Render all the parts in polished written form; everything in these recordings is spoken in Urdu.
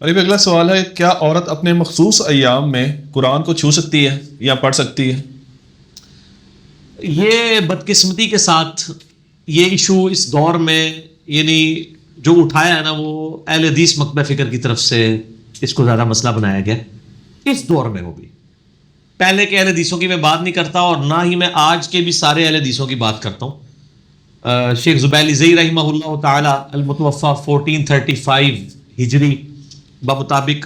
اور ابھی اگلا سوال ہے، کیا عورت اپنے مخصوص ایام میں قرآن کو چھو سکتی ہے یا پڑھ سکتی ہے؟ یہ بدقسمتی کے ساتھ یہ ایشو اس دور میں یعنی جو اٹھایا ہے نا، وہ اہل حدیث مکتبہ فکر کی طرف سے اس کو زیادہ مسئلہ بنایا گیا اس دور میں. وہ بھی پہلے کے اہل حدیثوں کی میں بات نہیں کرتا، اور نہ ہی میں آج کے بھی سارے اہل حدیثوں کی بات کرتا ہوں. شیخ زبیلی زئی رحمہ اللہ تعالی المتوفی 1435 ہجری بمطابق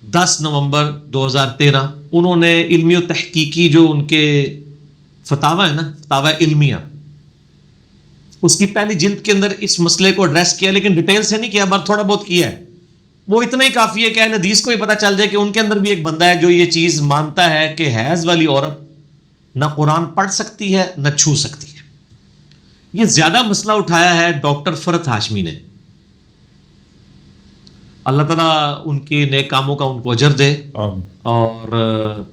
10 نومبر 2013 انہوں نے علمی و تحقیقی جو ان کے فتاوی ہے نا، فتاوی علمیہ، اس کی پہلی جلد کے اندر اس مسئلے کو ایڈریس کیا، لیکن ڈیٹیل سے نہیں کیا، بس تھوڑا بہت کیا ہے. وہ اتنا ہی کافی ہے کہ اہل حدیث کو بھی پتہ چل جائے کہ ان کے اندر بھی ایک بندہ ہے جو یہ چیز مانتا ہے کہ حیض والی عورت نہ قرآن پڑھ سکتی ہے نہ چھو سکتی ہے. یہ زیادہ مسئلہ اٹھایا ہے ڈاکٹر فرحت ہاشمی نے. اللہ تعالیٰ ان کے نیک کاموں کا ان کو اجر دے، اور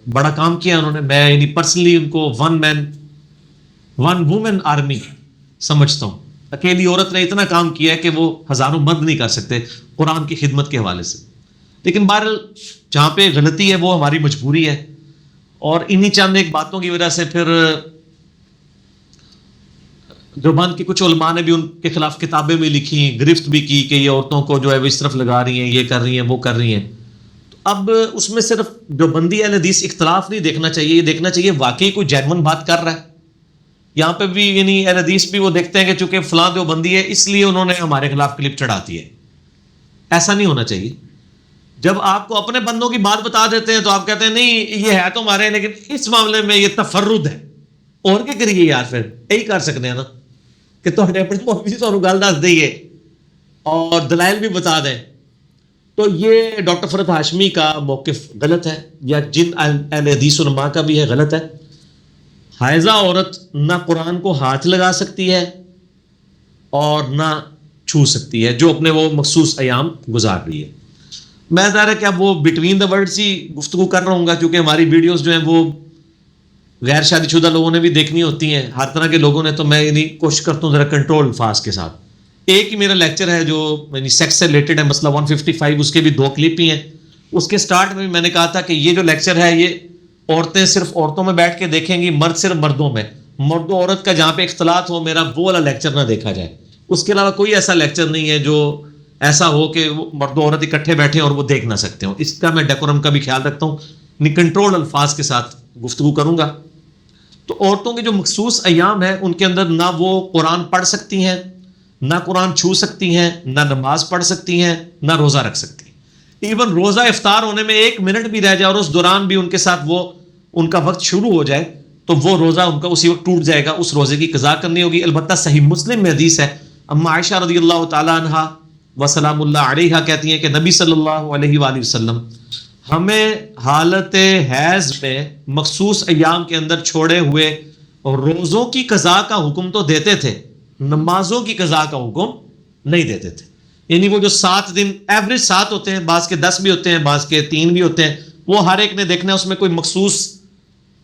بڑا کام کیا انہوں نے. میں یعنی پرسنلی ان کو ون وومن آرمی سمجھتا ہوں. اکیلی عورت نے اتنا کام کیا ہے کہ وہ ہزاروں مرد نہیں کر سکتے قرآن کی خدمت کے حوالے سے. لیکن بہرحال جہاں پہ غلطی ہے وہ ہماری مجبوری ہے، اور انہی چند ایک باتوں کی وجہ سے پھر دیوبند کے کچھ علماء نے بھی ان کے خلاف کتابیں بھی لکھی، گرفت بھی کی کہ یہ عورتوں کو جو ہے وہ اس طرف لگا رہی ہیں، یہ کر رہی ہیں، وہ کر رہی ہیں. تو اب اس میں صرف دیوبندی اہل حدیث اختلاف نہیں دیکھنا چاہیے، یہ دیکھنا چاہیے واقعی کوئی جینون بات کر رہا ہے. یہاں پہ بھی یعنی اہل حدیث بھی وہ دیکھتے ہیں کہ چونکہ فلاں دیوبندی ہے اس لیے انہوں نے ہمارے خلاف کلپ چڑھاتی ہے. ایسا نہیں ہونا چاہیے. جب آپ کو اپنے بندوں کی بات بتا دیتے ہیں تو آپ کہتے ہیں نہیں یہ ہے تو ہمارے، لیکن اس معاملے میں یہ تفرد ہے. اور کیا کریے یار، پھر یہی کر سکتے ہیں نا کہ تھوڑے اپنے مولوی سے گل دس دئیے اور دلائل بھی بتا دیں. تو یہ ڈاکٹر فرحت ہاشمی کا موقف غلط ہے، یا جن اہل حدیث علماء کا بھی ہے غلط ہے. حائضہ عورت نہ قرآن کو ہاتھ لگا سکتی ہے اور نہ چھو سکتی ہے جو اپنے وہ مخصوص ایام گزار رہی ہے. میں ظاہر ہے کہ اب وہ بٹوین دا ورڈز ہی گفتگو کر رہا ہوں گا، کیونکہ ہماری ویڈیوز جو ہیں وہ غیر شادی شدہ لوگوں نے بھی دیکھنی ہوتی ہیں، ہر طرح کے لوگوں نے. تو میں یعنی کوشش کرتا ہوں ذرا کنٹرول الفاظ کے ساتھ. ایک ہی میرا لیکچر ہے جو یعنی سیکس سے ریلیٹڈ ہے، مسئلہ 155، اس کے بھی 2 کلپ ہی ہیں. اس کے سٹارٹ میں بھی میں نے کہا تھا کہ یہ جو لیکچر ہے یہ عورتیں صرف عورتوں میں بیٹھ کے دیکھیں گی، مرد صرف مردوں میں. مرد و عورت کا جہاں پہ اختلاط ہو میرا وہ والا لیکچر نہ دیکھا جائے. اس کے علاوہ کوئی ایسا لیکچر نہیں ہے جو ایسا ہو کہ وہ مرد و عورت اکٹھے بیٹھیں اور وہ دیکھ نہ سکتے ہوں. اس کا میں ڈیکورم کا بھی خیال رکھتا ہوں، کنٹرول الفاظ کے ساتھ گفتگو کروں گا. تو عورتوں کے جو مخصوص ایام ہیں ان کے اندر نہ وہ قرآن پڑھ سکتی ہیں، نہ قرآن چھو سکتی ہیں، نہ نماز پڑھ سکتی ہیں، نہ روزہ رکھ سکتی ہیں. ایون روزہ افطار ہونے میں 1 منٹ بھی رہ جائے اور اس دوران بھی ان کے ساتھ وہ ان کا وقت شروع ہو جائے تو وہ روزہ ان کا اسی وقت ٹوٹ جائے گا، اس روزے کی قضا کرنی ہوگی. البتہ صحیح مسلم میں حدیث ہے، اما عائشہ رضی اللہ تعالیٰ عنہا وسلام اللہ علیہا کہتی ہیں کہ نبی صلی اللہ علیہ وآلہ وسلم ہمیں حالت حیض میں مخصوص ایام کے اندر چھوڑے ہوئے روزوں کی قضا کا حکم تو دیتے تھے، نمازوں کی قضا کا حکم نہیں دیتے تھے. یعنی وہ جو 7 دن ایوریج 7 ہوتے ہیں، بعض کے 10 بھی ہوتے ہیں، بعض کے 3 بھی ہوتے ہیں، وہ ہر ایک نے دیکھنا ہے. اس میں کوئی مخصوص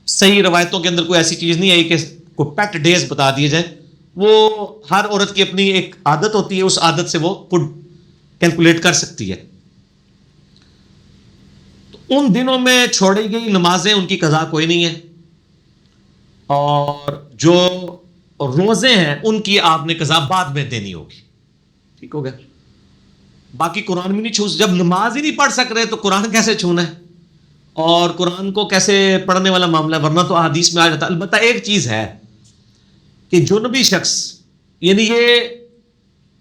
صحیح روایتوں کے اندر کوئی ایسی چیز نہیں آئی کہ کوئی پیٹ ڈیز بتا دیے جائیں. وہ ہر عورت کی اپنی ایک عادت ہوتی ہے، اس عادت سے وہ خود کیلکولیٹ کر سکتی ہے. تو ان دنوں میں چھوڑی گئی نمازیں ان کی قضا کوئی نہیں ہے، اور جو روزے ہیں ان کی آپ نے قضا بعد میں دینی ہوگی. ٹھیک ہو گیا. باقی قرآن بھی نہیں چھو، جب نماز ہی نہیں پڑھ سک رہے تو قرآن کیسے چھونا ہے، اور قرآن کو کیسے پڑھنے والا معاملہ ہے، ورنہ تو احادیث میں آ جاتا. البتہ ایک چیز ہے کہ جنبی شخص، یعنی یہ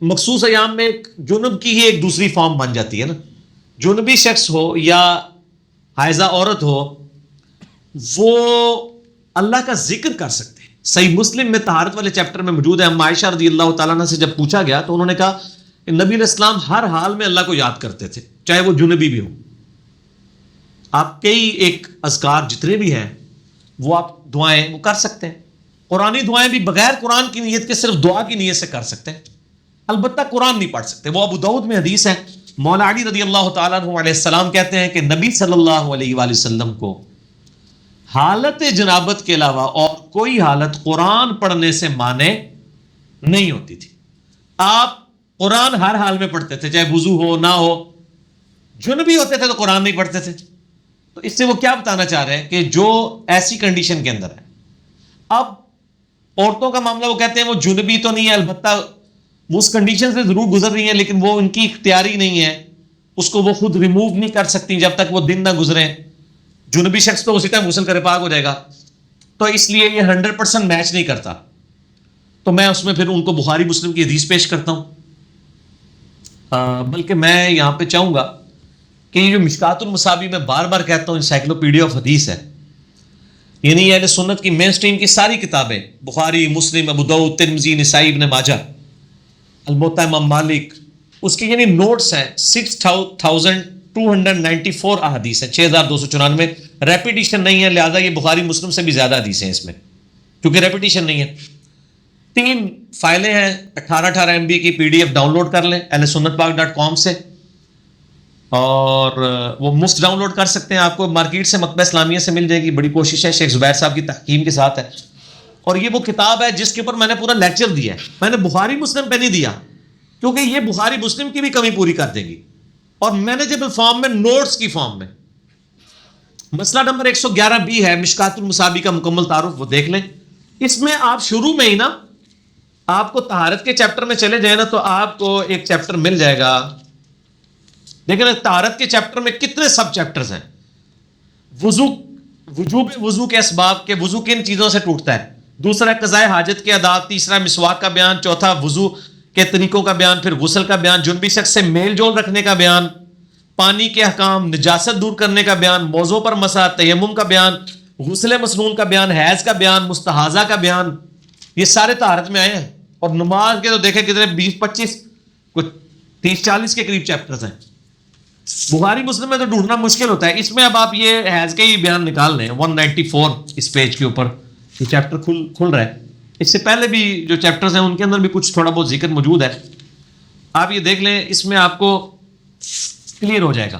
مخصوص ایام میں جنب کی ہی ایک دوسری فارم بن جاتی ہے نا. جنبی شخص ہو یا حائضہ عورت ہو، وہ اللہ کا ذکر کر سکتے ہیں. صحیح مسلم میں طہارت والے چیپٹر میں موجود ہے. اما عائشہ رضی اللہ تعالیٰ عنہ سے جب پوچھا گیا تو انہوں نے کہا کہ نبی علیہ السلام ہر حال میں اللہ کو یاد کرتے تھے، چاہے وہ جنبی بھی ہو. آپ کئی ایک اذکار جتنے بھی ہیں وہ آپ دعائیں وہ کر سکتے ہیں. قرآنی دعائیں بھی بغیر قرآن کی نیت کے صرف دعا کی نیت سے کر سکتے ہیں. البتہ قرآن نہیں پڑھ سکتے. وہ ابو داؤد میں حدیث ہے، مولا علی رضی اللہ تعالیٰ عنہ علیہ السلام کہتے ہیں کہ نبی صلی اللہ علیہ وآلہ وسلم کو حالت جنابت کے علاوہ اور کوئی حالت قرآن پڑھنے سے مانے نہیں ہوتی تھی. آپ قرآن ہر حال میں پڑھتے تھے، چاہے وضو ہو نہ ہو. جنبی ہوتے تھے تو قرآن نہیں پڑھتے تھے. تو اس سے وہ کیا بتانا چاہ رہے ہیں کہ جو ایسی کنڈیشن کے اندر ہے. اب عورتوں کا معاملہ وہ کہتے ہیں وہ جنبی تو نہیں ہے, البتہ وہ اس کنڈیشن سے ضرور گزر رہی ہیں لیکن وہ ان کی اختیاری نہیں ہے, اس کو وہ خود ریموو نہیں کر سکتی جب تک وہ دن نہ گزرے. جنبی شخص تو اسی ٹائم غسل کرے پاک ہو جائے گا. تو اس لیے یہ 100% میچ نہیں کرتا. تو میں اس میں پھر ان کو بخاری مسلم کی حدیث پیش کرتا ہوں. بلکہ میں یہاں پہ چاہوں گا کہ یہ جو مشکات المصابیح میں بار بار کہتا ہوں انسائکلوپیڈیا آف حدیث ہے, یعنی اہل سنت کی مین سٹریم کی ساری کتابیں, بخاری, مسلم, ابو داؤد, ترمذی, نسائی, ابن ماجہ, الموطا امام مالک, اس کے یعنی نوٹس ہیں 6294 احادیث ہیں, 6294. ریپیٹیشن نہیں ہے, لہٰذا یہ بخاری مسلم سے بھی زیادہ حدیث ہیں اس میں, کیونکہ ریپیٹیشن نہیں ہے. 3 فائلیں ہیں, 18 MB کی PDF ڈاؤن لوڈ کر لیں ahlsunnatpak.com سے, اور وہ مفت ڈاؤن لوڈ کر سکتے ہیں. آپ کو مارکیٹ سے مکتبہ اسلامیہ سے مل جائے گی. بڑی کوشش ہے, شیخ زبیر صاحب کی تحکیم کے ساتھ ہے. اور یہ وہ کتاب ہے جس کے اوپر میں نے پورا لیکچر دیا ہے. میں نے بخاری مسلم پہ نہیں دیا کیونکہ یہ بخاری مسلم کی بھی کمی پوری کر دے گی, اور مینیجبل فارم میں, نوٹس کی فارم میں. مسئلہ نمبر 111B ہے مشکات المصابیح کا مکمل تعارف, وہ دیکھ لیں. اس میں آپ شروع میں ہی نا, آپ کو طہارت کے چیپٹر میں چلے جائیں نا تو آپ کو ایک چیپٹر مل جائے گا. لیکن طہارت کے چیپٹر میں کتنے سب چیپٹرز ہیں. وضوب وضو کے اسباب, کے وضو کن چیزوں سے ٹوٹتا ہے. دوسرا قضاء حاجت کے آداب. تیسرا مسواک کا بیان. چوتھا وضو کے طریقوں کا بیان. پھر غسل کا بیان. جنبی شخص سے میل جول رکھنے کا بیان. پانی کے احکام. نجاست دور کرنے کا بیان. موضوع پر مسح. تیمم کا بیان. غسل مسنون کا بیان. حیض کا بیان. مستحاضہ کا بیان. یہ سارے طہارت میں آئے ہیں. اور نماز کے تو دیکھیں کتنے 20-25 کچھ 30-40 کے قریب چیپٹرز ہیں. بخاری مسلم میں تو ڈھونڈنا مشکل ہوتا ہے. اس میں اب آپ یہ حیض کے ہی بیان نکال لیں, 194 اس پیج کے اوپر یہ چیپٹر کھل رہا ہے. اس سے پہلے بھی جو چیپٹرز ہیں ان کے اندر بھی کچھ تھوڑا بہت ذکر موجود ہے. آپ یہ دیکھ لیں, اس میں آپ کو کلیئر ہو جائے گا.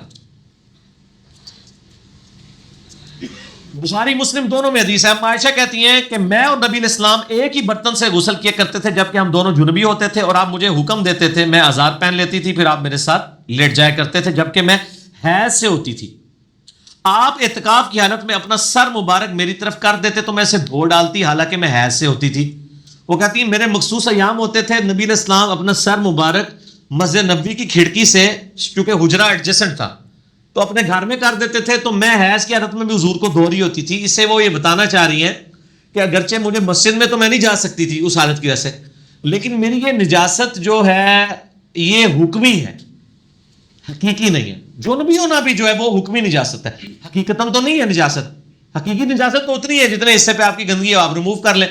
بخاری مسلم دونوں میں حدیث ہے. عائشہ کہتی ہیں کہ میں اور نبی علیہ السلام ایک ہی برتن سے غسل کیا کرتے تھے جبکہ ہم دونوں جنبی ہوتے تھے, اور آپ مجھے حکم دیتے تھے, میں آزار پہن لیتی تھی, پھر آپ میرے ساتھ لیٹ جایا کرتے تھے جبکہ میں حیض سے ہوتی تھی. آپ اعتکاف کی حالت میں اپنا سر مبارک میری طرف کر دیتے تو میں اسے دھو ڈالتی, حالانکہ میں حیض سے ہوتی تھی. وہ کہتی ہیں میرے مخصوص ایام ہوتے تھے, نبی علیہ السلام اپنا سر مبارک مسجد نبوی کی کھڑکی سے, چونکہ حجرہ ایڈجسنٹ تھا, تو اپنے گھر میں کر دیتے تھے, تو میں حیض کی حالت میں بھی حضور کو دھو رہی ہوتی تھی. اس سے وہ یہ بتانا چاہ رہی ہیں کہ اگرچہ مجھے مسجد میں تو میں نہیں جا سکتی تھی اس حالت کی وجہ سے, لیکن میری یہ نجاست جو ہے یہ حکمی ہے, حقیقی نہیں ہے. جنبی ہونا بھی جو ہے وہ حکمی نجاست ہے, حقیقتاً تو نہیں ہے نجاست. حقیقی نجاست تو اتنی ہے جتنے حصے پہ آپ کی گندگی ہے آپ ریموو کر لیں,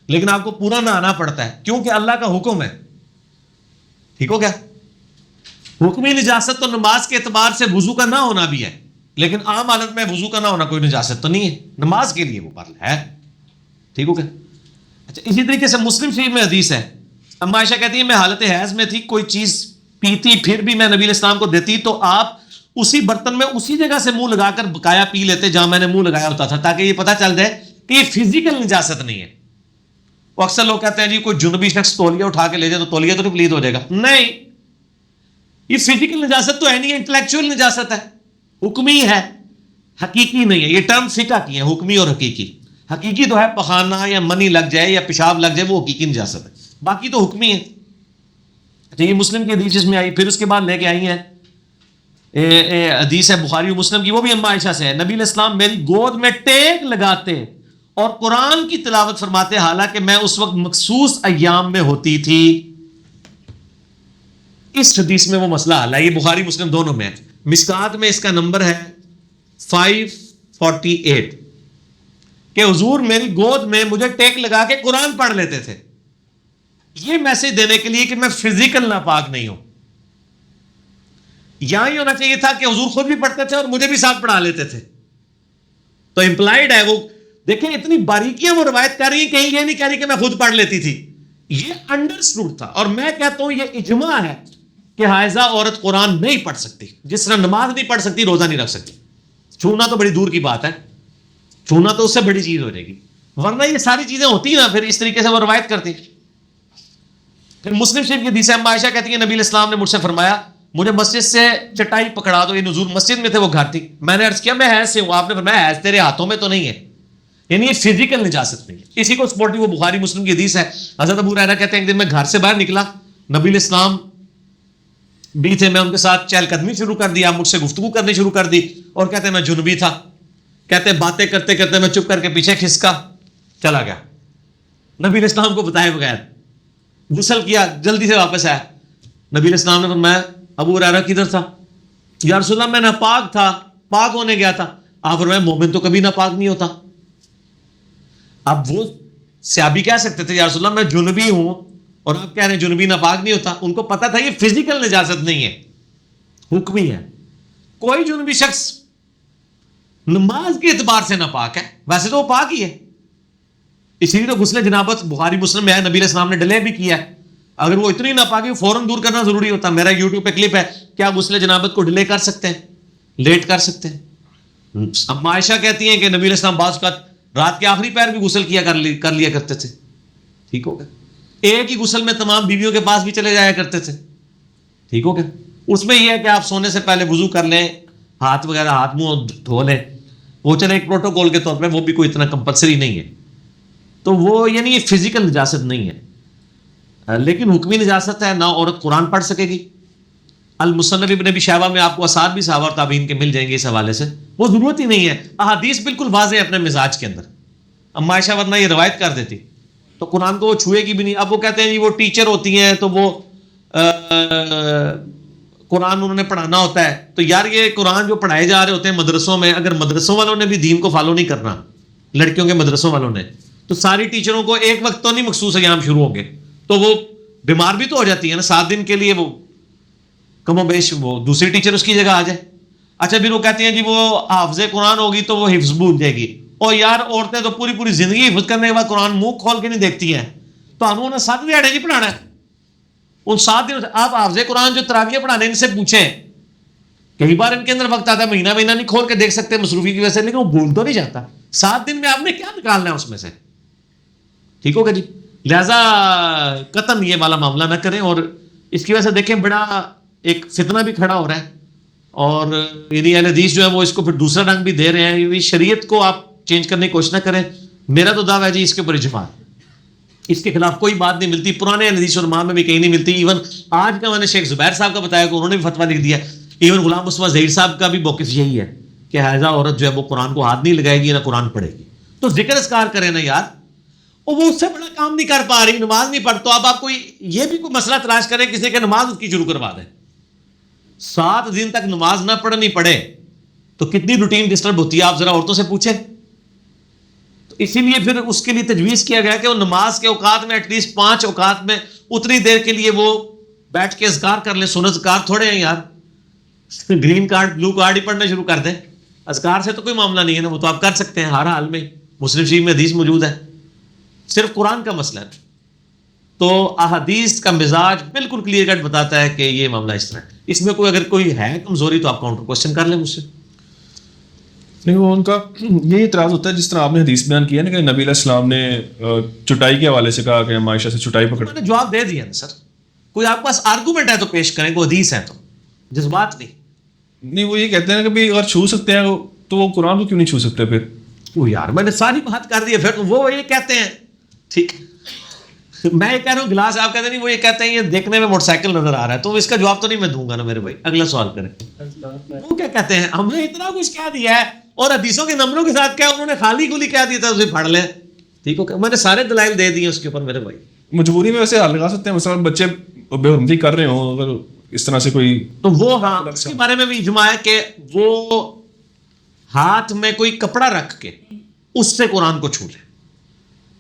لیکن آپ کو پورا نہانا پڑتا ہے کیونکہ اللہ کا حکم ہے. ٹھیک ہو گیا. حکمی نجاست تو نماز کے اعتبار سے وضو کا نہ ہونا بھی ہے, لیکن عام حالت میں وضو کا نہ ہونا کوئی نجاست تو نہیں ہے, نماز کے لیے وہ فرض ہے. ٹھیک ہو گیا. اچھا, اسی طریقے سے مسلم شریف میں حدیث ہے. اما عائشہ کہتی ہے میں حالت حیض میں تھی, کوئی چیز پیتی پھر بھی میں نبی علیہ السلام کو دیتی تو آپ اسی برتن میں اسی جگہ سے منہ لگا کر بقایا پی لیتے جہاں میں نے منہ لگایا ہوتا تھا, تاکہ یہ پتہ چل جائے کہ یہ فزیکل نجاست نہیں ہے. وہ اکثر لوگ کہتے ہیں جی کوئی جنبی شخص تولیہ اٹھا کے لے جائے تو تولیہ تو پلید ہو جائے گا. نہیں, یہ فزیکل نجاست تو ہے نہیں, انٹلیکچوئل نجاست ہے, حکمی ہے, حقیقی نہیں ہے. یہ ٹرم فقہ کی ہے, حکمی اور حقیقی. حقیقی تو ہے پخانہ یا منی لگ جائے یا پیشاب لگ جائے, وہ حقیقی نجاست ہے. باقی تو حکمی ہے. اچھا, یہ مسلم کی حدیث میں آئی. پھر اس کے بعد لے کے آئی ہیں حدیث ہے بخاری و مسلم کی, وہ بھی اما عائشہ سے ہے. نبی علیہ السلام میری گود میں ٹیک لگاتے اور قرآن کی تلاوت فرماتے, حالانکہ میں اس وقت مخصوص ایام میں ہوتی تھی. اس حدیث میں وہ مسئلہ حل ہے. یہ بخاری مسلم دونوں میں ہے. مشکات میں اس کا نمبر ہے 548 کہ حضور میری گود میں مجھے ٹیک لگا کے قرآن پڑھ لیتے تھے, یہ میسج دینے کے لیے کہ میں فزیکل ناپاک نہیں ہوں. یہاں ہی ہونا چاہیے تھا کہ حضور خود بھی پڑھتے تھے اور مجھے بھی ساتھ پڑھا لیتے تھے. تو امپلائڈ ہے وہ, دیکھیں اتنی باریکیاں وہ روایت کر رہی ہیں, کہیں یہ نہیں کہہ رہی کہ میں خود پڑھ لیتی تھی. یہ انڈرسٹوڈ تھا. اور میں کہتا ہوں یہ اجماع ہے کہ حائضہ عورت قرآن نہیں پڑھ سکتی, جس طرح نماز نہیں پڑھ سکتی, روزہ نہیں رکھ سکتی. چھونا تو بڑی دور کی بات ہے, چھونا تو اس سے بڑی چیز ہو جائے گی, ورنہ یہ ساری چیزیں ہوتی نا پھر اس طریقے سے وہ روایت کرتی. پھر مسلم شریف کی حدیث ہے, اما عائشہ کہتی ہیں نبی علیہ السلام نے مجھ سے فرمایا مجھے مسجد سے چٹائی پکڑا دو، یہ نزول مسجد میں تھے، وہ گھر تھی، میں نے عرض کیا میں حیض سے ہوں، آپ نے فرمایا حیض تیرے ہاتھوں میں تو نہیں ہے، یعنی یہ فزیکل نجاست نہیں ہے. اسی کو سپورٹنگ وہ بخاری مسلم کی حدیث ہے. حضرت ابو ہریرہ کہتے ہیں ایک دن میں گھر سے باہر نکلا، نبی علیہ السلام بھی تھے، میں ان کے ساتھ چہل قدمی شروع کر دیا، مجھ سے گفتگو کرنی شروع کر دی، اور کہتے ہیں میں جنبی تھا، کہتے ہیں باتیں کرتے کرتے میں چپ کر کے پیچھے کھسکا چلا گیا، نبی علیہ السلام کو بتائے بغیر، غسل کیا، جلدی سے واپس آیا. نبی علیہ السلام نے فرمایا ابو ہریرہ کدھر تھا؟ یا رسول اللہ میں ناپاک تھا، پاک ہونے گیا تھا. آپ فرمایا مومن تو کبھی ناپاک نہیں ہوتا. اب وہ صحابی کہہ سکتے تھے یا رسول اللہ میں جنبی ہوں، اور آپ کہہ رہے ہیں جنبی ناپاک نہیں ہوتا. ان کو پتا تھا یہ فزیکل نجاست نہیں ہے، حکمی ہے. کوئی جنبی شخص نماز کے اعتبار سے ناپاک ہے، ویسے تو وہ پاک ہی ہے. اسی لیے تو غسل جنابت بخاری مسلم میں ہے، نبی علیہ السلام نے ڈیلے بھی کیا ہے. اگر وہ اتنی ناپاکی ہے فوراً دور کرنا ضروری ہوتا. میرا یوٹیوب پہ کلپ ہے، کیا غسل جنابت کو ڈیلے کر سکتے ہیں، لیٹ کر سکتے ہیں. اب عائشہ کہتی ہیں کہ نبی علیہ السلام بعض اوقات رات کے آخری پیر بھی غسل کر لیا کرتے تھے. ٹھیک ہو گیا. ایک ہی غسل میں تمام بیویوں کے پاس بھی چلے جایا کرتے تھے. ٹھیک ہو گیا. اس میں یہ ہے کہ آپ سونے سے پہلے وضو کر لیں، ہاتھ وغیرہ ہاتھ منہ دھو لیں، وہ چلے ایک پروٹوکول کے طور پہ، وہ بھی کوئی اتنا کمپلسری نہیں ہے. تو وہ یعنی یہ فزیکل نجاست نہیں ہے، لیکن حکمی نجاست ہے. نہ عورت قرآن پڑھ سکے گی. المصنف ابن ابی شیبہ میں آپ کو آثار بھی صحابہ اور تابعین کے مل جائیں گے اس حوالے سے. وہ ضرورت ہی نہیں ہے، احادیث بالکل واضح ہے اپنے مزاج کے اندر. اما عائشہ ورنہ یہ روایت کر دیتی تو قرآن کو وہ چھوئے گی بھی نہیں. اب وہ کہتے ہیں جی وہ ٹیچر ہوتی ہیں تو وہ قرآن انہوں نے پڑھانا ہوتا ہے. تو یار یہ قرآن جو پڑھائے جا رہے ہوتے ہیں مدرسوں میں، اگر مدرسوں والوں نے بھی دین کو فالو نہیں کرنا، لڑکیوں کے مدرسوں والوں نے، تو ساری ٹیچروں کو ایک وقت تو نہیں مخصوص ایام شروع ہوں گے، تو وہ بیمار بھی تو ہو جاتی ہے نا 7 دن کے لیے، وہ کم و بیش وہ دوسری ٹیچر اس کی جگہ آ جائے. اچھا پھر وہ کہتی ہیں جی وہ حافظ قرآن ہوگی تو وہ حفظ بھول جائے گی. اور یار عورتیں تو پوری پوری زندگی حفظ کرنے کے بعد قرآن منہ کھول کے نہیں دیکھتی ہیں. تو انہوں نے 7 دیہڑے جی پڑھانا ہے. ان 7 دن آپ حافظ قرآن جو تراویح پڑھانے ان سے پوچھیں، کئی بار ان کے اندر وقت آتا ہے مہینہ نہیں کھول کے دیکھ سکتے مصروفی کی وجہ سے، لیکن وہ بھول تو نہیں جاتا. 7 دن میں آپ نے کیا نکالنا ہے اس میں سے. ٹھیک ہوگا جی. لہذا قطعاً یہ والا معاملہ نہ کریں. اور اس کی وجہ سے دیکھیں بڑا ایک فتنہ بھی کھڑا ہو رہا ہے، اور یعنی اہل حدیث جو ہے وہ اس کو پھر دوسرا رنگ بھی دے رہے ہیں. یہ شریعت کو آپ چینج کرنے کی کوشش نہ کریں. میرا تو دعویٰ ہے جی اس کے اوپر اجماع، اس کے خلاف کوئی بات نہیں ملتی. پرانے اہل حدیث علماء میں بھی کہیں نہیں ملتی. ایون آج کا میں نے شیخ زبیر صاحب کا بتایا کہ انہوں نے بھی فتویٰ لکھ دیا. ایون غلام مصطفیٰ ظہیر صاحب کا بھی موقف یہی ہے کہ حائضہ عورت جو ہے وہ قرآن کو ہاتھ نہیں لگائے گی نہ قرآن پڑھے گی. تو ذکر اذکار کریں نا یار، اور وہ اس سے بڑا کام نہیں کر پا رہی، نماز نہیں پڑھ. تو اب آپ کوئی یہ بھی کوئی مسئلہ تلاش کریں کسی کے نماز اس کی شروع کروا دیں. 7 دن تک نماز نہ پڑھنی پڑے تو کتنی روٹین ڈسٹرب ہوتی ہے، آپ ذرا عورتوں سے پوچھیں. تو اسی لیے پھر اس کے لیے تجویز کیا گیا کہ وہ نماز کے اوقات میں ایٹ لیسٹ 5 اوقات میں اتنی دیر کے لیے وہ بیٹھ کے اذکار کر لیں. سنت اذکار تھوڑے ہیں یار، گرین کارڈ بلو کارڈ ہی پڑھنا شروع کر دیں. اذکار سے تو کوئی معاملہ نہیں ہے نا، وہ تو آپ کر سکتے ہیں ہر حال میں. مسلم شریف میں حدیث موجود ہے، صرف قرآن کا مسئلہ ہے. تو احادیث کا مزاج بالکل کلیئر کٹ بتاتا ہے کہ یہ معاملہ اس طرح ہے. اس میں کوئی اگر کوئی ہے کمزوری تو آپ کاؤنٹر کوشچن کر لیں مجھ سے. نہیں وہ ان کا یہی اعتراض ہوتا ہے جس طرح آپ نے حدیث بیان کیا نا کہ نبی علیہ السلام نے چٹائی کے حوالے سے کہا کہ ہم عائشہ سے چٹائی پکڑ. میں نے جواب دے دیا نا سر. کوئی آپ کے پاس آرگومنٹ ہے تو پیش کریں، کوئی حدیث ہے تو، جذبات نہیں. نہیں وہ یہ کہتے ہیں کہ بھائی اگر چھو سکتے ہیں تو وہ قرآن کو کیوں نہیں چھو سکتے پھر. وہ یار میں نے ساری بات کر دی ہے. پھر وہ یہ کہتے ہیں ٹھیک، میں یہ کہہ رہا ہوں گلاس، آپ کہتے ہیں نہیں وہ یہ کہتے ہیں یہ دیکھنے میں موٹر سائیکل نظر آ رہا ہے. تو اس کا جواب تو نہیں میں دوں گا نا میرے بھائی. اگلا سوال کریں. وہ کیا کہتے ہیں ہم نے اتنا کچھ کہہ دیا ہے اور حدیثوں کے نمبروں کے ساتھ کیا انہوں نے خالی گولی کہہ دیا تھا اسے پڑھ لیں. ٹھیک ہو، میں نے سارے دلائل دے دیے اس کے اوپر میرے بھائی. مجبوری میں ویسے حل لگا سکتے ہیں، مثلا بچے بے حرمتی کر رہے ہوں اگر اس طرح سے کوئی، تو وہ ہاں اس کے بارے میں بھی اجماع ہے کہ وہ ہاتھ میں کوئی کپڑا رکھ کے اس سے قرآن کو چھو لے.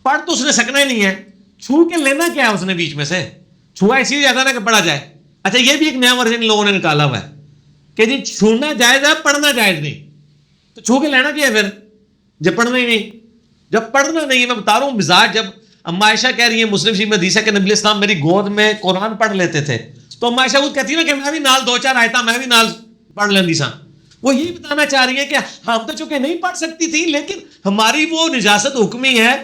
پڑھ تو اس نے سکنا ہی نہیں ہے، چھو کے لینا کیا ہے اس نے بیچ میں سے. چھوا اسی لیے جاتا نا کہ پڑھا جائے. اچھا یہ بھی ایک نیا ورژن لوگوں نے نکالا ہوا ہے کہ جی چھونا جائز ہے پڑھنا جائز نہیں. تو چھو کے لینا کیا ہے پھر جب پڑھنا ہی نہیں. جب پڑھنا نہیں ہے، میں بتا رہا ہوں مزاج. جب اما عائشہ کہہ رہی ہے مسلم شریف میں حدیث ہے کہ نبی اسلام میری گود میں قرآن پڑھ لیتے تھے، تو اما عائشہ وہ کہتی ہے نا کہ میں بھی نال 2-4 آیتاں میں بھی نال پڑھ لیندی سا. وہ یہی بتانا چاہ رہی ہے کہ ہم تو چونکہ نہیں پڑھ سکتی تھی لیکن ہماری وہ نجاست حکمی ہے،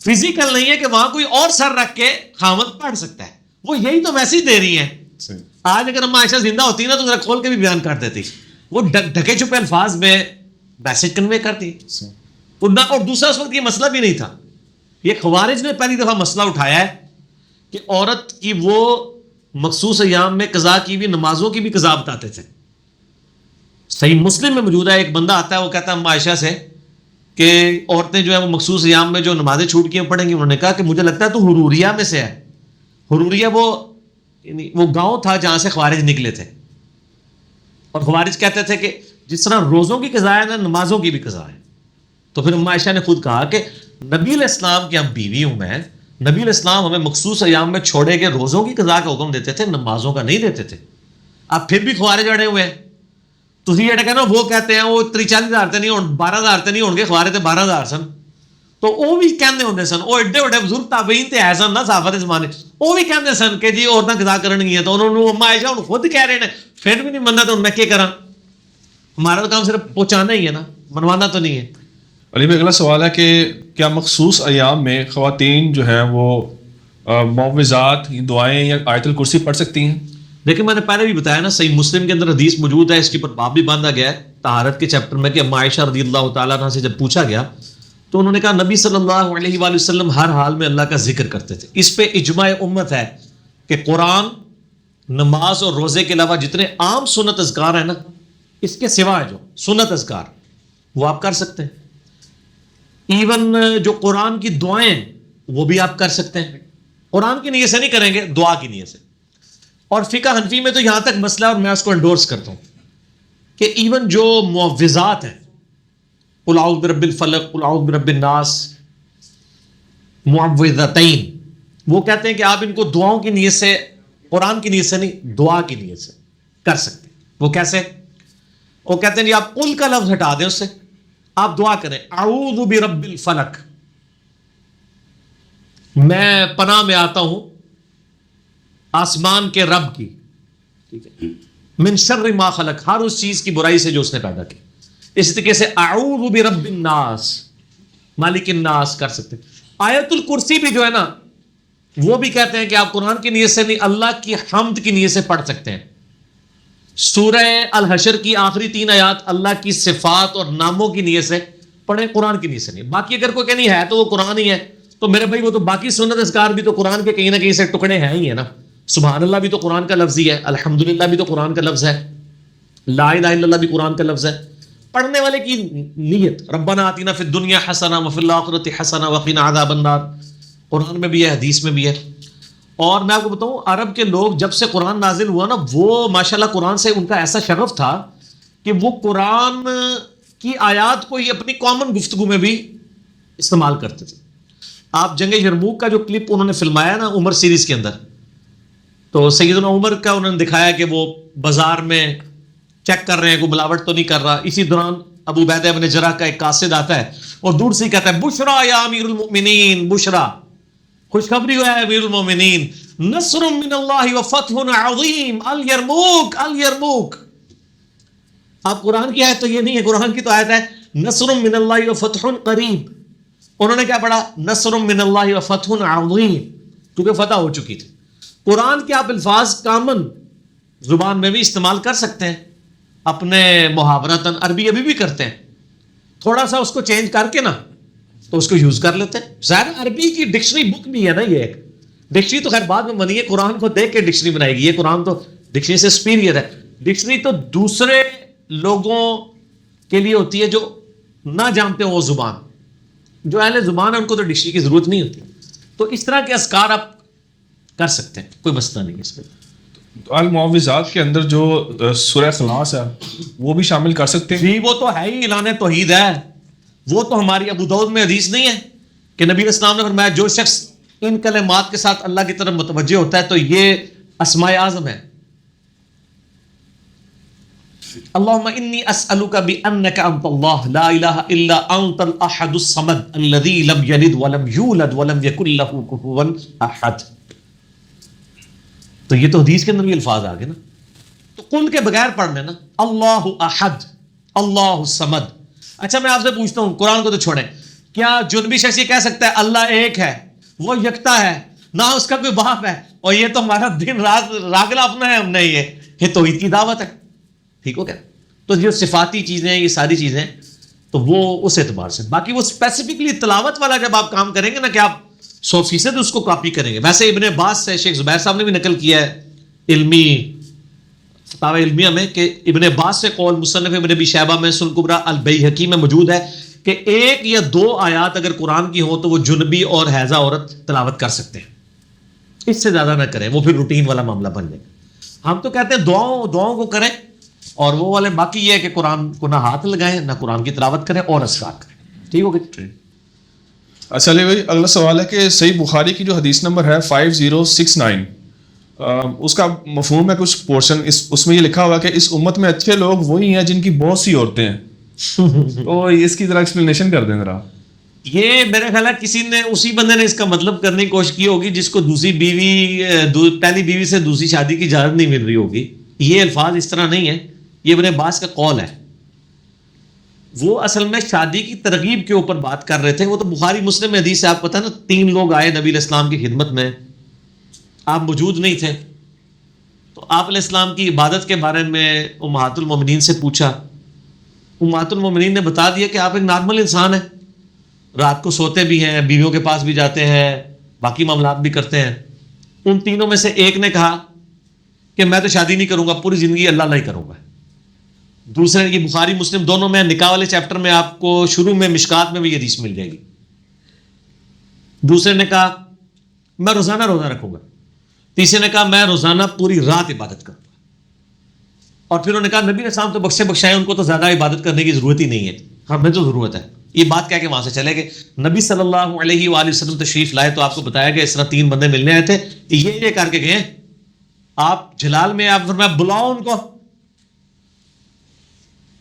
فزیکل نہیں ہے کہ وہاں کوئی اور سر رکھ کے خامد پڑھ سکتا ہے. وہ یہی تو میسج دے رہی ہیں. آج اگر اما عائشہ زندہ ہوتی نا تو ذرا کھول کے بھی بیان کر دیتی. وہ ڈھکے چھپے الفاظ میں میسج کنوے کرتی. اور دوسرا اس وقت یہ مسئلہ بھی نہیں تھا. یہ خوارج نے پہلی دفعہ مسئلہ اٹھایا ہے کہ عورت کی وہ مخصوص ایام میں قضا کی بھی نمازوں کی بھی قضا بتاتے تھے. صحیح مسلم میں موجود ہے, ایک بندہ آتا ہے وہ کہتا ہے اما عائشہ سے کہ عورتیں جو ہے وہ مخصوص ایام میں جو نمازیں چھوٹ کی پڑھیں گی. انہوں نے کہا کہ مجھے لگتا ہے تو حروریہ میں سے ہے. حروریہ وہ گاؤں تھا جہاں سے خوارج نکلے تھے, اور خوارج کہتے تھے کہ جس طرح روزوں کی قضا ہے نا نمازوں کی بھی قضا ہے. تو پھر اما عائشہ نے خود کہا کہ نبی علیہ السلام کی ہم بیوی ہوں میں, نبی علیہ السلام ہمیں مخصوص ایام میں چھوڑے کے روزوں کی قضا کا حکم دیتے تھے, نمازوں کا نہیں دیتے تھے. اب پھر بھی خوارج اڑے ہوئے ہیں. تو یہ کہنا وہ کہتے ہیں وہ 40,000 تے نہیں 12,000 تے نہیں ہوں گے, خوارے تے 12,000 سن. تو وہ بھی کہندے ہوندے سن, وہ ایڈے وڈے بزرگ تابعین تے ہے سن نا صحابہ دے زمانے, وہ بھی کہندے سن کہ جی عورتاں قضا کرن گیاں. تو انہوں نے اما عائشہ ہن خود کہہ رہے ہیں پھر بھی نہیں مننا تو میں کیا کراں. ہمارا تو کام صرف پہنچانا ہی ہے نا, منوانا تو نہیں ہے. علی بھائی اگلا سوال ہے کہ کیا مخصوص ایام میں خواتین جو ہیں وہ معوذات, دعائیں یا آیت الکرسی پڑھ سکتی ہیں؟ لیکن میں نے پہلے بھی بتایا نا, صحیح مسلم کے اندر حدیث موجود ہے, اس کے اوپر باب بھی باندھا گیا ہے طہارت کے چیپٹر میں کہ اما عائشہ رضی اللہ تعالیٰ عنہ سے جب پوچھا گیا تو انہوں نے کہا نبی صلی اللہ علیہ وآلہ وسلم ہر حال میں اللہ کا ذکر کرتے تھے. اس پہ اجماع امت ہے کہ قرآن, نماز اور روزے کے علاوہ جتنے عام سنت اذکار ہیں نا, اس کے سوا جو سنت اذکار وہ آپ کر سکتے ہیں. ایون جو قرآن کی دعائیں وہ بھی آپ کر سکتے ہیں. قرآن کی نیت سے نہیں کریں گے, دعا کی نیت سے. اور فقہ حنفی میں تو یہاں تک مسئلہ, اور میں اس کو انڈورس کرتا ہوں کہ ایون جو معوذات ہیں, قل اعوذ برب الفلق, قل اعوذ برب الناس, معوذتین, وہ کہتے ہیں کہ آپ ان کو دعاؤں کی نیت سے, قرآن کی نیت سے نہیں, دعا کی نیت سے کر سکتے ہیں. وہ کیسے؟ وہ کہتے ہیں آپ قل کا لفظ ہٹا دیں, اس سے آپ دعا کریں اعوذ برب الفلق, میں پناہ میں آتا ہوں آسمان کے رب کی, ٹھیک ہے, من شر ما خلق, ہر اس چیز کی برائی سے جو اس نے پیدا کی. اس طریقے سے اعوذ برب الناس, مالک الناس کر سکتے ہیں. آیت الکرسی بھی جو ہے نا وہ بھی کہتے ہیں کہ آپ قرآن کی نیت سے نہیں, اللہ کی حمد کی نیت سے پڑھ سکتے ہیں. سورہ الحشر کی آخری 3 آیات اللہ کی صفات اور ناموں کی نیت سے پڑھیں, قرآن کی نیت سے نہیں. باقی اگر کوئی کہنی ہے تو وہ قرآن ہی ہے, تو میرے بھائی وہ تو باقی سنت اذکار بھی تو قرآن کے کہیں نہ کہیں سے ٹکڑے ہیں ہی ہے نا. سبحان اللہ بھی تو قرآن کا لفظ ہی ہے, الحمدللہ بھی تو قرآن کا لفظ ہے, لا الہ الا اللہ بھی قرآن کا لفظ ہے. پڑھنے والے کی نیت, ربنا آتنا فی الدنیا حسنہ وفی الآخرۃ حسنہ وقنا عذاب النار, قرآن میں بھی ہے, حدیث میں بھی ہے. اور میں آپ کو بتاؤں, عرب کے لوگ جب سے قرآن نازل ہوا نا, وہ ماشاءاللہ قرآن سے ان کا ایسا شغف تھا کہ وہ قرآن کی آیات کو ہی اپنی کامن گفتگو میں بھی استعمال کرتے تھے. آپ جنگ یرموک کا جو کلپ انہوں نے فلمایا نا عمر سیریز کے اندر, تو سیدنا عمر کا انہوں نے دکھایا کہ وہ بازار میں چیک کر رہے ہیں کوئی ملاوٹ تو نہیں کر رہا. اسی دوران ابو عبیدہ بن جرح کا ایک قاصد آتا ہے اور دور سے کہتا ہے بشرا یا امیر المؤمنین, بشرا, خوشخبری ہوا ہے امیر المومنین, نصر من اللہ وفتح عظیم, الیرموک الیرموک. آپ قرآن کی آیت تو یہ نہیں ہے, قرآن کی تو آیت ہے نصر من اللہ وفتح قریب. انہوں نے کیا پڑھا؟ نصر من اللہ وفتح عظیم, کیونکہ فتح ہو چکی تھی. قرآن کے آپ الفاظ کامن زبان میں بھی استعمال کر سکتے ہیں, اپنے محاورتاً, عربی ابھی بھی کرتے ہیں, تھوڑا سا اس کو چینج کر کے نا تو اس کو یوز کر لیتے ہیں. ظاہر عربی کی ڈکشنری بک بھی ہے نا, یہ ایک ڈکشنری تو خیر بعد میں بنی ہے, قرآن کو دیکھ کے ڈکشنری بنائی گئی. یہ قرآن تو ڈکشنری سے سپیریئر ہے. ڈکشنری تو دوسرے لوگوں کے لیے ہوتی ہے جو نہ جانتے ہو وہ زبان, جو اہل زبان ہے ان کو تو ڈکشنری کی ضرورت نہیں ہوتی. تو اس طرح کے اذکار آپ کر سکتے ہیں, کوئی مسئلہ نہیں ہے اس میں. المعوذات کے اندر جو سورہ اخلاص ہے وہ بھی شامل کر سکتے ہیں؟ جی وہ تو ہے ہی, اعلان توحید ہے. وہ تو ہماری ابو داؤد میں حدیث نہیں ہے کہ نبی علیہ السلام نے فرمایا جو شخص ان کلمات کے ساتھ اللہ کی طرف متوجہ ہوتا ہے تو یہ اسماء اعظم ہے. اللہم انی اسألک بانک انت اللہ لا الہ الا انت الاحد الصمد الذی لم یلد ولم یولد ولم یکن لہ کفوا احد. تو یہ تو حدیث کے اندر بھی الفاظ آ گئے نا. تو قل کے بغیر پڑھنے نا, اللہ احد, اللہ الصمد. اچھا میں آپ سے پوچھتا ہوں, قرآن کو تو چھوڑیں, کیا جنبی شخص یہ کہہ سکتا ہے اللہ ایک ہے, وہ یکتا ہے, نہ اس کا کوئی باپ ہے, اور یہ تو ہمارا دن رات راگلا اپنا ہے، ہم نے یہ توحید کی دعوت ہے. ٹھیک ہو گیا. تو جو صفاتی چیزیں ہیں، یہ ساری چیزیں تو وہ اس اعتبار سے. باقی وہ اسپیسیفکلی تلاوت والا جب آپ کام کریں گے نا کہ آپ 100% اس کو کاپی کریں گے. ویسے ابن عباس سے شیخ زبیر صاحب نے بھی نقل کیا ہے علمی فتاوی علمیہ میں کہ ابن عباس سے قول مصنف ابن ابی شیبہ میں سنن کبریٰ البیہقی میں موجود ہے کہ 1 یا 2 آیات اگر قرآن کی ہوں تو وہ جنبی اور حیضہ عورت تلاوت کر سکتے ہیں. اس سے زیادہ نہ کریں، وہ پھر روٹین والا معاملہ بن جائے گا. ہم تو کہتے ہیں دعاؤں کو کریں، اور وہ والے باقی یہ ہے کہ قرآن کو نہ ہاتھ لگائیں نہ قرآن کی تلاوت کریں اور اذکار کریں. ٹھیک ہو گیا. اچھا علی بھائی، اگلا سوال ہے کہ صحیح بخاری کی جو حدیث نمبر ہے 5069، اس کا مفہوم ہے کچھ پورشن، اس میں یہ لکھا ہوا ہے کہ اس امت میں اچھے لوگ وہی ہیں جن کی بہت سی عورتیں ہیں. تو اس کی ذرا ایکسپلینیشن کر دیں ذرا. یہ میرے خیال ہے کسی نے اسی بندے نے اس کا مطلب کرنے کی کوشش کی ہوگی جس کو پہلی بیوی سے دوسری شادی کی اجازت نہیں مل رہی ہوگی. یہ الفاظ اس طرح نہیں ہے، یہ ابن عباس کا قول ہے. وہ اصل میں شادی کی ترغیب کے اوپر بات کر رہے تھے. وہ تو بخاری مسلم میں حدیث ہے، آپ پتہ نا 3 لوگ آئے نبی علیہ السلام کی خدمت میں، آپ موجود نہیں تھے، تو آپ علیہ السلام کی عبادت کے بارے میں امہات المومنین سے پوچھا. امہات المومنین نے بتا دیا کہ آپ ایک نارمل انسان ہیں، رات کو سوتے بھی ہیں، بیویوں کے پاس بھی جاتے ہیں، باقی معاملات بھی کرتے ہیں. ان تینوں میں سے ایک نے کہا کہ میں تو شادی نہیں کروں گا، پوری زندگی اللہ اللہ ہی کروں گا. دوسرے یہ بخاری مسلم دونوں میں نکاح والے چیپٹر میں آپ کو شروع میں مشکات میں بھی یہ حدیث مل جائے گی. دوسرے نے کہا میں روزانہ روزہ رکھوں گا. تیسرے نے کہا میں روزانہ پوری رات عبادت کروں گا. اور پھر انہوں نے کہا نبی علیہ السلام تو بخشائے، ان کو تو زیادہ عبادت کرنے کی ضرورت ہی نہیں ہے، ہمیں تو ضرورت ہے. یہ بات کہہ کے وہاں سے چلے گئے. نبی صلی اللہ علیہ وآلہ وسلم تشریف لائے تو آپ کو بتایا کہ اس طرح 3 بندے ملنے آئے تھے، یہ کر کے گئے. آپ جلال میں آپ فرمایا بلاؤ ان کو.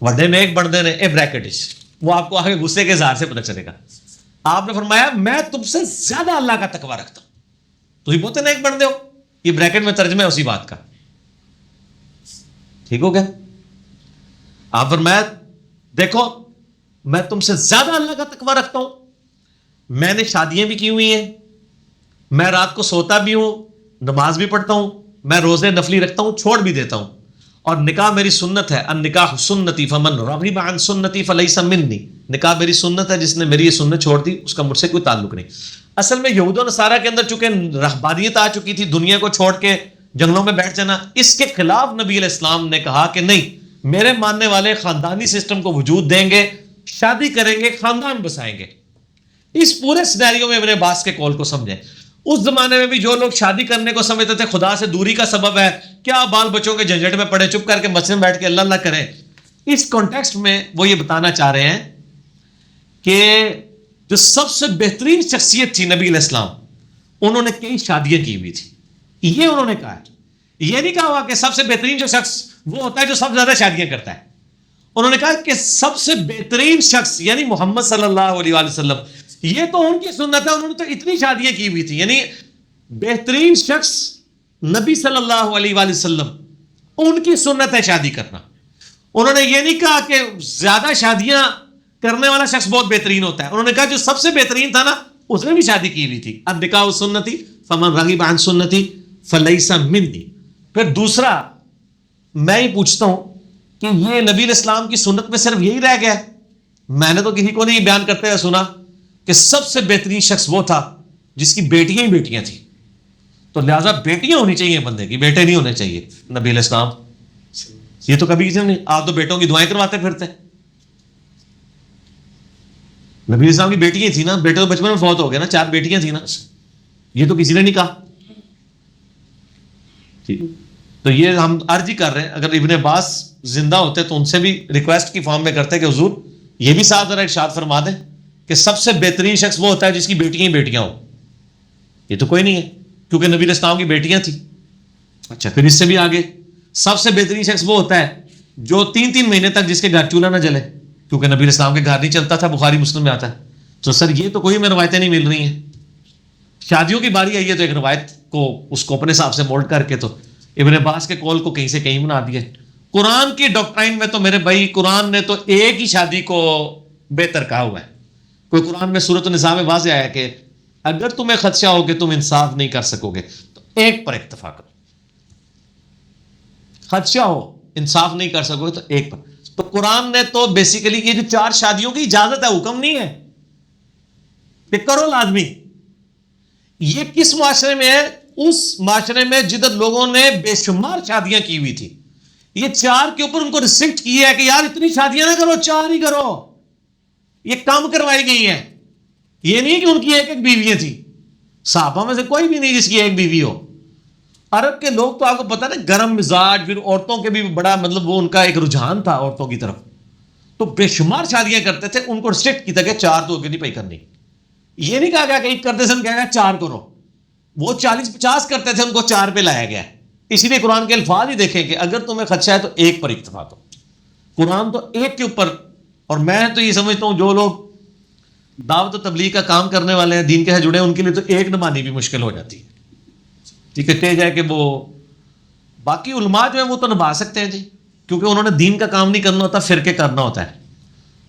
وڈے میں ایک بندے نے بریکٹش، وہ آپ کو آگے غصے کے اظہار سے پتہ چلے گا. آپ نے فرمایا میں تم سے زیادہ اللہ کا تقوی رکھتا ہوں. تو ہی بولتے نا ایک بندے ہو، یہ بریکٹ میں ترجمہ ہے اسی بات کا. ٹھیک ہو گیا. آپ فرمایا دیکھو میں تم سے زیادہ اللہ کا تقوی رکھتا ہوں، میں نے شادیاں بھی کی ہوئی ہیں، میں رات کو سوتا بھی ہوں، نماز بھی پڑھتا ہوں، میں روزے نفلی رکھتا ہوں، چھوڑ بھی دیتا ہوں، اور نکاح میری سنت ہے. النکاح سنتی فمن رغب عن سنتی فلیس منی. نکاح میری سنت ہے، جس نے میری یہ سنت چھوڑ دی اس کا مجھ سے کوئی تعلق نہیں. اصل میں یہود و نصارہ کے اندر چونکہ رہبانیت آ چکی تھی، دنیا کو چھوڑ کے جنگلوں میں بیٹھ جانا، اس کے خلاف نبی علیہ السلام نے کہا کہ نہیں، میرے ماننے والے خاندانی سسٹم کو وجود دیں گے، شادی کریں گے، خاندان بسائیں گے. اس پورے سینیریو میں ابن عباس کے قول کو سمجھیں. اس زمانے میں بھی جو لوگ شادی کرنے کو سمجھتے تھے خدا سے دوری کا سبب ہے، کیا بال بچوں کے جھنجٹ میں پڑے، چپ کر کے مسجد میں بیٹھ کے اللہ اللہ کریں. اس کانٹیکسٹ میں وہ یہ بتانا چاہ رہے ہیں کہ جو سب سے بہترین شخصیت تھی نبی علیہ السلام، انہوں نے کئی شادیاں کی ہوئی تھی. یہ انہوں نے کہا ہے، یہ نہیں کہا ہوا کہ سب سے بہترین جو شخص وہ ہوتا ہے جو سب سے زیادہ شادیاں کرتا ہے. انہوں نے کہا کہ سب سے بہترین شخص یعنی محمد صلی اللہ علیہ وآلہ وسلم، یہ تو ان کی سنت ہے، انہوں نے تو اتنی شادیاں کی ہوئی تھی. یعنی بہترین شخص نبی صلی اللہ علیہ وآلہ وسلم، ان کی سنت ہے شادی کرنا. انہوں نے یہ نہیں کہا کہ زیادہ شادیاں کرنے والا شخص بہت بہترین ہوتا ہے. انہوں نے کہا جو سب سے بہترین تھا نا اس نے بھی شادی کی ہوئی تھی. النکاح سنتی فمن رغب عن سنتی فلیس منی. پھر دوسرا میں ہی پوچھتا ہوں کہ یہ نبی علیہ السلام کی سنت میں صرف یہی رہ گیا؟ میں نے تو کسی کو نہیں بیان کرتے ہوئے سنا کہ سب سے بہترین شخص وہ تھا جس کی بیٹیاں ہی بیٹیاں تھیں. تو لہٰذا بیٹیاں ہونی چاہیے بندے کی، بیٹے نہیں ہونے چاہیے. نبی علیہ السلام یہ تو کبھی کسی نے نہیں. آپ تو بیٹوں کی دعائیں کرواتے پھرتے. نبی علیہ السلام کی بیٹیاں تھیں نا، بیٹے تو بچپن میں فوت ہو گئے نا، 4 بیٹیاں تھیں نا. یہ تو کسی نے نہیں کہا. تو یہ ہم عرض ہی کر رہے ہیں، اگر ابن عباس زندہ ہوتے تو ان سے بھی ریکویسٹ کی فارم میں کرتے کہ حضور یہ بھی ساتھ ذرا ارشاد فرما دیں کہ سب سے بہترین شخص وہ ہوتا ہے جس کی بیٹیاں ہی بیٹیاں ہوں. یہ تو کوئی نہیں ہے کیونکہ نبی علیہ السلام کی بیٹیاں تھیں. اچھا پھر اس سے بھی آگے سب سے بہترین شخص وہ ہوتا ہے جو 3 مہینے تک جس کے گھر چولہا نہ جلے، کیونکہ نبی علیہ السلام کے گھر نہیں چلتا تھا، بخاری مسلم میں آتا ہے. تو سر یہ تو کوئی ہمیں روایتیں نہیں مل رہی ہیں. شادیوں کی باری آئی ہے تو ایک روایت کو اس کو اپنے حساب سے مولڈ کر کے تو ابن عباس کے قول کو کہیں سے کہیں بنا دیا. قرآن کی ڈاکٹرائن میں تو میرے بھائی قرآن نے تو ایک ہی شادی کو بہتر کہا ہوا ہے. کوئی قرآن میں سورۃ النساء میں واضح آیا کہ اگر تمہیں خدشہ ہو کہ تم انصاف نہیں کر سکو گے تو ایک پر اکتفا کرو. خدشہ ہو انصاف نہیں کر سکو گے تو ایک پر. تو قرآن نے تو بیسیکلی یہ جو 4 شادیوں کی اجازت ہے، حکم نہیں ہے کہ کرو لازمی. یہ کس معاشرے میں ہے؟ اس معاشرے میں جدھر لوگوں نے بے شمار شادیاں کی ہوئی تھی. یہ 4 کے اوپر ان کو ریسٹرکٹ کیا ہے کہ یار اتنی شادیاں نہ کرو، 4 ہی کرو. یہ کم کروائی گئی ہیں. یہ نہیں کہ ان کی ایک ایک بیویاں تھیں. صحابہ میں سے کوئی بھی نہیں جس کی ایک بیوی ہو. عرب کے لوگ تو آپ کو پتا نا گرم مزاج، پھر عورتوں کے بھی بڑا مطلب وہ ان کا ایک رجحان تھا عورتوں کی طرف، تو بے شمار شادیاں کرتے تھے. ان کو ریسٹرکٹ کیا کہ 4 تو نہیں پائی کرنی. یہ نہیں کہا گیا کہ ایک کرتے سن کہا گیا 4 کرو. وہ 40-50 کرتے تھے، ان کو 4 پہ لایا گیا. اسی لیے قرآن کے الفاظ ہی دیکھیں کہ اگر تمہیں خدشہ ہے تو ایک پر اکتفا کرو. قرآن تو ایک کے اوپر. اور میں تو یہ سمجھتا ہوں جو لوگ دعوت و تبلیغ کا کام کرنے والے ہیں، دین کے ساتھ جڑے ہیں، ان کے لیے تو ایک نبھانی بھی مشکل ہو جاتی ہے. ٹھیک ہے، کہ جائے کہ وہ باقی علماء جو ہیں وہ تو نبھا سکتے ہیں جی، کیونکہ انہوں نے دین کا کام نہیں کرنا ہوتا، فرقے کرنا ہوتا ہے.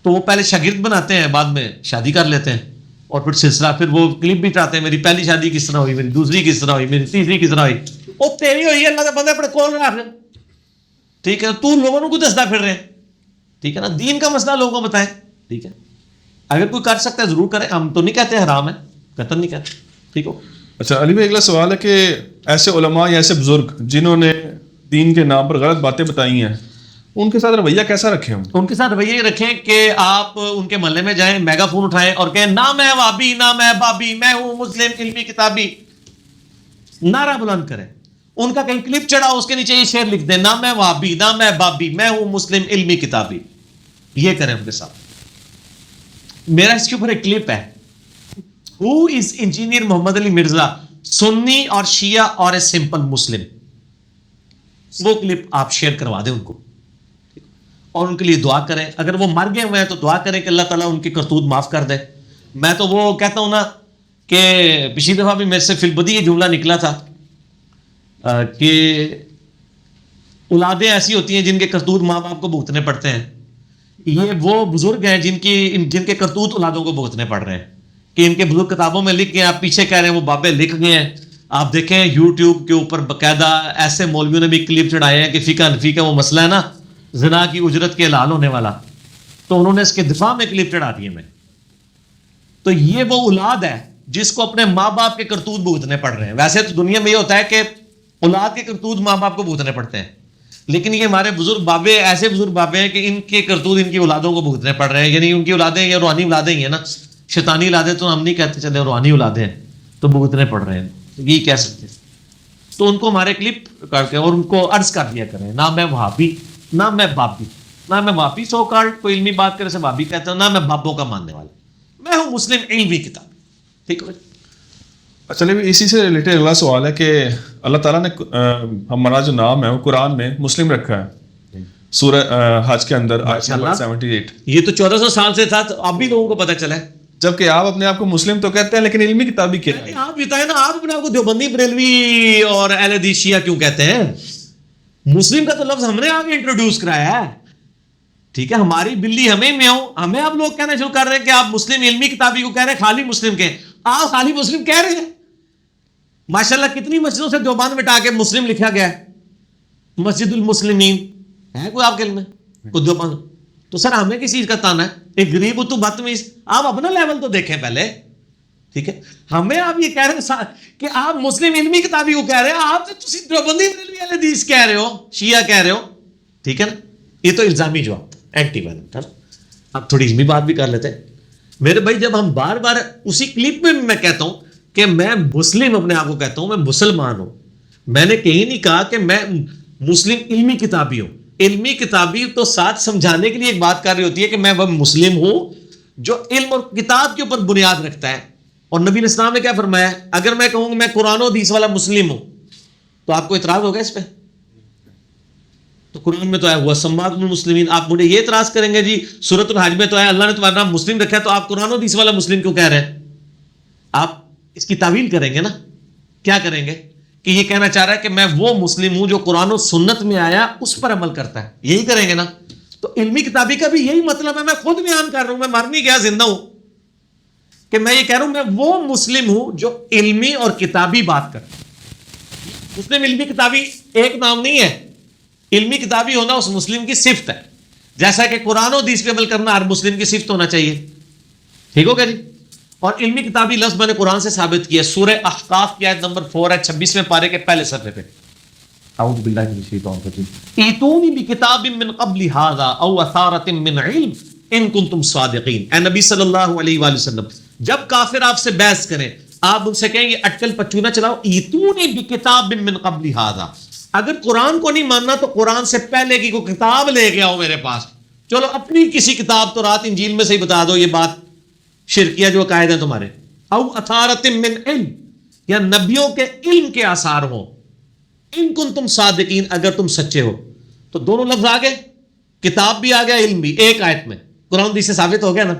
تو وہ پہلے شاگرد بناتے ہیں، بعد میں شادی کر لیتے ہیں، اور پھر سلسلہ پھر وہ کلپ بھی چاہتے ہیں، میری پہلی شادی کس طرح ہوئی، میری دوسری کس طرح ہوئی، میری تیسری کس طرح ہوئی. وہ تیری ہوئی ہے، اللہ کے بندے اپنے کول رکھ. ٹھیک ہے، تو لوگوں کو دستا پھر رہے ہیں. ٹھیک ہے نا، دین کا مسئلہ لوگوں کو بتائیں. ٹھیک ہے، اگر کوئی کر سکتا ہے ضرور کرے. ہم تو نہیں کہتے حرام ہے، قطعاً نہیں کہتے. ٹھیک ہو. اچھا علی بھائی، اگلا سوال ہے کہ ایسے علماء یا ایسے بزرگ جنہوں نے دین کے نام پر غلط باتیں بتائی ہیں، ان کے ساتھ رویہ کیسا رکھیں ہم؟ ان کے ساتھ رویہ یہ رکھیں کہ آپ ان کے محلے میں جائیں، میگا فون اٹھائیں اور کہیں نہ میں وابی، نہ میں بابی، میں ہوں مسلم علمی کتابی. نعرہ بلند کریں. ان کا کہیں کلپ چڑھا، اس کے نیچے یہ شعر لکھ دیں، نہ میں وابی، نہ میں بابی، میں ہوں مسلم علمی کتابی. یہ کریں ان کے ساتھ. میرا اس کے اوپر ایک کلپ ہے، ہو از انجینئر محمد علی مرزا، سنی اور شیعہ اور اے سمپل مسلم. وہ کلپ آپ شیئر کروا دیں ان کو، اور ان کے لیے دعا کریں. اگر وہ مر گئے ہوئے ہیں تو دعا کریں کہ اللہ تعالیٰ ان کی کرتوت معاف کر دے. میں تو وہ کہتا ہوں نا کہ پچھلی دفعہ بھی میرے سے فی البدی یہ جملہ نکلا تھا کہ اولادیں ایسی ہوتی ہیں جن کے کرتوت ماں باپ کو بھگتنے پڑتے ہیں. یہ وہ بزرگ ہیں جن کے کرتوت اولادوں کو بھگتنے پڑ رہے ہیں، کہ ان کے بزرگ کتابوں میں لکھ گئے. آپ پیچھے کہہ رہے ہیں وہ بابے لکھ گئے ہیں. آپ دیکھیں یوٹیوب کے اوپر باقاعدہ ایسے مولویوں نے بھی کلپ چڑھائے ہیں کہ فقہ حنفی کا وہ مسئلہ ہے نا، زنا کی اجرت کے حلال ہونے والا، تو انہوں نے اس کے دفاع میں کلپ چڑھا دیے. میں تو یہ وہ اولاد ہے جس کو اپنے ماں باپ کے کرتوت بھگتنے پڑ رہے ہیں. ویسے تو دنیا میں یہ ہوتا ہے کہ اولاد کے کرتوت ماں باپ کو بھگتنے پڑتے ہیں، لیکن یہ ہمارے بزرگ بابے ایسے بزرگ بابے ہیں کہ ان کے کرتوت ان کی اولادوں کو بھگتنے پڑ رہے ہیں. یعنی ان کی اولادیں یا روحانی اولادیں ہی ہیں نا، شیطانی اولادیں تو ہم نہیں کہتے، چلے روحانی اولادیں ہیں تو بھگتنے پڑ رہے ہیں، یہ کہہ سکتے ہیں. تو ان کو ہمارے کلپ کر کے اور ان کو عرض کر دیا کریں، نہ میں وہابی، نہ میں بابی، نہ میں وہابی سو کارڈ کوئی علمی بات کرے سے وہابی کہتا ہوں، نہ میں بابوں کا ماننے والا، میں ہوں مسلم علمی کتاب. ٹھیک ہے. اچھا علی بھائی، اسی سے ریلیٹڈ اگلا سوال ہے کہ اللہ تعالیٰ نے ہمارا جو نام ہے وہ قرآن میں مسلم رکھا ہے، سورہ حج کے اندر آیت نمبر 78. یہ تو 1400 سال سے تھا، تو اب بھی لوگوں کو پتہ چلا ہے. جبکہ آپ اپنے آپ کو مسلم تو کہتے ہیں لیکن علمی کتابی کیا ہے؟ آپ بتائیں نا، آپ اپنے آپ کو دیوبندی بریلوی اور اہل حدیث شیعہ کیوں کہتے ہیں؟ مسلم کا تو لفظ ہم نے آگے انٹروڈیوس کرایا ہے. ٹھیک ہے، ہماری بلی ہمیں میں ہوں، ہمیں آپ لوگ کہنا شروع کر رہے ہیں کہ آپ مسلم علمی کتابی کو کہہ رہے ہیں، خالی مسلم کے. آپ خالی مسلم کہہ رہے ہیں. ماشاءاللہ کتنی مسجدوں سے دیوبند مٹا کے مسلم لکھا گیا ہے. مسجد المسلمین ہے کوئی آپ کے علم میں؟ کوئی دیوبند؟ تو سر ہمیں کس چیز کا تانا ہے؟ ایک غریب تو بدتمیز. آپ اپنا لیول تو دیکھیں پہلے. ٹھیک ہے، ہمیں آپ یہ کہہ رہے ہیں کہ آپ مسلم علمی کتابی کو کہہ رہے ہیں، آپ تو دیوبندی بریلوی اہل حدیث کہہ رہے ہو، شیعہ کہہ رہے ہو. ٹھیک ہے نا، یہ تو الزامی جواب اینٹی وائلنٹ ہے. اب تھوڑی علمی بات بھی کر لیتے ہیں میرے بھائی. جب ہم بار بار اسی کلپ میں میں کہتا ہوں کہ میں مسلم اپنے آپ کو کہتا ہوں، میں مسلمان ہوں. میں نے کہیں نہیں کہا کہ میں مسلم علمی کتابی ہوں. علمی کتابی تو ساتھ سمجھانے کے لیے ایک بات کر رہی ہوتی ہے کہ میں وہ مسلم ہوں جو علم اور کتاب کے اوپر بنیاد رکھتا ہے. اور نبی علیہ السلام نے کیا فرمایا؟ اگر میں کہوں کہ میں قرآن و حدیث والا مسلم ہوں تو آپ کو اعتراض ہوگا اس پہ؟ تو قرآن میں تو آیا ہوا سماعت المسلمین. آپ مجھے یہ اعتراض کریں گے جی سورۃ الحج میں تو آیا اللہ نے تمہارا نام مسلم رکھا ہے، تو آپ قرآن و حدیث والا مسلم کیوں کہہ رہے ہیں؟ آپ اس کی تعویل کریں گے نا. کیا کریں گے کہ یہ کہنا چاہ رہا ہے کہ میں وہ مسلم ہوں جو قرآن و سنت میں آیا اس پر عمل کرتا ہے. یہی کریں گے نا. تو علمی کتابی کا بھی یہی مطلب ہے. میں خود بیان کر رہا ہوں، میں مر نہیں گیا، زندہ ہوں، کہ میں یہ کہہ رہا ہوں میں وہ مسلم ہوں جو علمی اور کتابی بات کرتا ہوں. مسلم علمی کتابی ایک نام نہیں ہے. علمی کتابی ہونا اس مسلم کی صفت ہے, جیسا کہ قرآن و حدیث پہ عمل کرنا ہر مسلم کی صفت ہونا چاہیے. ٹھیک ہو گیا جی. اور علمی کتابی لفظ میں نے قرآن سے ثابت کیا. سورہ احقاف کی آیت نمبر 4 ہے 26ویں پارے کے پہلے صفحے پہ. اعوذ باللہ من الشیطان الرجیم. ایتونی بکتاب من قبل ھذا او اثارۃ من علم ان کنتم صادقین. اے نبی صلی اللہ علیہ وآلہ وسلم, جب کافر آپ سے بحث کریں آپ ان سے کہیں یہ اٹکل پچو نہ چلاؤ. ایتونی بکتاب من قبل ھذا, اگر قرآن کو نہیں ماننا تو قرآن سے پہلے کی کوئی کتاب لے کے آؤ میرے پاس. چلو اپنی کسی کتاب تو رات انجیل میں سے ہی بتا دو یہ بات شرکیہ جو عقائد ہیں تمہارے. او اثارۃ من علم, یا نبیوں کے علم کے آثار ہوں. ان کنتم صادقین, اگر تم سچے ہو. تو دونوں لفظ آ گئے, کتاب بھی آ گیا علم بھی, ایک آیت میں. قرآن حدیث سے ثابت ہو گیا نا.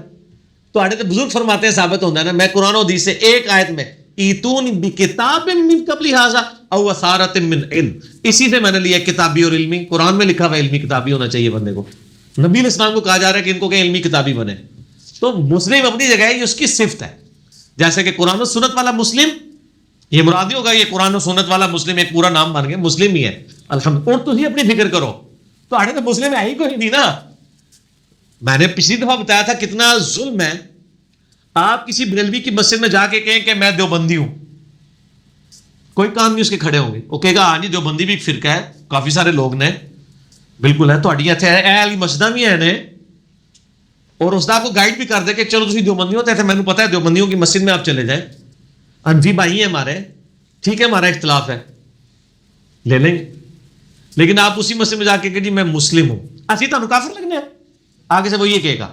تو آڑے تو بزرگ فرماتے ہیں ثابت ہوتا ہے نا. میں قرآن حدیث سے ایک آیت میں ایتون بکتاب من قبل ھذا او اثارۃ من علم, اسی سے میں نے لیا کتابی اور علمی. قرآن میں لکھا ہوا علمی کتابی ہونا چاہیے بندے کو. نبی علیہ السلام کو کہا جا رہا ہے کہ ان کو کہ علمی کتابی بنے. تو مسلم اپنی جگہ ہے, یہ اس کی صفت ہے. جیسے کہ قرآن و سنت والا مسلم, یہ مراد نہیں ہوگا یہ قرآن و سنت والا مسلم ایک پورا نام بن گیا, مسلم ہی ہے الحمد. اور تم ہی اپنی فکر کرو تو آڑے تو مسلم ہے ہی کوئی نہیں نا. میں نے پچھلی دفعہ بتایا تھا کتنا ظلم ہے. آپ کسی بریلوی کی مسجد میں جا کے کہیں کہ میں دیوبندی ہوں, کوئی کام نہیں اس کے کھڑے ہوں گے. وہ کہے گا ہاں جی دیوبندی بھی ایک فرقہ ہے, کافی سارے لوگ نے. بالکل ہے, تھوڑی اتنے اہل مسجداں بھی ہیں نے. اور استاد کو گائیڈ بھی کر دے کہ چلو تسی دیوبندی ہوتے تھے, مینوں پتہ ہے دیوبندیوں کی مسجد میں آپ چلے جائیں, انفی بھائی ہیں ہمارے, ٹھیک ہے ہمارا اختلاف ہے لے لیں گے. لیکن آپ اسی مسجد میں جا کے کہ جی میں مسلم ہوں, اسی تانوں کافر لگنے ہیں. آگے سے وہ یہ کہے گا.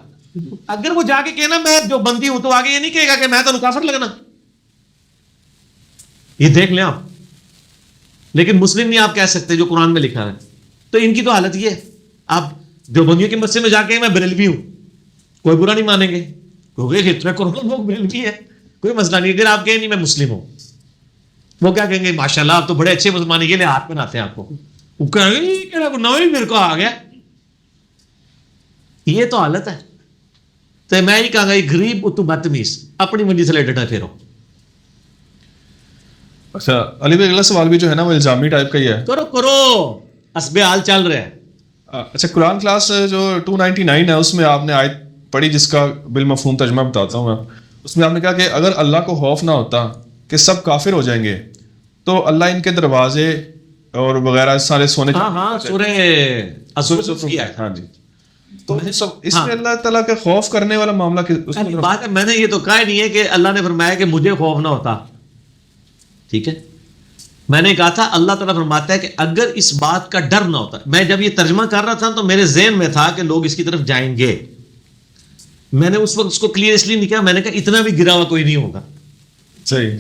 اگر وہ جا کے کہنا میں دیوبندی ہوں تو آگے یہ نہیں کہے گا کہ میں تانوں کافر لگنا. یہ دیکھ لیں آپ. لیکن مسلم نہیں آپ کہہ سکتے جو قرآن میں لکھا ہے. تو ان کی تو حالت یہ ہے. آپ دیوبندیوں کی مسجد میں جا کے میں بریلوی ہوں, کوئی برا نہیں مانیں گے کیونکہ اتنے کروڑوں لوگ بریلوی ہے, کوئی مسئلہ نہیں. اگر آپ کہیں نہیں میں مسلم ہوں, وہ کیا کہیں گے ماشاءاللہ آپ تو بڑے اچھے مسلمان, یہ لے ہاتھ بناتے ہیں آپ کو. وہ کہیں گے یہ کہنا نو ہی میرے کو آ گیا. یہ تو حالت ہے. تو میں ہی کہا گا یہ غریب تو بدتمیز, اپنی منجی سے ڈٹا پھیرو. اچھا علی بھائی اگلا سوال بھی جو ہے نا وہ الزامی ٹائپ کا ہی ہے. کرو حسب حال چل رہے ہیں. اچھا قرآن کلاس جو 299 ہے اس میں آپ نے آیت پڑھی جس کا بالمفہوم ترجمہ بتاتا ہوں میں. اس میں آپ نے کہا کہ اگر اللہ کو خوف نہ ہوتا کہ سب کافر ہو جائیں گے تو اللہ ان کے دروازے اور وغیرہ سارے سونے. ہاں سورہ الزخرف کی ہے. ہاں جی. تو اس میں اللہ تعالیٰ کا خوف کرنے والا معاملہ بات ہے. میں نے یہ تو کہا نہیں ہے کہ اللہ نے فرمایا کہ مجھے خوف نہ ہوتا. ٹھیک ہے, میں نے کہا تھا اللہ تعالیٰ فرماتا ہے کہ اگر اس بات کا ڈر نہ ہوتا. میں جب یہ ترجمہ کر رہا تھا تو میرے ذہن میں تھا کہ لوگ اس کی طرف جائیں گے. میں نے اس وقت اس کو کلیئر اس لیے نہیں کہا, میں نے کہا اتنا بھی گرا ہوا کوئی نہیں ہوگا. صحیح.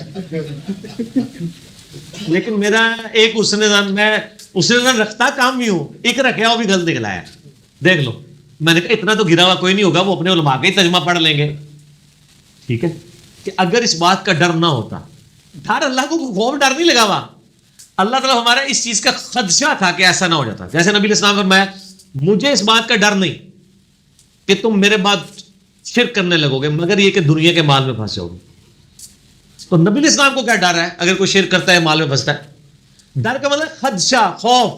لیکن میرا ایک حسن زن, میں حسن زن رکھتا کام بھی ہوں, ایک رکھا وہ بھی غلط نکلایا. دیکھ لو, میں نے کہا اتنا تو گرا ہوا کوئی نہیں ہوگا, وہ اپنے علماء کا ہی ترجمہ پڑھ لیں گے. ٹھیک ہے, کہ اگر اس بات کا ڈر نہ ہوتا. ڈر اللہ کو خوف ڈر نہیں لگا ہوا, اللہ تعالیٰ ہمارا اس چیز کا خدشہ تھا کہ ایسا نہ ہو جاتا. جیسے نبی علیہ السلام نے فرمایا مجھے اس بات کا ڈر نہیں کہ تم میرے بعد شرک کرنے لگو گے مگر یہ کہ دنیا کے مال میں پھنس جاؤ گے. تو نبی علیہ السلام کو کیا ڈر ہے اگر کوئی شرک کرتا ہے مال میں پھنستا ہے؟ ڈر کا مطلب خدشہ, خوف.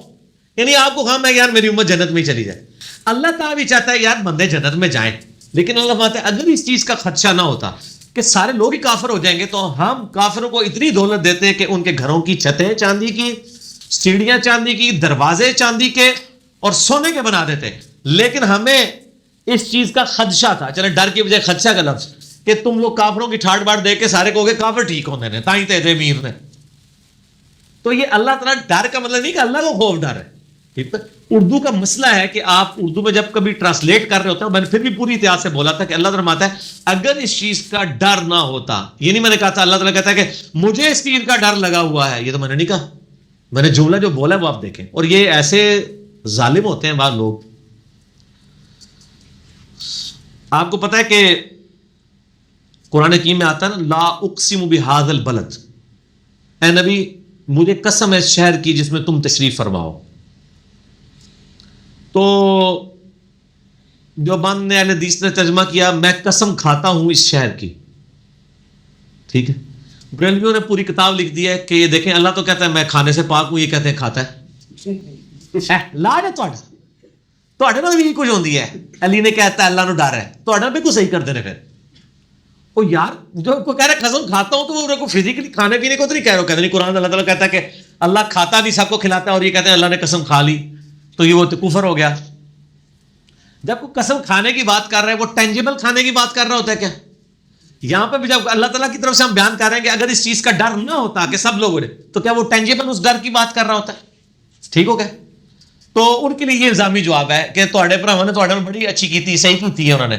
یعنی آپ کو خام ہے یار میری امت جنت میں چلی جائے. اللہ تعالیٰ بھی چاہتا ہے یار بندے جنت میں جائیں, لیکن اللہ فرماتا ہے اگر اس چیز کا خدشہ نہ ہوتا کہ سارے لوگ ہی کافر ہو جائیں گے تو ہم کافروں کو اتنی دولت دیتے کہ ان کے گھروں کی چھتیں چاندی کی, سیڑھیاں چاندی کی, دروازے چاندی کے اور سونے کے بنا دیتے. لیکن ہمیں اس چیز کا خدشہ تھا. چلے ڈر کی بجائے خدشہ کا لفظ کہ تم لوگ کافروں کی ٹھاٹ باٹ دے کے سارے کہو گے کافر ٹھیک ہونے نے تائیں تے تھے امیر نے. تو یہ اللہ تعالیٰ ڈر کا مطلب نہیں کہ اللہ کو خوف ڈر ہے. ٹھیک ہے, اردو کا مسئلہ ہے کہ آپ اردو میں جب کبھی ٹرانسلیٹ کر رہے ہوتے ہیں, میں نے پھر بھی پوری احتیاط سے بولا تھا کہ اللہ تعالیٰ فرماتا ہے اگر اس چیز کا ڈر نہ ہوتا. یہ نہیں میں نے کہا تھا اللہ تعالیٰ کہتا ہے کہ مجھے اس چیز کا ڈر لگا ہوا ہے, یہ تو میں نے نہیں کہا. میں نے جملہ جو بولا ہے وہ آپ دیکھیں. اور یہ ایسے ظالم ہوتے ہیں بعض لوگ. آپ کو پتا ہے کہ قرآن حکیم میں آتا ہے نا لا اقسم بہذا البلد, اے نبی مجھے قسم ہے اس شہر کی جس میں تم تشریف فرماؤ. تو جو بند نے اہل حدیث نے ترجمہ کیا میں قسم کھاتا ہوں اس شہر کی. ٹھیک ہے, بریلویوں نے پوری کتاب لکھ دی ہے کہ یہ دیکھیں اللہ تو کہتا ہے میں کھانے سے پاک ہوں, یہ کہتے ہیں کھاتا ہے. لاج ہے تھوڑے نال بھی کچھ ہوندی ہے. علی نے کہتا ہے اللہ نو ڈر ہے, تھوڑا بالکل صحیح کر دینے. پھر وہ یار جو کوئی کہہ رہا ہے قسم کھاتا ہوں, تو وہ فزیکلی کھانے پینے کو تو نہیں کہہ رہا, کہتے نہیں قرآن اللہ تعالیٰ کہتا ہے کہ اللہ کھاتا نہیں سب کو کھلاتا ہے, اور یہ کہتے ہیں اللہ نے قسم کھا لی تو یہ وہ کفر ہو گیا. جب کوئی قسم کھانے کی بات کر رہا ہے وہ ٹینجیبل کھانے کی بات کر رہا ہوتا ہے کیا؟ یہاں پہ بھی جب اللہ تعالیٰ کی طرف سے ہم بیان کر رہے ہیں کہ اگر اس چیز کا ڈر نہ ہوتا کہ سب لوگوں نے, تو کیا وہ ٹینجیبل اس ڈر کی بات کر رہا ہوتا ہے؟ ٹھیک ہو گیا. تو ان کے لیے یہ الزامی جواب ہے کہ تھوڑے بھراواں نے تھوڑے بڑی اچھی کی تھی, صحیح کی ہے انہوں نے,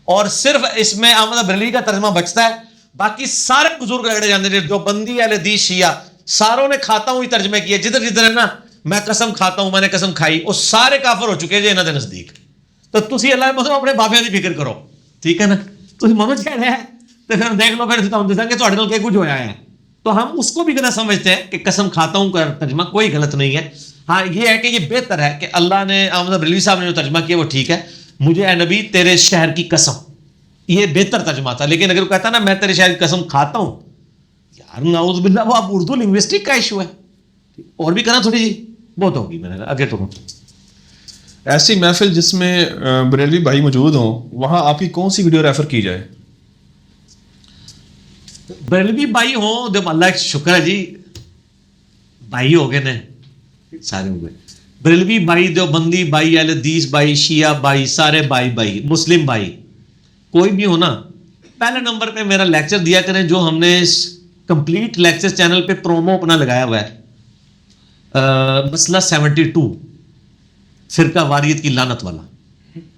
اور صرف اس میں احمد بریلوی کا ترجمہ بچتا ہے, باقی سارے بزرگ رگڑے جاتے ہیں. جو بندی اہل حدیث شیعہ ساروں نے کھاتا ہوں ہی ترجمے کیے, جدھر جدھر ہے نا میں قسم کھاتا ہوں, میں نے قسم کھائی, وہ سارے کافر ہو چکے ہیں انہاں دے نزدیک. تو تسی اللہ مطلب اپنے بابیاں دی فکر کرو, ٹھیک ہے نا. تسی محمد کہہ رہے ہیں تو پھر دیکھ لو, پھر تم دسیں گے تھوڑے نال کیا کچھ ہویا ہے. تو ہم اس کو بھی غلط سمجھتے ہیں کہ قسم کھاتا ہوں کا ترجمہ کوئی غلط نہیں ہے. ہاں یہ ہے کہ یہ بہتر ہے کہ اللہ نے احمد بریلوی صاحب نے جو ترجمہ کیا وہ ٹھیک ہے, مجھے اے نبی تیرے شہر کی قسم, یہ بہتر ترجمہ تھا. لیکن اگر وہ کہتا نا میں تیرے شہر کی قسم کھاتا ہوں, یار نعوذ باللہ وہ اب اردو لنگوسٹک کا ایشو ہے. اور بھی کرنا تھوڑی جی بہت ہوگی, میں نے آگے تو. ایسی محفل جس میں بریلوی بھائی موجود ہوں, وہاں آپ کی کون سی ویڈیو ریفر کی جائے؟ بریلوی بھائی ہوں جب اللہ کا شکر ہے جی, بھائی ہو گئے نا سارے ہو گئے. بریلوی بھائی, دیوبندی بھائی, اہل حدیث بھائی, شیعہ بھائی, سارے بھائی بھائی, مسلم بھائی, کوئی بھی ہو نا, پہلے نمبر پہ میرا لیکچر دیا کریں جو ہم نے کمپلیٹ لیکچر چینل پہ پرومو اپنا لگایا ہوا ہے, مسئلہ 72 فرقہ واریت کی لعنت والا,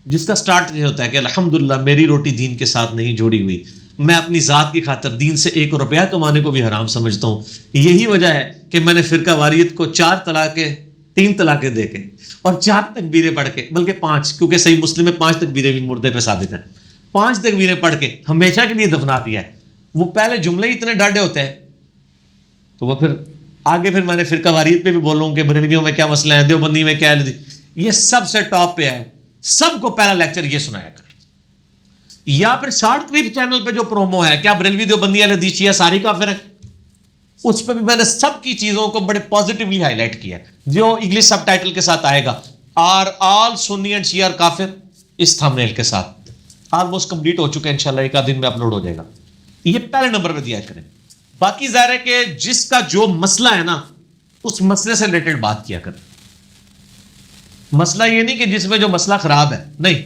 جس کا سٹارٹ یہ ہوتا ہے کہ الحمدللہ میری روٹی دین کے ساتھ نہیں جوڑی ہوئی, میں اپنی ذات کی خاطر دین سے 1 روپیہ کمانے کو بھی حرام سمجھتا ہوں. یہی وجہ ہے کہ میں نے فرقہ واریت کو 4 طلاقیں 3 طلاقیں دے کے اور 4 تکبیریں پڑھ کے, بلکہ 5, کیونکہ صحیح مسلم میں 5 تکبیریں بھی مردے پہ ثابت ہیں, 5 تکبیریں پڑھ کے ہمیشہ کے لیے دفنا دیا ہے. وہ پہلے جملے ہی اتنے ڈاڈے ہوتے ہیں, تو وہ پھر آگے پھر میں نے فرقہ واریت پہ بھی بولوں کہ بریلویوں میں کیا مسئلہ ہے, دیوبندی میں کیا ہے, یہ سب سے ٹاپ پہ ہے. سب کو پہلا لیکچر یہ سنایا کر. یا پھر شارٹ کلپ چینل پہ جو پرومو ہے, کیا بریلوی دیوبندی اہل حدیث شیعہ ساری کافر ہے, اس پہ بھی میں نے سب کی چیزوں کو بڑے پازیٹیولی ہائی لائٹ کیا ہے, جو انگلش سب ٹائٹل کے ساتھ آئے گا, آر آل سنی اینڈ شیعہ کافر, اس تھمبنیل کے ساتھ آلموسٹ کمپلیٹ ہو چکا ہے, انشاءاللہ 1 دن میں اپلوڈ ہو جائے گا. یہ پہلے نمبر پہ دیا کریں. باقی ظاہر ہے کہ جس کا جو مسئلہ ہے نا اس مسئلے سے ریلیٹڈ بات کیا کریں. مسئلہ یہ نہیں کہ جس میں جو مسئلہ خراب ہے, نہیں,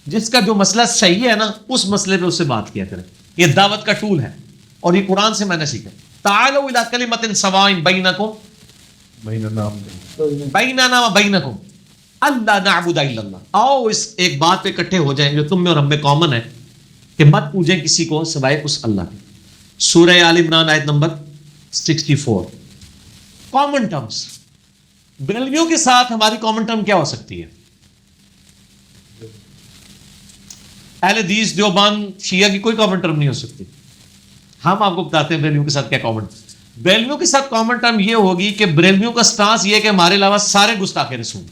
جس کا جو مسئلہ صحیح ہے نا اس مسئلے پہ اس سے بات کیا کریں. یہ دعوت کا ٹول ہے اور یہ قرآن سے میں نے سیکھا. تعالوا الی کلمۃ سواء بینکم بیننا و بینکم اللہ نعبد الا اللہ. آؤ اس ایک بات پہ اکٹھے ہو جائیں جو تم میں اور ہم میں کامن ہے, کہ مت پوجیں کسی کو سوائے اس اللہ کے. سورہ آل عمران آیت نمبر 64. Common terms. بریلویوں کے ساتھ ہماری کامن ٹرم کیا ہو سکتی ہے؟ اہل حدیث دیوبند شیعہ کی کوئی کامن ٹرم نہیں ہو سکتی. ہم آپ کو بتاتے ہیں بریلویوں کے ساتھ کیا کامن. بریلویوں کے ساتھ کامن ٹرم یہ ہوگی کہ بریلویوں کا سٹانس یہ ہے کہ ہمارے علاوہ سارے گستاخ رسول.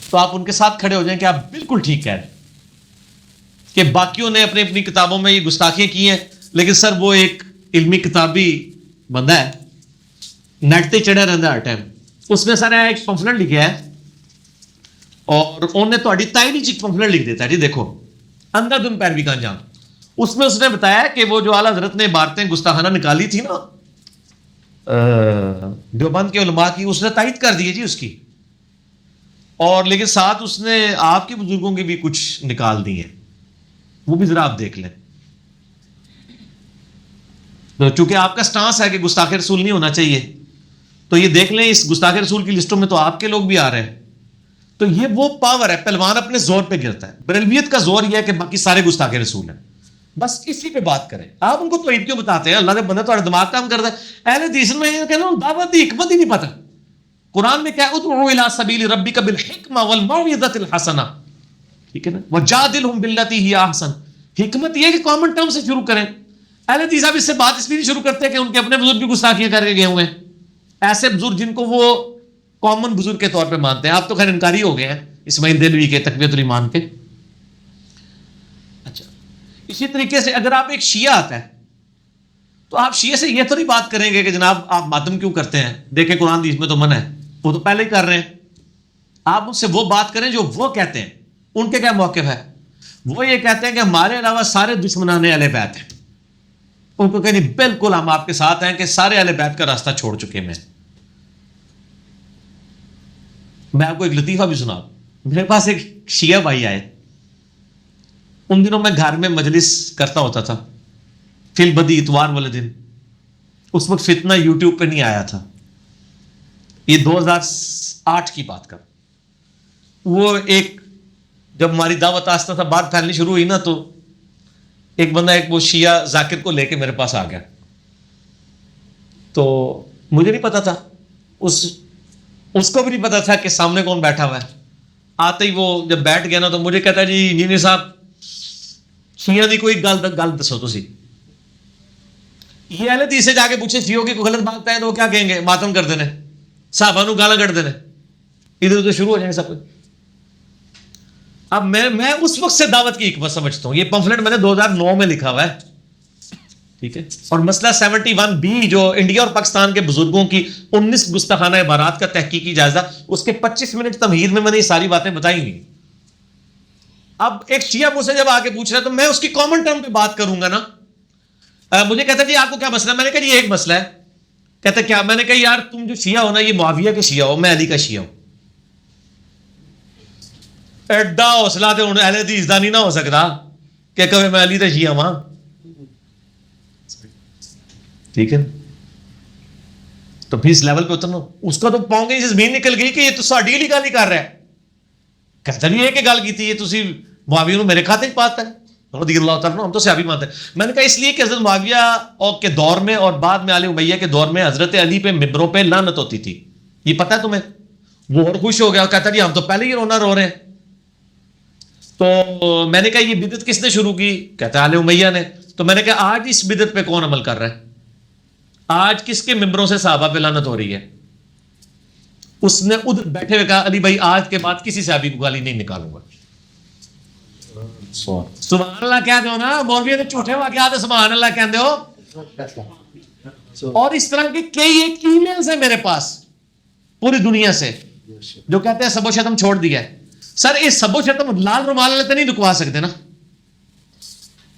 تو آپ ان کے ساتھ کھڑے ہو جائیں کہ آپ بالکل ٹھیک کہہ رہے ہیں کہ باقیوں نے اپنی اپنی کتابوں میں یہ گستاخیاں کی ہیں, لیکن سر وہ ایک علمی کتابی بندہ ہے, نیٹ تے چڑھا رہتا ہے ہر ٹائم, اس نے سر ایک پمفلٹ لکھا ہے اور انہیں تھوڑی تائری چیک پمفلٹ لکھ دیتا ہے جی دیکھو اندر دن پیروی کا انجام. اس میں اس نے بتایا کہ وہ جو اعلیٰ حضرت نے عبارتیں گستاخانہ نکالی تھی نا دیوبند کے علماء کی, اس نے تائید کر دی ہے جی اس کی, اور لیکن ساتھ اس نے آپ کے بزرگوں کی بھی کچھ نکال دی ہیں, وہ بھی ذرا آپ دیکھ لیں. تو چونکہ آپ کا سٹانس ہے کہ گستاخ رسول نہیں ہونا چاہیے, تو یہ دیکھ لیں اس گستاخ رسول کی لسٹوں میں تو آپ کے لوگ بھی آ رہے ہیں. تو یہ وہ پاور ہے, پہلوان اپنے زور پہ گرتا ہے. بریلویت کا زور یہ ہے کہ باقی سارے گستاخ رسول ہیں, بس اسی پہ بات کریں. آپ ان کو توحید کیوں بتاتے ہیں؟ اللہ کے بندے تھوڑا دماغ کام کرتا ہے. اہل حدیث میں یہ کہنا دعوت دی حکمت ہی نہیں پتہ. قرآن میں کیا ہے, ادعو الی سبیل ربک بالحکمہ والموعظۃ الحسنہ, ٹھیک ہے نا, وجادلہم باللتی ہی احسن. حکمت یہ ہے کہ کامن ٹرم سے شروع کریں. اہل حدیث اب اس سے بات اس لیے نہیں شروع کرتے کہ ان کے اپنے بزرگ بھی گستاخیاں کر کے گئے ہوئے ہیں, ایسے بزرگ جن کو وہ کامن بزرگ کے طور پہ مانتے ہیں. آپ تو خیر انکاری ہو گئے ہیں اسماعیل دہلوی کے تقویت الایمان کے. اچھا, اسی طریقے سے اگر آپ ایک شیعہ آتا ہے تو آپ شیعہ سے یہ تو نہیں بات کریں گے کہ جناب آپ ماتم کیوں کرتے ہیں, دیکھیں قرآن حدیث میں تو منع ہے, وہ تو پہلے ہی کر رہے ہیں. آپ ان سے وہ بات کریں جو وہ کہتے ہیں. ان کے کیا موقف ہے؟ وہ یہ کہتے ہیں کہ ہمارے علاوہ سارے دشمنان اہل بیت ہیں. ان کو کہیں بالکل ہم آپ کے ساتھ ہیں کہ سارے اہل بیت کا راستہ چھوڑ چکے میں. میں آپ کو ایک لطیفہ بھی سنا. میرے پاس ایک شیعہ بھائی آئے, ان دنوں میں گھر میں مجلس کرتا ہوتا تھا, فی البدی اتوار والے دن. اس وقت فتنہ یوٹیوب پہ نہیں آیا تھا, یہ 2008 کی بات کر. وہ ایک جب ہماری دعوت آستہ تھا بات پھیلنی شروع ہوئی نا, تو ایک بندہ ایک وہ شیعہ ذاکر کو لے کے میرے پاس آ گیا. تو مجھے نہیں پتا تھا, اس کو بھی نہیں پتا تھا کہ سامنے کون بیٹھا ہوا ہے. آتے ہی وہ جب بیٹھ گیا نا تو مجھے کہتا ہے جی انجینئر صاحب شیعہ دی کوئی گل دسو تسی. یہ اہل حدیث سے جا کے پوچھے شیعوں کی کوئی غلط بات ہے تو وہ کیا کہیں گے؟ ماتم کر دینے, صحابہ نو گالاں کٹ دینے, ادھر ادھر شروع ہو جائیں سب. اب میں اس وقت سے دعوت کی حکمت سمجھتا ہوں. یہ پمفلٹ میں نے 2009 میں لکھا ہوا ہے, ٹھیک ہے. اور مسئلہ 71B جو انڈیا اور پاکستان کے بزرگوں کی 19 گستاخانہ عبارات کا تحقیقی جائزہ, اس کے 25 منٹ تمہید میں نے یہ ساری باتیں بتائی نہیں. اب ایک شیعہ مجھ سے جب آ کے پوچھ رہا ہے تو میں اس کی کامن ٹرم پہ بات کروں گا نا. مجھے کہتا ہے جی آپ کو کیا مسئلہ ہے؟ میں نے کہا یہ ایک مسئلہ ہے. کہتا ہے کیا؟ میں نے کہا یار تم جو شیعہ ہو نا یہ معاویہ کے شیعہ ہو, میں علی کا شیعہ ہوں. ایڈا حوصلہ تے ہن اہل حدیث دا نہیں نہ ہو سکتا کہ کبھی میں علی دا شیعہ ہاں, ٹھیک ہے. تو پھر اس لیول پہ اترنا, اس کا تو پاؤں گئی زمین نکل گئی کہ یہ تو ساڈی علی گل ہی کر رہا ہے. کہتا نہیں ہے کہ گل کی یہ تسی معاویہ نو میرے کھاتے پاتا ہے رضی اللہ تعالیٰ, ہم تو صحابی مانتے ہیں. میں نے کہا اس لیے کہ حضرت معاویہ اور کے دور میں اور بعد میں آل امیہ کے دور میں حضرت علی پہ ممبروں پہ لعنت ہوتی تھی, یہ پتہ ہے تمہیں. وہ اور خوش ہو گیا, کہتا جی ہم تو پہلے ہی رونا رو رہے ہیں. تو میں نے کہا یہ بدعت کس نے شروع کی؟ کہتا ہے آل امیہ نے. تو میں نے کہا آج اس بدعت پہ کون عمل کر رہا ہے؟ آج کس کے ممبروں سے صحابہ پہ لعنت ہو رہی ہے؟ اس نے ادھر بیٹھے ہوئے کہا علی بھائی آج کے بعد کسی صحابی کو گالی نہیں نکالوں گا. سبحان اللہ کہہ دو نا, مولوی نے جھوٹے واقعات سبحان اللہ کہہ دو. اور اس طرح کے کئی ایک ای میلز ہیں میرے پاس پوری دنیا سے جو کہتے ہیں سب و شتم چھوڑ دیا ہے. سر یہ سب و شتم لال رومال والے تو نہیں رکوا سکتے نا,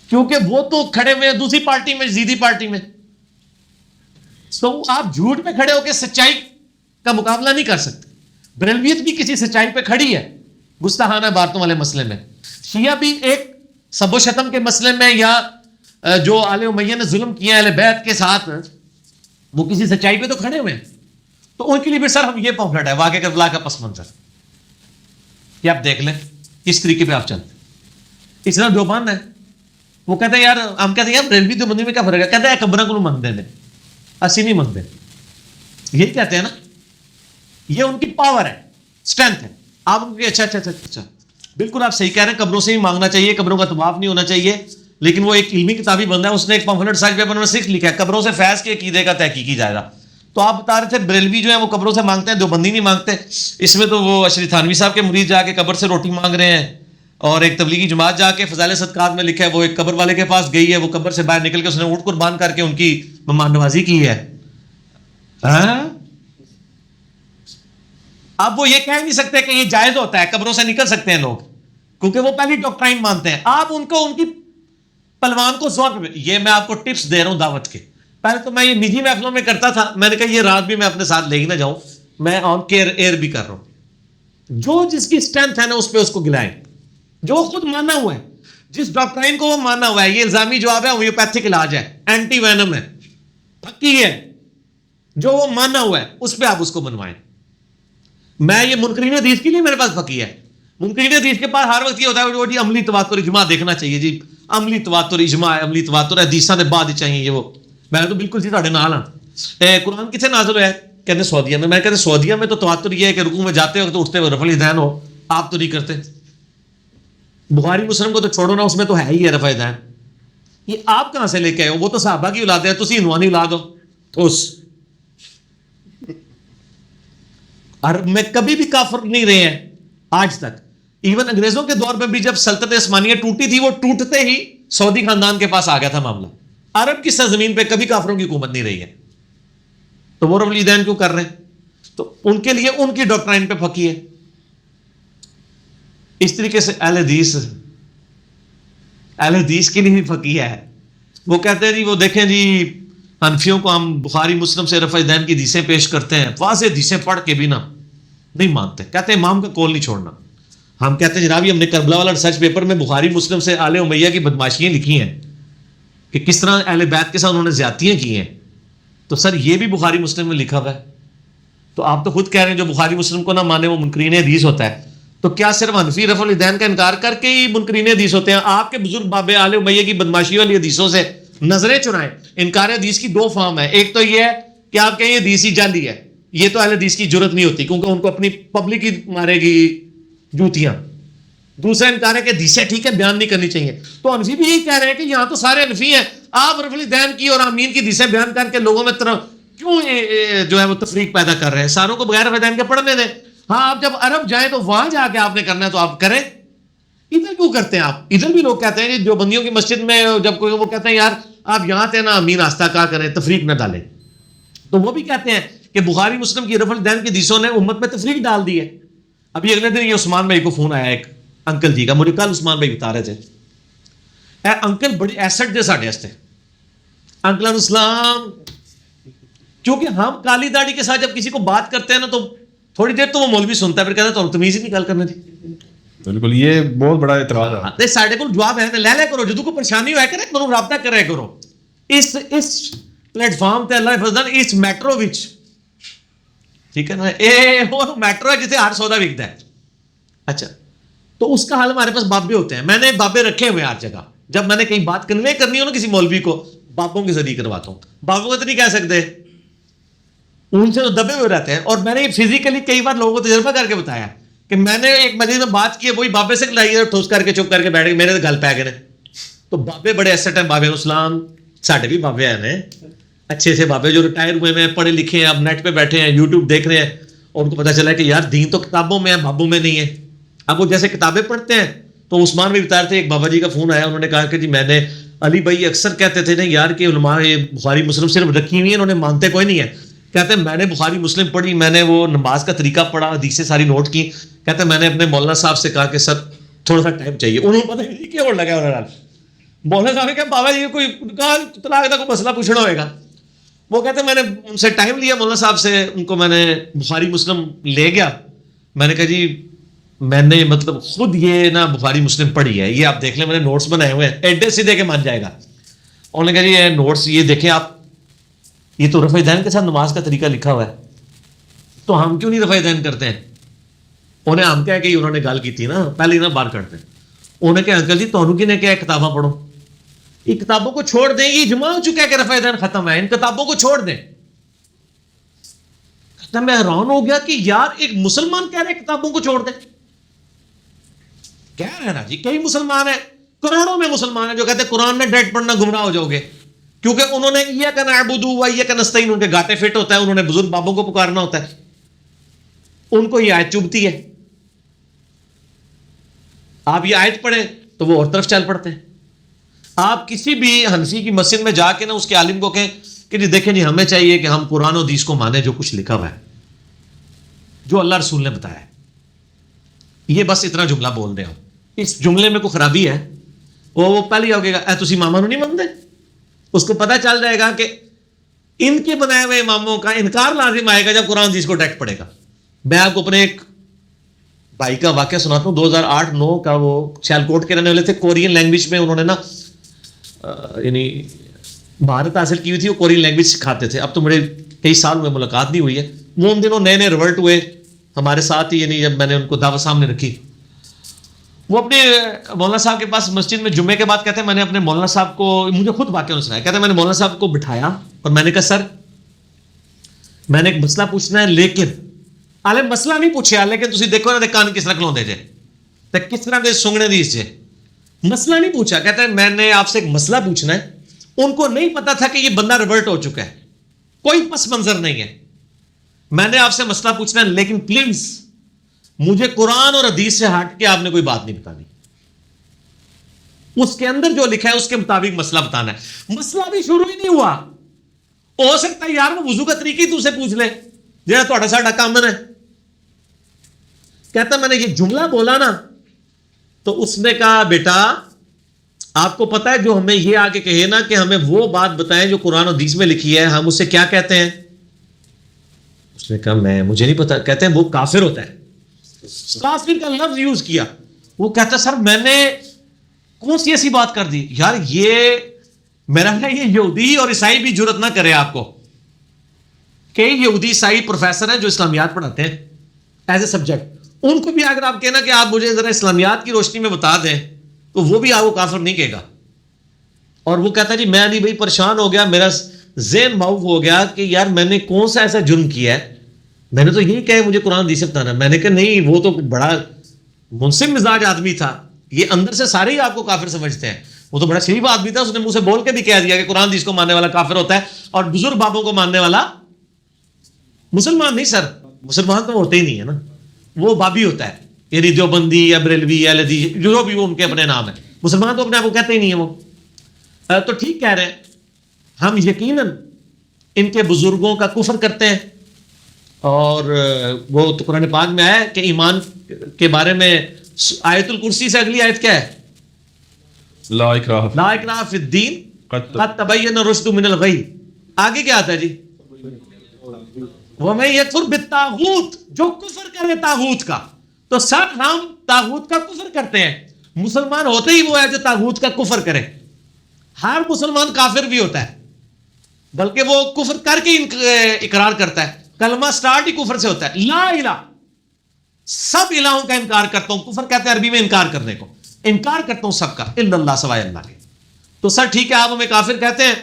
کیونکہ وہ تو کھڑے ہوئے ہیں دوسری پارٹی میں, زیدی پارٹی میں. تو آپ جھوٹ پہ کھڑے ہو کے سچائی کا مقابلہ نہیں کر سکتے. بریلویت بھی کسی سچائی پہ کھڑی ہے گستاخانہ عبارتوں والے مسئلے میں. شیعہ بھی ایک سب و شتم کے مسئلے میں یا جو آل امیہ نے ظلم کیا اہل بیت کے ساتھ, وہ کسی سچائی پہ تو کھڑے ہوئے ہیں. تو ان کے لیے بھی سر ہم یہ پمفلٹ ہے واقعہ کربلا کا پس منظر, کہ آپ دیکھ لیں کس طریقے پہ آپ چلتے. اس طرح دیوبند ہے, وہ کہتے ہیں یار ہم کہتے ہیں یار بریلوی دیوبندی میں کیا فرق ہے؟ کہتے ہیں قبروں کو منگتے ہیں, اسی نہیں منگتے. یہی کہتے ہیں نا, یہ ان کی پاور ہے, اسٹرینتھ ہے. آپ ان کی اچھا بالکل آپ صحیح کہہ رہے ہیں, قبروں سے ہی مانگنا چاہیے, قبروں کا طواف نہیں ہونا چاہیے. لیکن وہ ایک علمی کتابی بندہ ہے, اس نے ایک پمفلٹ سائز پیپر نمبر 6 لکھا ہے قبروں سے فیض کے عقیدے کا تحقیقی جائزہ. تو آپ بتا رہے تھے بریلوی جو ہے وہ قبروں سے مانگتے ہیں, دیوبندی نہیں مانگتے. اس میں تو وہ اشرف تھانوی صاحب کے مرید جا کے قبر سے روٹی مانگ رہے ہیں, اور ایک تبلیغی جماعت جا کے فضائل صدقات میں لکھا ہے وہ ایک قبر والے کے پاس گئی ہے, وہ قبر سے باہر نکل کے اس نے اونٹ قربان کر کے ان کی مہمان نوازی کی ہے. اب وہ یہ کہہ نہیں سکتے کہ یہ جائز ہوتا ہے, قبروں سے نکل سکتے ہیں لوگ, کیونکہ وہ پہلی ڈاکٹرائن مانتے ہیں. آپ ان کو ان کی پلوان کو زور پہ, یہ میں آپ کو ٹپس دے رہا ہوں دعوت کے. پہلے تو میں یہ نجی محفلوں میں کرتا تھا, میں نے کہا یہ رات بھی میں اپنے ساتھ لے ہی نہ جاؤں, میں آن کیئر ایئر بھی کر رہا ہوں. جو جس کی اسٹرینتھ ہے نا اس پہ اس کو گلائیں, جو خود مانا ہوا ہے, جس ڈاکٹرائن کو وہ مانا ہوا ہے. یہ الزامی جواب ہے, ہومیوپیتھک علاج ہے, اینٹی وینم ہے, پکی ہے, جو وہ مانا ہوا ہے اس پہ آپ اس کو منوائیں. میں یہ منکرین حدیث کے لیے میرے پاس پکی ہے. منکرین حدیث کے پاس ہر وقت یہ ہوتا ہے وہ جی عملی تواتر اجماع دیکھنا چاہیے, جی عملی تواتر اجماع ہے, عملی تواتر حدیثاں دے بعد چاہیے. یہ وہ میں تو بالکل سی تہاڈے نال ہاں. قرآن کتنے نازل ہوا ہے؟ کہتے سعودیہ میں. میں کہتے سعودیہ میں تو تواتر یہ ہے کہ رکوع میں جاتے وقت اٹھتے ہوئے رفع الیدین ہو, آپ تو نہیں کرتے. بخاری مسلم کو تو چھوڑو نا, اس میں تو ہے ہی ہے رفع الیدین. یہ آپ کہاں سے لے کے آئے ہو؟ وہ تو صحابہ کی اولاد ہے, تسی عنوانی اولاد ہو. ٹھوس. اور میں کبھی بھی کافر نہیں رہے ہیں آج تک. ایون انگریزوں کے دور میں بھی جب سلطنت عثمانیہ ٹوٹی تھی, وہ ٹوٹتے ہی سعودی خاندان کے پاس آ گیا تھا معاملہ. عرب کی سرزمین پہ کبھی کافروں کی حکومت نہیں رہی ہے، تو وہ رفع الیدین کیوں کر رہے ہیں؟ تو ان کے لیے ان کی ڈاکٹرائن پہ پھکی ہے. اس طریقے سے اہل حدیث کے لیے بھی پھکی ہے. وہ کہتے ہیں جی وہ دیکھیں جی حنفیوں کو ہم بخاری مسلم سے رفع الیدین کی حدیثیں پیش کرتے ہیں، واضح حدیثیں پڑھ کے بھی نا نہیں مانتے، کہتے ہیں امام کا قول نہیں چھوڑنا. ہم کہتے ہیں جناب ہم نے کربلا والا ریسرچ پیپر میں بخاری مسلم سے آل امیہ کی بدماشیاں لکھی ہیں کہ کس طرح اہل بیت کے ساتھ انہوں نے زیادتیاں کی ہیں، تو سر یہ بھی بخاری مسلم میں لکھا ہوا ہے. تو آپ تو خود کہہ رہے ہیں جو بخاری مسلم کو نہ مانے وہ منکرین حدیث ہوتا ہے، تو کیا صرف حنفی رفع الیدین کا انکار کر کے ہی منکرین حدیث ہوتے ہیں؟ آپ کے بزرگ باب آل امیہ کی بدماشی والی حدیثوں سے نظریں چرائیں. انکار حدیث کی دو فارم ہے، ایک تو یہ ہے کہ آپ کہیں حدیث ہی جعلی ہے، یہ تو اہل حدیث کی جرت نہیں ہوتی کیونکہ ان کو اپنی پبلک ہی مارے گی جوتیاں. دوسرا انکار ہے کہ حدیثیں ٹھیک ہے بیان نہیں کرنی چاہیے. تو حنفی بھی یہی کہہ رہے ہیں کہ یہاں تو سارے حنفی ہیں، آپ رفع الیدین کی اور آمین کی حدیثیں بیان کر کے لوگوں میں کیوں جو ہے وہ تفریق پیدا کر رہے ہیں؟ ساروں کو بغیر رفع الیدین کے پڑھنے دیں. ہاں آپ جب عرب جائیں تو وہاں جا کے آپ نے کرنا ہے تو آپ کریں، ادھر کیوں کرتے ہیں آپ؟ ادھر بھی لوگ کہتے ہیں جو بندیوں کی مسجد میں جب کوئی وہ کہتے ہیں یار آپ یہاں تھے نا امین آستہ کا کریں، تفریق نہ ڈالیں، تو وہ بھی کہتے ہیں کہ بخاری مسلم کی رفع الیدین کی حدیثوں نے امت میں تفریق ڈال دی ہے. ابھی اگلے دن یہ عثمان بھائی کو فون آیا ایک انکل جی کا، مجھے کل عثمان بھائی بتا رہے تھے اے انکل بڑی ایسٹ دے ساڈے واسطے. انکل اسلام کیونکہ ہم کالی داڑھی کے ساتھ جب کسی کو بات کرتے ہیں نا تو تھوڑی دیر تو وہ مولوی سنتا ہے، پھر کہتا ہے تو تمیز ہی نکال کرنے دی. بالکل یہ بہت بڑا اعتراض ہے. ساڈے کو جواب ہے لے لے کرو، جدو کو پریشانی ہوا کرے کرو، رابطہ کرے کرو. اس پلیٹ فارم تے اللہ فضل اس میٹرو وچ ٹھیک ہے نا، اے وہ میٹرو ہے جسے ہر سودا بکتا ہے. اچھا تو اس کا حال ہمارے پاس بابے ہوتے ہیں، میں نے بابے رکھے ہوئے ہر جگہ. جب میں نے کہیں بات کنوے کرنی ہو نا کسی مولوی کو، بابوں کے ذریعے کرواتا ہوں. بابوں کو تو نہیں کہہ سکتے، ان سے تو دبے ہوئے رہتے ہیں. اور میں نے فزیکلی کئی بار لوگوں کو تجربہ کر کے بتایا کہ میں نے ایک مجلس میں بات کی ہے، وہی بابے سے لائی ہے، ٹھوس کر کے چپ کر کے بیٹھ گئے، میرے گل پہ گئے. تو بابے بڑے ایسٹ ہیں، بابے اسلام ساڈے بھی بابے ہیں اچھے سے بابے جو ریٹائر ہوئے ہیں، پڑھے لکھے ہیں، اب نیٹ پہ بیٹھے ہیں، یوٹیوب دیکھ رہے ہیں، اور ان کو پتا چلا ہے کہ یار دین تو کتابوں میں ہے، بابوں میں نہیں ہے. اب وہ جیسے کتابیں پڑھتے ہیں تو عثمان بھی بتا رہے تھے، ایک بابا جی کا فون آیا، انہوں نے کہا کہ جی میں نے علی بھائی اکثر کہتے تھے نا یار کہ علماء بخاری مسلم صرف رکھی ہوئی ہیں، انہوں نے مانتے کوئی نہیں ہے. کہتے ہیں میں نے بخاری مسلم پڑھی، میں نے وہ نماز کا طریقہ پڑھا، حدیثیں ساری نوٹ کی. کہتے ہیں میں نے اپنے مولانا صاحب سے کہا کہ سر تھوڑا سا ٹائم چاہیے. انہوں نے پتہ نہیں کیا ہونے لگا، انہوں نے مولانا صاحب نے کہا بابا جی کوئی طلاق کا کوئی مسئلہ پوچھنا ہوئے گا. وہ کہتے ہیں میں نے ان سے ٹائم لیا مولانا صاحب سے، ان کو میں نے بخاری مسلم لے گیا. میں نے کہا جی میں نے مطلب خود یہ نا بخاری مسلم پڑھی ہے، یہ آپ دیکھ لیں، میں نے نوٹس بنائے ہوئے ہیں، ایڈریس ہی دے کے مان جائے گا. انہوں نے کہا جی یہ نوٹس یہ دیکھیں آپ، یہ تو رفع الیدین کے ساتھ نماز کا طریقہ لکھا ہوا ہے، تو ہم کیوں نہیں رفع الیدین کرتے ہیں؟ انہیں ہم کہہ کہ انہوں نے گل کی تھی نا پہلے ہی نہ باہر کرتے. انہوں نے کہا انکل جی تمہیں کی نے کیا کتاباں پڑھو، یہ کتابوں کو چھوڑ دیں، یہ اجماع ہو چکا ہے کہ رفع الیدین ختم ہے، ان کتابوں کو چھوڑ دیں. میں حیران ہو گیا کہ یار ایک مسلمان کہہ رہے کتابوں کو چھوڑ دیں. کہہ رہے نا جی کئی مسلمان ہیں، کروڑوں میں مسلمان ہیں جو کہتے ہیں قرآن میں ڈائریکٹ پڑھنا گمراہ ہو جاؤ گے، کیونکہ انہوں نے ایاک نعبد و ایاک نستعین، ان کے گاٹے فٹ ہوتا ہے، انہوں نے بزرگ بابوں کو پکارنا ہوتا ہے، ان کو یہ آیت چبھتی ہے. آپ یہ آیت پڑھیں تو وہ اور طرف چل پڑتے ہیں. آپ کسی بھی حنفی کی مسجد میں جا کے نا اس کے عالم کو کہیں کہ جی دیکھیں جی ہمیں چاہیے کہ ہم قرآن و حدیث کو مانیں جو کچھ لکھا ہوا ہے، جو اللہ رسول نے بتایا ہے. یہ بس اتنا جملہ بول دیں. اس جملے میں کوئی خرابی ہے وہ پہلے آگے گا اے تسی اماموں نہیں مانتے، اس کو پتہ چل جائے گا کہ ان کے بنائے ہوئے اماموں کا انکار لازم آئے گا جب قرآن حدیث کو ڈائریکٹ پڑھے گا. میں آپ کو اپنے ایک بھائی کا واقعہ سناتا ہوں. 2008-9 کا، وہ سیالکوٹ کے رہنے والے تھے. کورین لینگویج میں انہوں نے نا یعنی مہارت حاصل کی ہوئی تھی، وہ کورین لینگویج سکھاتے تھے. اب تو میرے کئی سال ہوئے ملاقات نہیں ہوئی ہے. وہ ان دنوں نئے نئے ریورٹ ہوئے ہمارے ساتھ ہی، یعنی جب میں نے ان کو دعوت سامنے رکھی، وہ اپنے مولانا صاحب کے پاس مسجد میں جمعے کے بعد کہتے ہیں میں نے اپنے مولانا صاحب کو، مجھے خود واقعہ سنایا، کہتے ہیں میں نے مولانا صاحب کو بٹھایا اور میں نے کہا سر میں نے ایک مسئلہ پوچھنا ہے، لیکن عالم مسئلہ نہیں پوچھا لیکن تسی دیکھو نا کان کس طرح کھلوندے جے تے کس طرح دے سنگنے دیس جے. مسئلہ نہیں پوچھا، کہتا ہے میں نے آپ سے ایک مسئلہ پوچھنا ہے. ان کو نہیں پتا تھا کہ یہ بندہ ریورٹ ہو چکا ہے، کوئی پس منظر نہیں ہے. میں نے آپ سے مسئلہ پوچھنا ہے لیکن پلیز مجھے قرآن اور حدیث سے ہٹ کے آپ نے کوئی بات نہیں بتانی. اس کے اندر جو لکھا ہے اس کے مطابق مسئلہ بتانا ہے. مسئلہ بھی شروع ہی نہیں ہوا, ہو سکتا ہے یار وہ وضو کا طریقہ ہی تو سے پوچھ لے جہاں تھوڑا ساڈا کامن ہے. کہتا میں نے یہ جملہ بولا نا تو اس نے کہا بیٹا آپ کو پتا ہے جو ہمیں یہ آگے کہے نا کہ ہمیں وہ بات بتائیں جو قرآن و حدیث میں لکھی ہے, ہم اسے کیا کہتے ہیں؟ اس نے کہا مجھے نہیں پتا. کہتے ہیں وہ کافر ہوتا ہے. کافر کا لفظ یوز کیا. وہ کہتا سر میں نے کون سی ایسی بات کر دی یار, یہ میرا ہے یہ یہودی اور عیسائی بھی جرت نہ کرے آپ کو. کئی یہودی عیسائی پروفیسر ہیں جو اسلامیات پڑھاتے ہیں ایز اے سبجیکٹ, ان کو بھی اگر آپ کہنا کہ آپ مجھے ذرا اسلامیات کی روشنی میں بتا دیں تو وہ بھی آپ کو کافر نہیں کہے گا. اور وہ کہتا ہے جی میں نہیں بھائی پریشان ہو گیا, میرا ذہن معاف ہو گیا کہ یار میں نے کون سا ایسا جرم کیا ہے, میں نے تو یہی کہا مجھے قرآن حدیث سے بتانا. میں نے کہا نہیں وہ تو بڑا منصف مزاج آدمی تھا, یہ اندر سے سارے ہی آپ کو کافر سمجھتے ہیں. وہ تو بڑا شریف آدمی تھا, اس نے منہ سے بول کے بھی کہہ دیا کہ قرآن حدیث کو ماننے والا کافر ہوتا ہے اور بزرگ بابوں کو ماننے والا مسلمان نہیں. سر مسلمان تو ہوتے ہی نہیں ہے نا, وہ بابی ہوتا ہے, یعنی دیوبندی یا بریلوی یا لدی جو بھی وہ ان کے اپنے نام ہیں, مسلمان تو اپنے آپ کو کہتے ہی نہیں ہے وہ. تو ٹھیک کہہ رہے ہیں, ہم یقیناً ان کے بزرگوں کا کفر کرتے ہیں. اور وہ تو قرآن پاک میں آیا ہے کہ ایمان کے بارے میں آیت الکرسی سے اگلی آیت کیا ہے؟ لا اکراہ فی الدین قد تبین الرشد من الغی. آگے کیا آتا ہے جی؟ وَمَن یکفر بالطاغوت, جو کفر کرے طاغوت کا. تو سر ہم طاغوت کا کفر کرتے ہیں, مسلمان ہوتے ہی وہ ہے جو طاغوت کا کفر کرے. ہر مسلمان کافر بھی ہوتا ہے, بلکہ وہ کفر کر کے اقرار کرتا ہے. کلمہ سٹارٹ ہی کفر سے ہوتا ہے, لا الہ, سب الہوں کا انکار کرتا ہوں. کفر کہتے ہیں عربی میں انکار کرنے کو, انکار کرتا ہوں سب کا الا اللہ, سوائے اللہ کے. تو سر ٹھیک ہے آپ ہمیں کافر کہتے ہیں,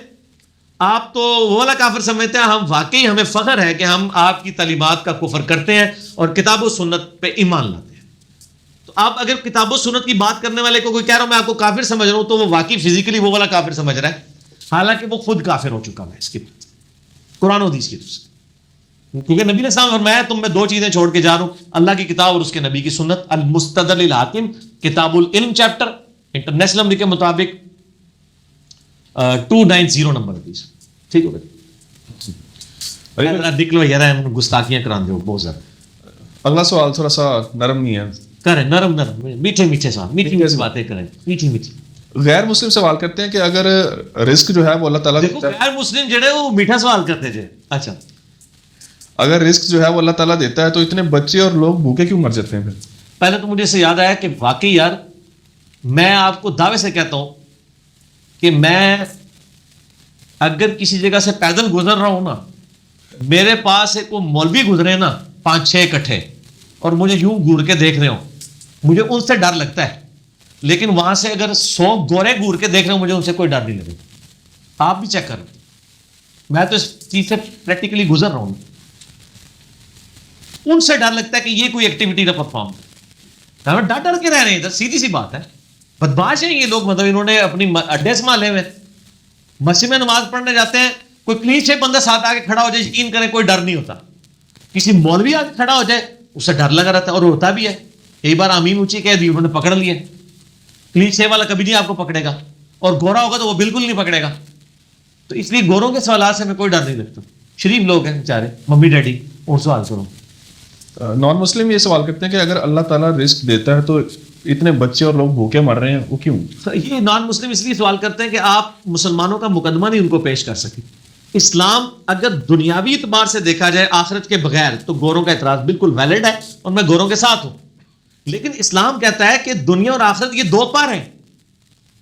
آپ تو وہ والا کافر سمجھتے ہیں, ہم واقعی ہمیں فخر ہے کہ ہم آپ کی تعلیمات کا کفر کرتے ہیں اور کتاب و سنت پہ ایمان لاتے ہیں. تو آپ اگر کتاب و سنت کی بات کرنے والے کو کوئی کہہ رہا ہوں میں آپ کو کافر سمجھ رہا ہوں, تو وہ واقعی فزیکلی وہ والا کافر سمجھ رہا ہے, حالانکہ وہ خود کافر ہو چکا ہے اس کی بات قرآن و حدیث کی طرف سے. کیونکہ نبی نے فرمایا تم میں دو چیزیں چھوڑ کے جا رہا ہوں, اللہ کی کتاب اور اس کے نبی کی سنت. المستدل الحاکم کتاب العلم چیپٹر انٹرنیشنل امریک کے مطابق 290 نمبر حدیث. ٹھیک ہو گیا, نکلو یار گستاخیاں کران دو بہت زیادہ. اگلا سوال تھوڑا سا نرم نہیں ہے, کریں نرم میٹھے میٹھے سوال, میٹھی میٹھی باتیں کریں, میٹھی میٹھی. غیر مسلم سوال کرتے ہیں کہ اگر رزق جو ہے وہ اللہ تعالیٰ دیکھو غیر مسلم جڑے وہ میٹھا سوال کرتے تھے. اچھا اگر رزق جو ہے وہ اللہ تعالیٰ دیتا ہے تو اتنے بچے اور لوگ بھوکے کیوں مر جاتے ہیں پھر؟ پہلے تو مجھے سے یاد آیا کہ واقعی یار میں آپ کو دعوے سے کہتا ہوں کہ میں اگر کسی جگہ سے پیدل گزر رہا ہوں نا, میرے پاس ایک وہ مولوی گزرے نا 5-6 اکٹھے اور مجھے یوں گور کے دیکھ رہے ہوں, مجھے ان سے ڈر لگتا ہے. لیکن وہاں سے اگر 100 گورے گور کے دیکھ رہے ہوں مجھے ان سے کوئی ڈر نہیں لگے. آپ بھی چیک کریں, میں تو اس چیز سے پریکٹیکلی گزر رہا ہوں, ان سے ڈر لگتا ہے کہ یہ کوئی ایکٹیویٹی نہ پرفارم کرے. ڈر ڈر کے رہ رہے ہیں, سیدھی سی بات ہے. بدماش ہیں یہ لوگ, مطلب انہوں نے اپنی اڈے سنبھالے ہوئے, مسجد میں نماز پڑھنے جاتے ہیں, کوئی کلیچے بندہ ساتھ آ کے کھڑا ہو جائے, یقین کریں کوئی ڈر نہیں ہوتا. کسی مولوی آ کے کھڑا ہو جائے اس سے ڈر لگا رہتا ہے, اور ہوتا بھی ہے. ایک بار آمین اونچی کہہ دی, انہوں نے پکڑ لیے. کلیچے والا کبھی نہیں آپ کو پکڑے گا, اور گورا ہوگا تو وہ بالکل نہیں پکڑے گا. تو اس لیے گوروں کے سوالات سے ہمیں کوئی ڈر نہیں لگتا. شریف لوگ ہیں بیچارے, ممی ڈیڈی, اور سوال کرو. نان مسلم یہ سوال کرتے ہیں کہ اگر اللہ تعالیٰ رزق دیتا ہے تو اتنے بچے اور لوگ بھوکے مر رہے ہیں, وہ کیوں؟ یہ نان مسلم اس لیے سوال کرتے ہیں کہ آپ مسلمانوں کا مقدمہ نہیں ان کو پیش کر سکیں. اسلام اگر دنیاوی اعتبار سے دیکھا جائے آخرت کے بغیر تو گوروں کا اعتراض بالکل ویلڈ ہے, اور میں گوروں کے ساتھ ہوں. لیکن اسلام کہتا ہے کہ دنیا اور آخرت یہ دو پار ہیں.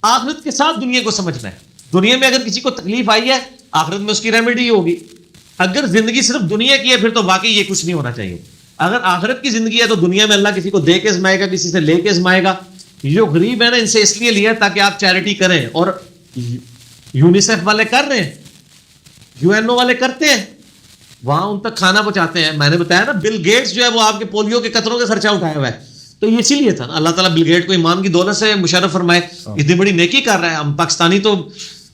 آخرت کے ساتھ دنیا کو سمجھنا ہے. دنیا میں اگر کسی کو تکلیف آئی ہے, آخرت میں اس کی ریمیڈی ہوگی. اگر زندگی صرف دنیا کی ہے پھر تو واقعی یہ کچھ نہیں ہونا چاہیے. اگر آخرت کی زندگی ہے تو دنیا میں اللہ کسی کو دے کے ازمائے گا, کسی سے لے کے ازمائے گا. جو غریب ہے نا ان سے اس لیے لیا تاکہ آپ چیریٹی کریں, اور یونیسیف والے کر رہے ہیں, یو این او والے کرتے ہیں, وہاں ان تک کھانا پہنچاتے ہیں. میں نے بتایا نا بل گیٹس جو ہے وہ آپ کے پولیو کے قطروں کا خرچہ اٹھایا ہوا ہے. تو یہ اسی لیے تھا نا, اللہ تعالیٰ بل گیٹ کو ایمان کی دولت سے مشرف فرمائے. اتنی بڑی نیکی کر رہا ہے. ہم پاکستانی تو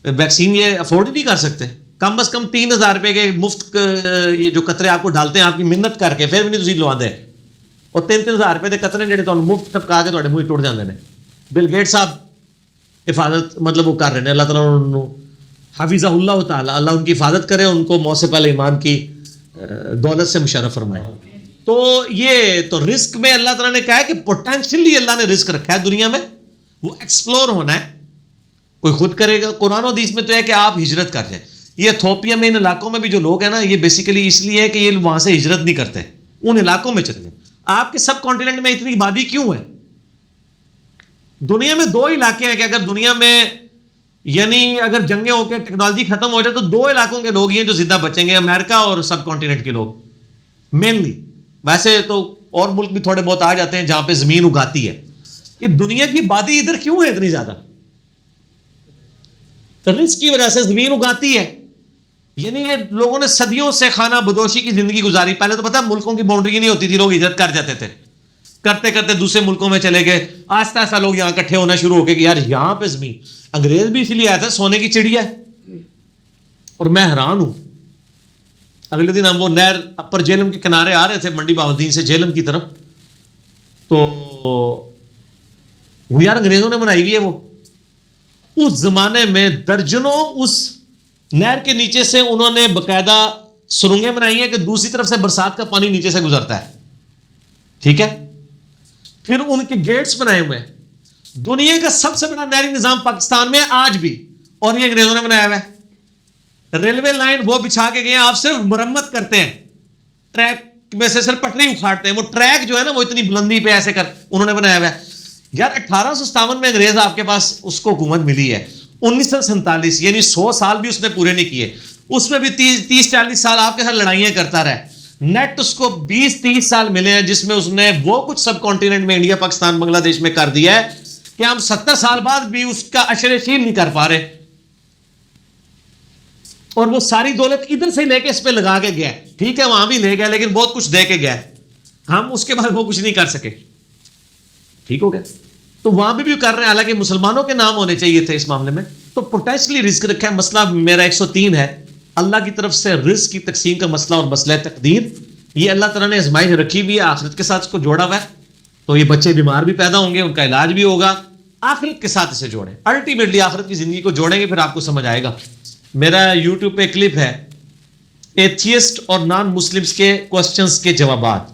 ویکسین یہ افورڈ نہیں کر سکتے. کم از کم 3000 روپے کے مفت یہ جو قطرے آپ کو ڈالتے ہیں آپ کی محنت کر کے, پھر بھی نہیں تسی لوا دے, اور 3000 روپے کے قطرے جڑے تمہیں مفت ٹپکا کے تھوڑے منہ ٹوٹ جاندے نے. بل گیٹ صاحب حفاظت مطلب وہ کر رہے ہیں. اللہ تعالیٰ حافظہ اللہ تعالیٰ, اللہ ان کی حفاظت کرے, ان کو موت سے پہلے ایمان کی دولت سے مشرف فرمائے. تو یہ تو رزق میں اللہ تعالیٰ نے کہا ہے کہ پوٹینشلی اللہ نے رزق رکھا ہے دنیا میں, وہ ایکسپلور ہونا ہے, کوئی خود کرے گا. قرآن و حدیث میں تو ہے کہ آپ ہجرت کر جائیں. یہ ایتھوپیا میں ان علاقوں میں بھی جو لوگ ہیں نا, یہ بیسیکلی اس لیے ہے کہ یہ وہاں سے ہجرت نہیں کرتے, ان علاقوں میں چلے جائیں. آپ کے سب کانٹیننٹ میں اتنی آبادی کیوں ہے؟ دنیا میں 2 علاقے ہیں کہ اگر دنیا میں یعنی اگر جنگیں ہو کے ٹیکنالوجی ختم ہو جائے تو 2 علاقوں کے لوگ ہی ہیں جو زندہ بچیں گے, امریکہ اور سب کانٹیننٹ کے لوگ مینلی. ویسے تو اور ملک بھی تھوڑے بہت آ جاتے ہیں جہاں پہ زمین اگاتی ہے. کہ دنیا کی آبادی ادھر کیوں ہے اتنی زیادہ؟ رزق کی وجہ سے زمین اگاتی ہے. یعنی یہ لوگوں نے صدیوں سے خانہ بدوشی کی زندگی گزاری. پہلے تو پتہ ملکوں کی باؤنڈری نہیں ہوتی تھی, لوگ ہجرت کر جاتے تھے, کرتے کرتے دوسرے ملکوں میں چلے گئے. آہستہ آہستہ لوگ یہاں اکٹھے ہونا شروع ہو گئے کہ یار یہاں پہ زمین. انگریز بھی اسی لیے آیا تھا, سونے کی چڑیا ہے. اور میں حیران ہوں, اگلے دن ہم وہ نہر اپر جہلم کے کنارے آ رہے تھے منڈی بہاؤالدین سے جہلم کی طرف, تو وہ یار انگریزوں نے بنائی ہوئی ہے. وہ اس زمانے میں درجنوں اس نہر کے نیچے سے انہوں نے باقاعدہ سرنگیں بنائی ہیں کہ دوسری طرف سے برسات کا پانی نیچے سے گزرتا ہے. ٹھیک ہے, پھر ان کے گیٹس بنائے ہوئے ہیں. دنیا کا سب سے بڑا نہری نظام پاکستان میں آج بھی, اور یہ انگریزوں نے بنایا ہوا ہے. ریلوے لائن وہ بچھا کے گئے ہیں, آپ صرف مرمت کرتے ہیں, ٹریک میں سے صرف پٹری اکھاڑتے ہیں. وہ ٹریک جو ہے نا وہ اتنی بلندی پہ ایسے کر انہوں نے بنایا ہوا ہے. یار 1857 میں انگریز آپ کے پاس اس کو حکومت ملی ہے, 1947 یعنی 100 سال بھی اس نے پورے نہیں کیے. اس میں بھی 30-40 سال آپ کے ساتھ لڑائیاں کرتا رہا. نیٹ اس کو 20-30 سال ملے ہیں جس میں اس نے وہ کچھ سب کانٹیننٹ میں انڈیا, پاکستان, بنگلہ دیش میں کر دیا ہے کہ ہم 70 سال بعد بھی اس کا اشر شیر نہیں کر پا رہے. اور وہ ساری دولت ادھر سے لے کے اس پہ لگا کے گیا. ٹھیک ہے وہاں بھی لے گیا لیکن بہت کچھ دے کے گیا, ہم اس کے بعد وہ کچھ نہیں کر سکے. ٹھیک ہو گیا, تو وہاں بھی کر رہے ہیں, حالانکہ مسلمانوں کے نام ہونے چاہیے تھے اس معاملے میں. تو پوٹینشلی رزق رکھا ہے. مسئلہ میرا 103 ہے, اللہ کی طرف سے رزق کی تقسیم کا مسئلہ اور مسئلہ تقدیر. یہ اللہ تعالیٰ نے آزمائش رکھی ہوئی ہے, آخرت کے ساتھ اس کو جوڑا ہوا ہے. تو یہ بچے بیمار بھی پیدا ہوں گے, ان کا علاج بھی ہوگا, آخرت کے ساتھ اسے جوڑیں. الٹیمیٹلی آخرت کی زندگی کو جوڑیں گے, پھر آپ کو سمجھ آئے گا. میرا یوٹیوب پہ کلپ ہے ایتھیسٹ اور نان مسلمس کے کوسچنس کے جوابات,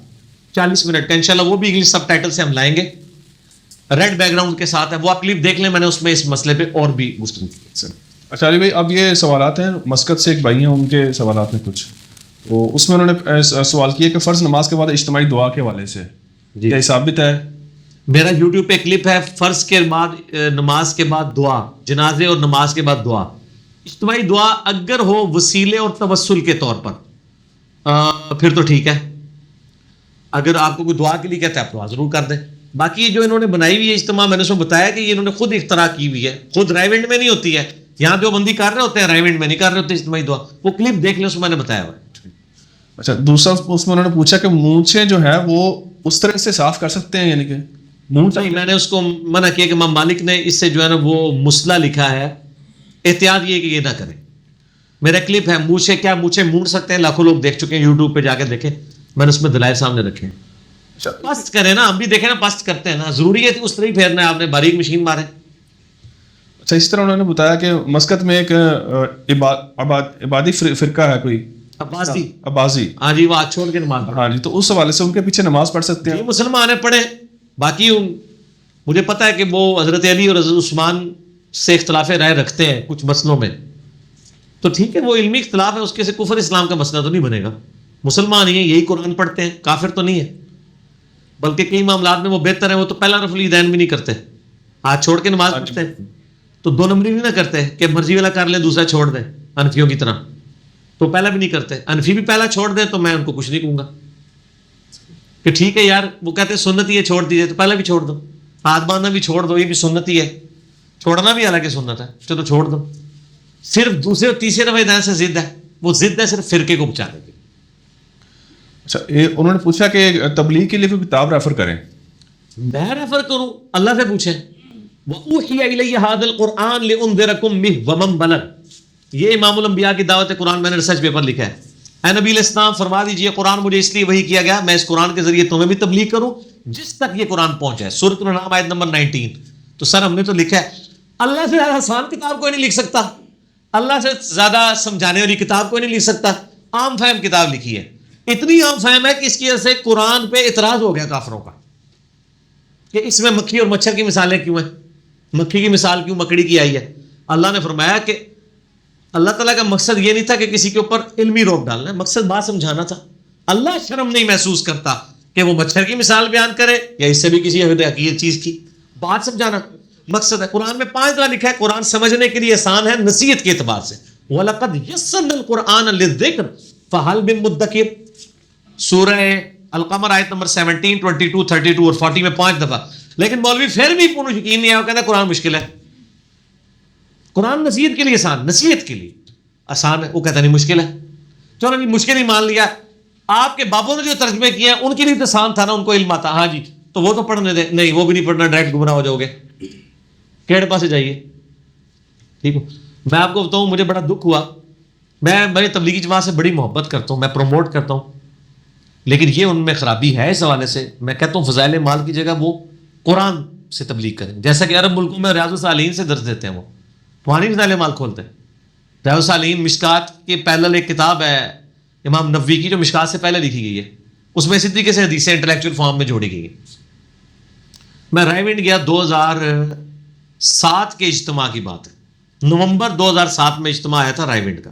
40 منٹ کا, انشاءاللہ وہ بھی انگلش سب ٹائٹل سے ہم لائیں گے, ریڈ بیک گراؤنڈ کے ساتھ ہے. وہ آپ کلپ دیکھ لیں, میں نے اس میں اس مسئلے پہ اور بھی گفتگو کی. اچھا علی بھائی, اب یہ سوالات ہیں مسقط سے, ایک بھائی ہیں ان کے سوالات میں کچھ, تو اس میں انہوں نے سوال کیا کہ فرض نماز کے بعد اجتماعی دعا کے حوالے سے کیا ثابت ہے؟ میرا یوٹیوب پہ کلپ ہے, فرض کے بعد نماز کے بعد دعا, جنازے اور نماز کے بعد دعا. اجتماعی دعا اگر ہو وسیلے اور توسل کے طور پر پھر تو ٹھیک ہے. اگر آپ کو کوئی دعا کے لیے کہتا ہے آپ دعا ضرور کر دیں. باقی جو انہوں نے بنائی ہوئی ہے اجتماع, میں نے اس میں بتایا کہ یہ انہوں نے خود اختراع کی ہوئی ہے, خود رائیونڈ میں نہیں ہوتی ہے. یہاں جو بندی کر رہے ہوتے ہیں رائیونڈ میں نہیں کر رہے ہوتے اجتماعی دعا. وہ کلپ دیکھ لیں, اس میں نے بتایا ہوا ہے. اچھا, دوسرا اس میں انہوں نے پوچھا کہ مونچھیں جو ہے وہ اس طرح سے صاف کر سکتے ہیں, یعنی کہ مونچھ, میں نے اس کو منع کیا کہ امام مالک نے اس سے جو ہے نا وہ مسئلہ لکھا ہے, احتیاط یہ کہ یہ نہ کریں. میرا کلپ ہے مونچھیں, کیا مونچھیں مونڈ سکتے ہیں, لاکھوں لوگ دیکھ چکے ہیں, یوٹیوب پہ جا کے دیکھیں, میں نے اس میں دلائل سامنے رکھے ہیں. پسٹ کریں نا, ہم بھی دیکھیں نا پسٹ کرتے ہیں نا, ضروری ہے اس طرح ہی پھیرنا ہے, آپ نے باریک مشین مارے. اچھا, اس طرح انہوں نے بتایا کہ مسقط میں ایک عبادی فرقہ ہے کوئی, عباسی, ہاں جی, وہ آج چھوڑ کے نماز پڑھا. ہاں جی, تو اس حوالے سے ان کے پیچھے نماز پڑھ سکتے ہیں؟ یہ مسلمان ہیں, پڑھیں. باقی مجھے پتا ہے کہ وہ حضرت علی اور حضرت عثمان سے اختلاف رائے رکھتے ہیں کچھ مسئلوں میں, تو ٹھیک ہے, وہ علمی اختلاف ہے, اس کے سے کفر اسلام کا مسئلہ تو نہیں بنے گا. مسلمان ہی ہیں, یہی قرآن پڑھتے ہیں, کافر تو نہیں ہے. بلکہ کئی معاملات میں وہ بہتر ہیں, وہ تو پہلا رفع الیدین بھی نہیں کرتے, ہاتھ چھوڑ کے نماز پڑھتے ہیں. تو 2 نمبری بھی نہ کرتے کہ مرضی والا کر لیں دوسرا چھوڑ دیں, حنفیوں کی طرح. تو پہلا بھی نہیں کرتے. حنفی بھی پہلا چھوڑ دیں تو میں ان کو کچھ نہیں کہوں گا کہ ٹھیک ہے یار, وہ کہتے ہیں سنت ہی ہے چھوڑ دیجیے, تو پہلا بھی چھوڑ دو. ہاتھ باندھنا بھی چھوڑ دو, یہ بھی سنت ہی ہے. چھوڑنا بھی حالانکہ سنت ہے, تو چھوڑ دو. صرف دوسرے اور تیسرے رفع الیدین سے ضد ہے, وہ ضد ہے صرف فرقے کو بچانے کی. اچھا, انہوں نے پوچھا کہ تبلیغ کے لیے کوئی کتاب ریفر کریں. میں ریفر کروں, اللہ سے پوچھیں. وَأُوحِيَ إِلَيَّ هَذَا الْقُرْآنُ لِأُنذِرَكُم بِهِ وَمَن بَلَغَ. یہ امام الانبیاء کی دعوت قرآن, میں نے ریسرچ پیپر لکھا ہے. اے نبی علیہ السلام, فرما دیجئے قرآن مجھے اس لیے وحی کیا گیا, میں اس قرآن کے ذریعے تمہیں بھی تبلیغ کروں جس تک یہ قرآن پہنچا ہے. سورۃ الانعام آیت نمبر 19. تو سر ہم نے تو لکھا ہے, اللہ سے زیادہ آسان کتاب کوئی نہیں لکھ سکتا, اللہ سے زیادہ سمجھانے والی کتاب کوئی نہیں لکھ سکتا. عام فہم کتاب لکھی ہے, اتنی عام فہم ہے کہ اس کی وجہ سے قرآن پہ اعتراض ہو گیا کافروں کا کہ اس میں مکھی اور مچھر کی مثالیں کیوں ہیں, مکھی کی مثال کیوں مکڑی کی آئی ہے. اللہ نے فرمایا کہ اللہ تعالیٰ کا مقصد یہ نہیں تھا کہ کسی کے اوپر علمی روک ڈالنا ہے, مقصد بات سمجھانا تھا. اللہ شرم نہیں محسوس کرتا کہ وہ مچھر کی مثال بیان کرے یا اس سے بھی کسی حقیقت چیز کی, بات سمجھانا مقصد ہے. قرآن میں 5 طرح لکھا ہے, قرآن سمجھنے کے لیے آسان ہے نصیحت کے اعتبار سے. وَلَقَدْ يَسَّرْنَا الْقُرْآنَ لِلذِّكْرِ فَهَلْ مِن مُدَّكِرٍ, سورہ القمر آیت نمبر 17, 22, 32 اور 40 میں 5 دفعہ. لیکن مولوی پھر بھی پورا یقین نہیں ہے, وہ کہتا ہے قرآن مشکل ہے. قرآن نصیحت کے لیے آسان, نصیحت کے لیے آسان ہے, وہ کہتا نہیں مشکل ہے. چلو نہیں مشکل ہی مان لیا. آپ کے بابوں نے جو ترجمے کیے ہیں ان کے لیے تو آسان تھا نا, ان کو علم آتا. ہاں جی تو وہ تو پڑھنے دیں, نہیں وہ بھی نہیں پڑھنا, ڈائریکٹ گمراہ ہو جاؤ گے, کیڑے پاس جائیے. ٹھیک ہو, میں آپ کو بتاؤں مجھے بڑا دکھ ہوا, میں تبلیغی جماعت سے بڑی محبت کرتا ہوں, میں پروموٹ کرتا ہوں, لیکن یہ ان میں خرابی ہے اس حوالے سے. میں کہتا ہوں فضائل مال کی جگہ وہ قرآن سے تبلیغ کریں, جیسا کہ عرب ملکوں میں ریاض الصالحین سے درس دیتے ہیں, وہ وہاں نہیں فضائل مال کھولتے. ریاض الصالحین مشکات کی پیرلل ایک کتاب ہے امام نووی کی جو مشکات سے پہلے لکھی گئی ہے, اس میں اسی طریقے سے حدیثیں انٹلیکچوئل فارم میں جوڑی گئی ہے. میں رائے ونڈ گیا 2007 کے اجتماع کی بات ہے, نومبر 2007 میں اجتماع آیا تھا رائے ونڈ کا.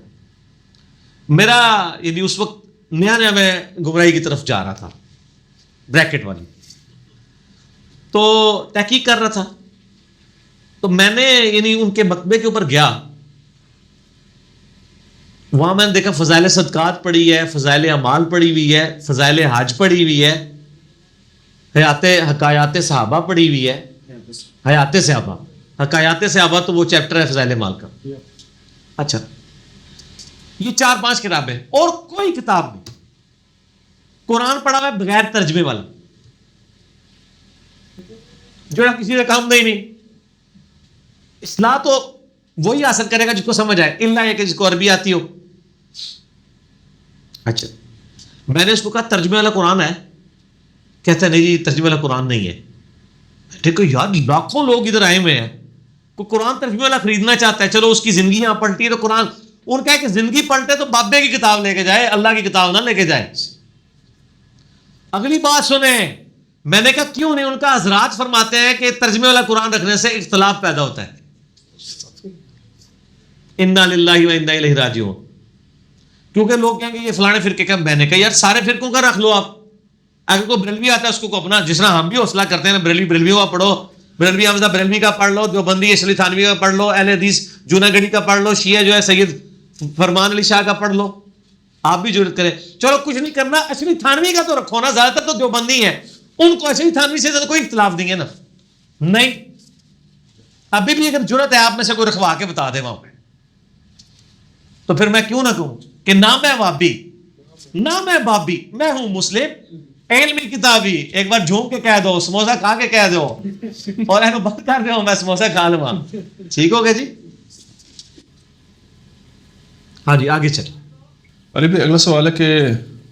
میرا یعنی اس وقت نیا نیا میں گمراہی کی طرف جا رہا تھا, بریکٹ والی, تو تحقیق کر رہا تھا. تو میں نے یعنی ان کے مکتبے کے اوپر گیا, وہاں میں نے دیکھا فضائل صدقات پڑھی ہے, فضائل اعمال پڑھی ہوئی ہے, فضائل حج پڑھی ہوئی ہے, حکایات صحابہ پڑھی ہوئی ہے. حیات صحابہ, حکایات صحابہ تو وہ چیپٹر ہے فضائل اعمال کا. اچھا یہ 4-5 کتابیں اور کوئی کتاب نہیں. قرآن پڑھا ہوا ہے بغیر ترجمے والا, جو ہے کسی کا کام نہیں. اصلاح تو وہی حاصل کرے گا جس کو سمجھ آئے, الا یہ کہ جس کو عربی آتی ہو. اچھا میں نے اس کو کہا ترجمے والا قرآن ہے, کہتا ہے نہیں جی ترجمے والا قرآن نہیں ہے. دیکھو یار لاکھوں لوگ ادھر آئے ہوئے ہیں, کوئی قرآن ترجمے والا خریدنا چاہتا ہے, چلو اس کی زندگی یہاں پلٹی ہے تو قرآن, ان کا ہے کہ زندگی پلٹے تو بابے کی کتاب لے کے جائے, اللہ کی کتاب نہ لے کے جائے. اگلی بات سنیں, میں نے کہا کیوں نہیں, ان کا حضرات فرماتے ہیں کہ ترجمے والا قرآن رکھنے سے اختلاف پیدا ہوتا ہے. انا للہ و انا الیہ راجعون, کیونکہ لوگ کہیں گے یہ فلانے فرقے کا. میں نے کہا یار سارے فرقوں کا رکھ لو آپ, اگر کوئی بریلوی آتا ہے اس کو اپنا, جس طرح ہم بھی حوصلہ کرتے ہیں نا بریلوی کا پڑھو, بریلوی حمزہ بریلوی کا پڑھ لو, دیوبندی اشلی تھانوی کا پڑھ لو, اہل حدیث جوناگڑھی کا پڑھ لو, شیعہ جو ہے سید فرمان علی شاہ کا پڑھ لو, آپ بھی ضرورت کریں. چلو کچھ نہیں کرنا, اشلی تھانوی کا تو رکھو نا, زیادہ تر تو دیوبندی ہیں, ان کو اشلی تھانوی سے تو کوئی اختلاف نہیں ہے نا. نہیں, ابھی بھی اگر ضرورت ہے آپ میں سے کوئی رکھوا کے بتا دے وہاں پہ, تو پھر میں کیوں نہ کہوں کہ نہ میں وابی نہ میں بابی, میں ہوں مسلم علمی کتابی. ایک بار جھوم کے کہہ دو, سموسا کھا کے کہہ دو, اور اینو بند کر دو میں سموسا کھا لوں, ٹھیک ہو گیا جی. ہاں جی آگے چل. ارے بھائی اگلا سوال ہے کہ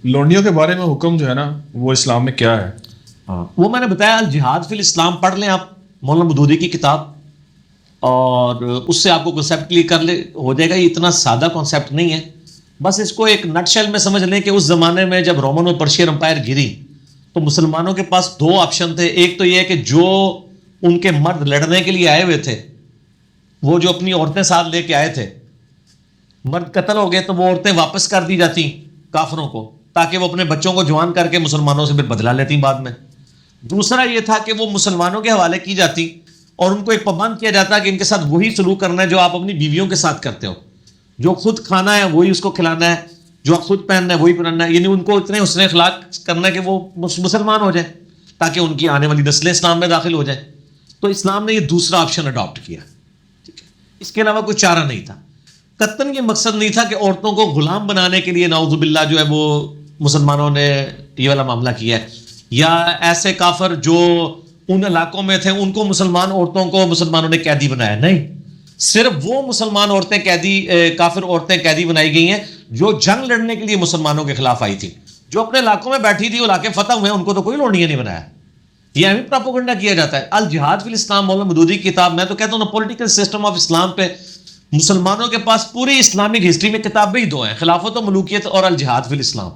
لونڈیوں کے بارے میں حکم جو ہے نا وہ اسلام میں کیا ہے؟ وہ میں نے بتایا الجہاد فی الاسلام پڑھ لیں آپ, مولانا مودودی کی کتاب, اور اس سے آپ کو کنسیپٹ کلیئر کر لے ہو جائے گا. یہ اتنا سادہ کنسیپٹ نہیں ہے, بس اس کو ایک نٹ شیل میں سمجھ لیں کہ اس زمانے میں جب رومن اور پرشین امپائر گری تو مسلمانوں کے پاس 2 آپشن تھے. ایک تو یہ کہ جو ان کے مرد لڑنے کے لیے آئے ہوئے تھے, وہ جو اپنی عورتیں ساتھ لے کے آئے تھے, مرد قتل ہو گئے تو وہ عورتیں واپس کر دی جاتی کافروں کو, تاکہ وہ اپنے بچوں کو جوان کر کے مسلمانوں سے پھر بدلا لیتی بعد میں. دوسرا یہ تھا کہ وہ مسلمانوں کے حوالے کی جاتی اور ان کو ایک پابند کیا جاتا کہ ان کے ساتھ وہی سلوک کرنا ہے جو آپ اپنی بیویوں کے ساتھ کرتے ہو, جو خود کھانا ہے وہی اس کو کھلانا ہے, جو خود پہننا ہے وہی پہننا ہے. یعنی ان کو اتنے حسن اخلاق کرنا ہے کہ وہ مسلمان ہو جائیں, تاکہ ان کی آنے والی نسلیں اسلام میں داخل ہو جائیں. تو اسلام نے یہ دوسرا آپشن اڈاپٹ کیا, ٹھیک ہے. اس کے علاوہ کوئی چارہ نہیں تھا. قطعاً یہ مقصد نہیں تھا کہ عورتوں کو غلام بنانے کے لیے نعوذ باللہ جو ہے وہ مسلمانوں نے یہ والا معاملہ کیا ہے, یا ایسے کافر جو ان علاقوں میں تھے ان کو مسلمان عورتوں کو مسلمانوں نے قیدی بنایا. نہیں, صرف وہ مسلمان عورتیں قیدی, کافر عورتیں قیدی بنائی گئی ہیں جو جنگ لڑنے کے لیے مسلمانوں کے خلاف آئی تھی. جو اپنے علاقوں میں بیٹھی تھی, وہ علاقے فتح ہوئے, ان کو تو کوئی لونڈیاں نہیں بنایا. یہ ہمیں پروپیگنڈا کیا جاتا ہے. الجہاد فی الاسلام مولانا مودودی کی کتاب, میں تو کہتا ہوں نا پولیٹیکل سسٹم آف اسلام پہ مسلمانوں کے پاس پوری اسلامک ہسٹری میں کتابیں ہی دو ہیں, خلافت و ملوکیت اور الجہاد فی الاسلام.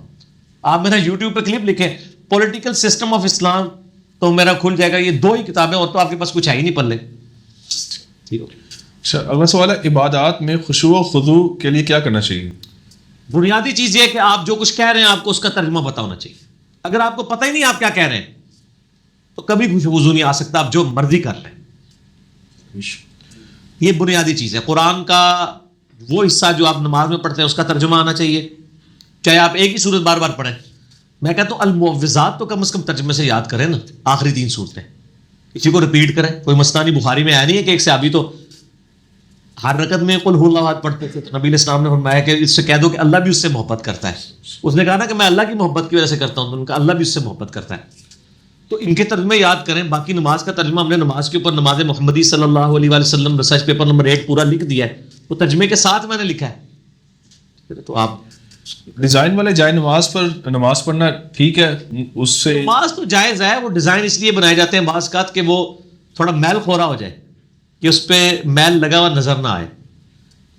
آپ میرا یوٹیوب پہ کلپ لکھیں پولیٹیکل سسٹم آف اسلام تو میرا کھل جائے گا. یہ دو ہی کتابیں, اور تو آپ کے پاس کچھ ہے ہی نہیں پلے. اچھا, اگلا سوال ہے عبادات میں خشوع و خضوع کے لیے کیا کرنا چاہیے؟ بنیادی چیز یہ ہے کہ آپ جو کچھ کہہ رہے ہیں آپ کو اس کا ترجمہ پتا ہونا چاہیے. اگر آپ کو پتہ ہی نہیں آپ کیا کہہ رہے ہیں تو کبھی خوشو وضو نہیں آ سکتا, آپ جو مرضی کر لیں. یہ بنیادی چیز ہے. قرآن کا وہ حصہ جو آپ نماز میں پڑھتے ہیں اس کا ترجمہ آنا چاہیے, چاہے آپ ایک ہی سورت بار بار پڑھیں. میں کہتا ہوں المعوذات تو کم از کم ترجمے سے یاد کریں نا, آخری 3 صورتیں کسی کو ریپیٹ کریں. کوئی مسئلہ نہیں, بخاری میں آیا نہیں ہے کہ ایک صحابی تو ہر رکعت میں قل هو اللہ احد پڑھتے تھے, تو نبی علیہ السلام نے فرمایا کہ اس سے کہہ دو کہ اللہ بھی اس سے محبت کرتا ہے. اس نے کہا نا کہ میں اللہ کی محبت کی وجہ سے کرتا ہوں, تو ان کا اللہ بھی اس سے محبت کرتا ہے. تو ان کے ترجمے یاد کریں. باقی نماز کا ترجمہ ہم نے نماز کے اوپر نماز محمدی صلی اللہ علیہ وآلہ وسلم ریسرچ پیپر نمبر 8 پورا لکھ دیا ہے, وہ ترجمے کے ساتھ میں نے لکھا ہے. تو آپ ڈیزائن والے جائے نماز پر نماز پڑھنا ٹھیک ہے, اس سے نماز تو جائز ہے. وہ ڈیزائن اس لیے بنائے جاتے ہیں بعض اوقات کہ وہ تھوڑا میل خورا ہو جائے, کہ اس پہ میل لگا ہوا نظر نہ آئے.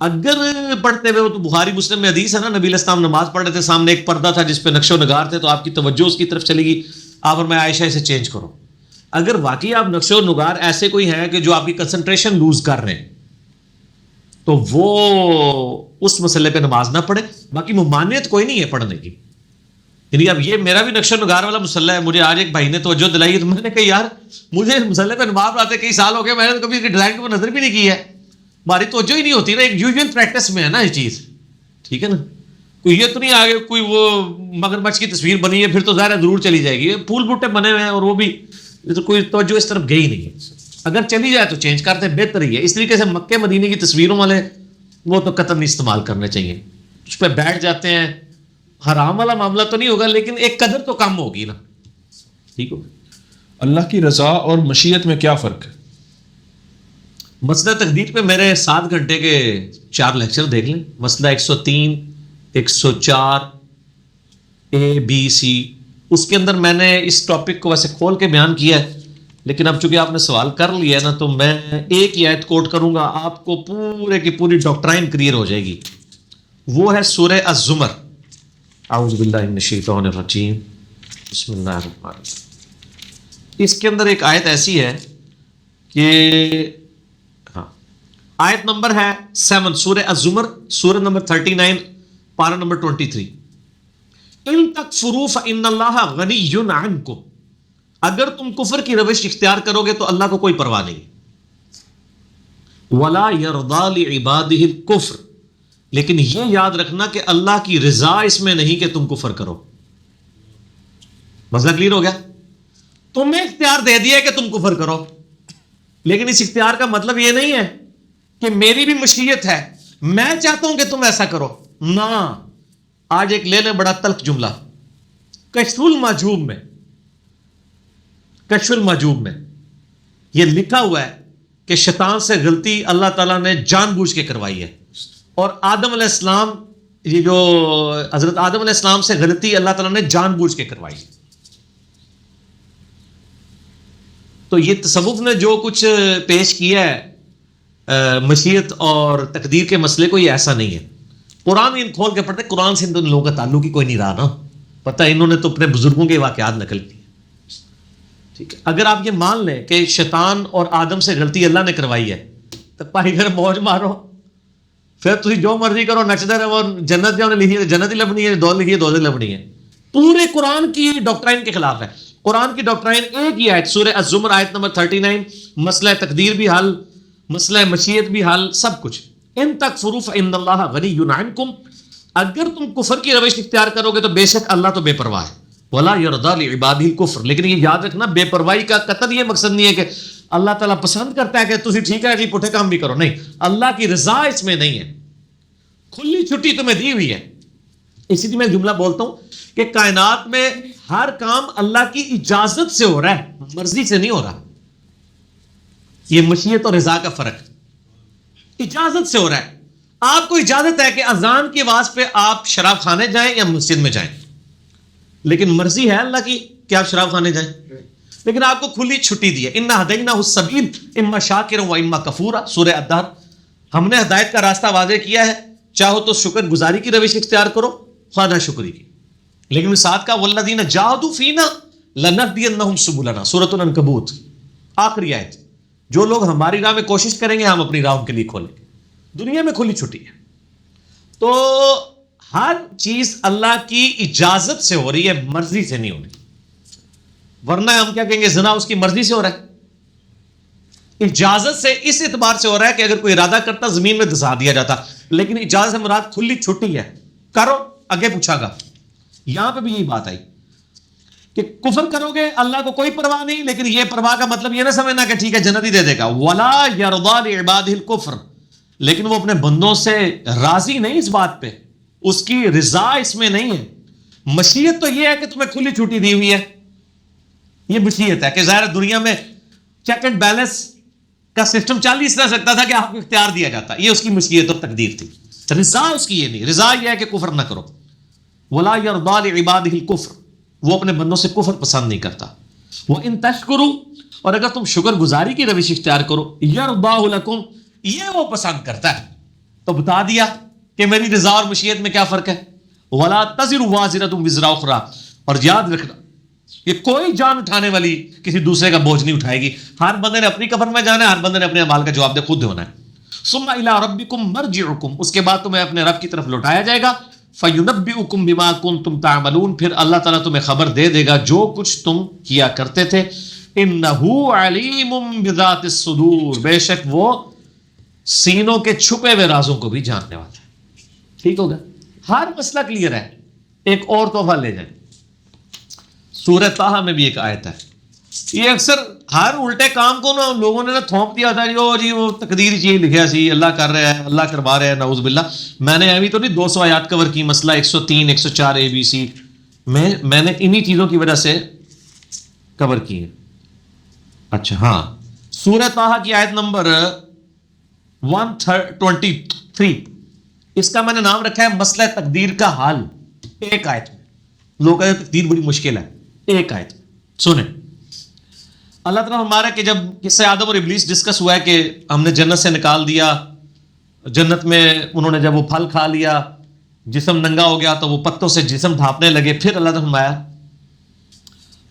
اگر پڑھتے ہوئے, وہ تو بخاری مسلم میں حدیث ہے نا, نبی علیہ السلام نماز پڑھ رہے تھے, سامنے ایک پردہ تھا جس پہ نقش و نگار تھے, تو آپ کی توجہ اس کی طرف چلے گی, آپ اور میں عائشہ اسے چینج کرو. اگر واقعی آپ نقش و نگار ایسے کوئی ہیں کہ جو آپ کی کنسنٹریشن لوز کر رہے ہیں, تو وہ اس مسئلے پہ نماز نہ پڑھے. باقی ممانعت کوئی نہیں ہے پڑھنے کی. یعنی اب یہ میرا بھی نقش و نگار والا مسئلہ ہے, مجھے آج ایک بھائی نے توجہ دلائی, تو میں نے کہا یار مجھے اس مسئلے پہ نماز پڑھاتے کئی سال ہو گئے, میں نے کبھی اس ڈیزائن کو نظر بھی نہیں کی ہے. ہماری توجہ ہی نہیں ہوتی نا, ایک یوزول پریکٹس میں ہے نا یہ چیز, ٹھیک ہے نا. کوئی یہ تو نہیں آگے کوئی وہ مگرمچھ کی تصویر بنی ہے, پھر تو ظاہر ہے ضرور چلی جائے گی. پھول بوٹے بنے ہوئے ہیں اور وہ بھی تو کوئی توجہ اس طرف گئی نہیں ہے. اگر چلی جائے تو چینج کرتے ہیں, بہتر ہی ہے. اس طریقے سے مکے مدینے کی تصویروں والے وہ تو قطعاً نہیں استعمال کرنے چاہیے. اس پہ بیٹھ جاتے ہیں, حرام والا معاملہ تو نہیں ہوگا لیکن ایک قدر تو کم ہوگی نا, ٹھیک ہو. اللہ کی رضا اور مشیت میں کیا فرق ہے؟ مسئلہ تقدیر پہ میرے 7 گھنٹے کے 4 لیکچر دیکھ لیں. مسئلہ 103 104 ABC, اس کے اندر میں نے اس ٹاپک کو ویسے کھول کے بیان کیا ہے, لیکن اب چونکہ آپ نے سوال کر لیا ہے نا, تو میں ایک ہی آیت کوٹ کروں گا, آپ کو پورے کی پوری ڈاکٹرائن کلیئر ہو جائے گی. وہ ہے سورہ الزمر. اعوذ باللہ من الشیطان الرجیم, بسم اللہ الرحمن الرحیم. اس کے اندر ایک آیت ایسی ہے کہ ہاں, آیت نمبر ہے 7, سورہ الزمر, سورہ نمبر 39, پارہ نمبر 23. ان تکفروا فإن اللہ غنی عنکم, اگر تم کفر کی روش اختیار کرو گے تو اللہ کو کوئی پرواہ نہیں. ولا یرضی لعبادہ الکفر, لیکن یہ یاد رکھنا کہ اللہ کی رضا اس میں نہیں کہ تم کفر کرو. مسئلہ کلیئر ہو گیا؟ تمہیں اختیار دے دیا ہے کہ تم کفر کرو, لیکن اس اختیار کا مطلب یہ نہیں ہے کہ میری بھی مشیت ہے, میں چاہتا ہوں کہ تم ایسا کرو نہ. آج ایک لے لیں بڑا تلخ جملہ, کشف المحجوب میں, کشف المحجوب میں یہ لکھا ہوا ہے کہ شیطان سے غلطی اللہ تعالیٰ نے جان بوجھ کے کروائی ہے, اور آدم علیہ السلام, یہ جو حضرت آدم علیہ السلام سے غلطی اللہ تعالیٰ نے جان بوجھ کے کروائی. تو یہ تصوف نے جو کچھ پیش کیا ہے مشیت اور تقدیر کے مسئلے کو, یہ ایسا نہیں ہے. قرآن ان کھول کے پڑھتے, قرآن سے ان لوگوں کا تعلق ہی کوئی نہیں رہا نا, پتہ انہوں نے تو اپنے بزرگوں کے واقعات نقل کیے. ٹھیک ہے, اگر آپ یہ مان لیں کہ شیطان اور آدم سے غلطی اللہ نے کروائی ہے, تو پائی گھر موج مارو, پھر تھی جو مرضی کرو, نچتے رہو, جنت جو لکھی ہے جنت ہی لبنی ہے, دو لکھی ہے دو لبنی ہے. پورے قرآن کی ڈاکٹرائن کے خلاف ہے. قرآن کی ڈاکٹرائن ایک ہی آیت, سورہ الزمر آیت نمبر 39, مسئلہ تقدیر بھی حل, مسئلہ مشیت بھی حل, سب کچھ. ان تکفروا فإن اللہ غنی عنکم, اگر تم کفر کی روش اختیار کرو گے تو بے شک اللہ تو بے پرواہ ہے. ولا یرضی لعبادہ الکفر, لیکن یہ یاد رکھنا بے پرواہی کا قطعاً یہ مقصد نہیں ہے کہ اللہ تعالیٰ پسند کرتا ہے کہ تسی ٹھیک ہے جی پٹھے کام بھی کرو, نہیں, اللہ کی رضا اس میں نہیں ہے. کھلی چھٹی تمہیں دی ہوئی ہے. اسی لیے میں جملہ بولتا ہوں کہ کائنات میں ہر کام اللہ کی اجازت سے ہو رہا ہے, مرضی سے نہیں ہو رہا. یہ مشیت اور رضا کا فرق, اجازت سے ہو رہا ہے. آپ کو اجازت ہے کہ اذان کی آواز پہ آپ شراب خانے جائیں یا مسجد میں جائیں, لیکن مرضی ہے اللہ کی کہ آپ شراب خانے جائیں. لیکن آپ کو کھلی چھٹی دی ہے. انا ہدیناہ السبیل اما شاکرا و اما کفورا. سورہ الدہر. ہم نے ہدایت کا راستہ واضح کیا ہے, چاہو تو شکر گزاری کی روش اختیار کرو, خواہ نہ شکری کی. لیکن ساتھ کا والذین جاہدوا فینا لنہدینہم سبلنا. سورۃ العنکبوت آخری آیت. جو لوگ ہماری راہ میں کوشش کریں گے ہم اپنی راہ ان کے لیے کھولیں گے. دنیا میں کھلی چھٹی ہے. تو ہر چیز اللہ کی اجازت سے ہو رہی ہے, مرضی سے نہیں ہو رہی. ورنہ ہم کیا کہیں گے, زنا اس کی مرضی سے ہو رہا ہے. اجازت سے اس اعتبار سے ہو رہا ہے کہ اگر کوئی ارادہ کرتا زمین میں دھسا دیا جاتا, لیکن اجازت سے مراد کھلی چھٹی ہے, کرو آگے پوچھا گا. یہاں پہ بھی یہی بات آئی کہ کفر کرو گے اللہ کو کوئی پرواہ نہیں, لیکن یہ پرواہ کا مطلب یہ نہ سمجھنا کہ ٹھیک ہے جنت ہی دے دے گا. ولا یرضی لعبادہ الکفر, لیکن وہ اپنے بندوں سے راضی نہیں اس بات پہ, اس کی رضا اس میں نہیں ہے. مشیت تو یہ ہے کہ تمہیں کھلی چھٹی دی ہوئی ہے, یہ مشیت ہے کہ ظاہر دنیا میں چیک اینڈ بیلنس کا سسٹم چل ہی اس طرح سکتا تھا کہ آپ کو اختیار دیا جاتا. یہ اس کی مشیت اور تقدیر تھی. رضا اس کی یہ نہیں, رضا یہ ہے کہ کفر نہ کرو. ولا یرضی لعبادہ الکفر, وہ اپنے بندوں سے کفر پسند نہیں کرتا. وَإِن تَشْكُرُوا, اور اگر تم شکر گزاری کی روش اختیار کرو, یرضاہ لکم, یہ وہ پسند کرتا ہے. تو بتا دیا کہ میری رضا اور مشیت میں کیا فرق ہے. وَلَا تَزِرُ وَازِرَةٌ وِزْرَ أُخْرَىٰ, اور یاد رکھنا یہ کوئی جان اٹھانے والی کسی دوسرے کا بوجھ نہیں اٹھائے گی. ہر بندے نے اپنی قبر میں جانا ہے, ہر بندے نے اپنے اعمال کا جواب دے خود ہونا ہے. ثُمَّ إِلَىٰ رَبِّكُمْ مَرْجِعُكُمْ, اس کے بعد تمہیں اپنے رب کی طرف لوٹایا جائے گا. فَيُنَبِّئُكُمْ بِمَا كُنتُمْ تَعْمَلُونَ, پھر اللہ تعالیٰ تمہیں خبر دے دے گا جو کچھ تم کیا کرتے تھے. إِنَّهُ عَلِيمٌ بِذَاتِ الصُّدُورِ, بے شک وہ سینوں کے چھپے ہوئے رازوں کو بھی جاننے والا ہے. ٹھیک ہوگا, ہر مسئلہ کلیئر ہے. ایک اور تحفہ لے جائیں, سورہ طٰہٰ میں بھی ایک آیت ہے. یہ اکثر ہر الٹے کام کو نا لوگوں نے نا تھوپ دیا تھا, جی وہ تقدیر چیز لکھا سی, اللہ کر رہا ہے, اللہ کروا رہا ہے, نعوذ باللہ. میں نے ابھی تو نہیں 200 آیات کور کی, مسئلہ 103 104 ABC میں نے انہی چیزوں کی وجہ سے کور کی ہے. اچھا ہاں, سورہ طٰہٰ کی آیت نمبر 123, اس کا میں نے نام رکھا ہے مسئلہ تقدیر کا حل. ایک آیت میں لوگ کہتے ہیں تقدیر بڑی مشکل ہے, ایک آیت سنیں. اللہ تعالیٰ ہمارا کہ جب قصہ آدم اور ابلیس ڈسکس ہوا ہے کہ ہم نے جنت سے نکال دیا, جنت میں انہوں نے جب وہ پھل کھا لیا, جسم ننگا ہو گیا تو وہ پتوں سے جسم ڈھانپنے لگے. پھر اللہ تعالیٰ فرمایا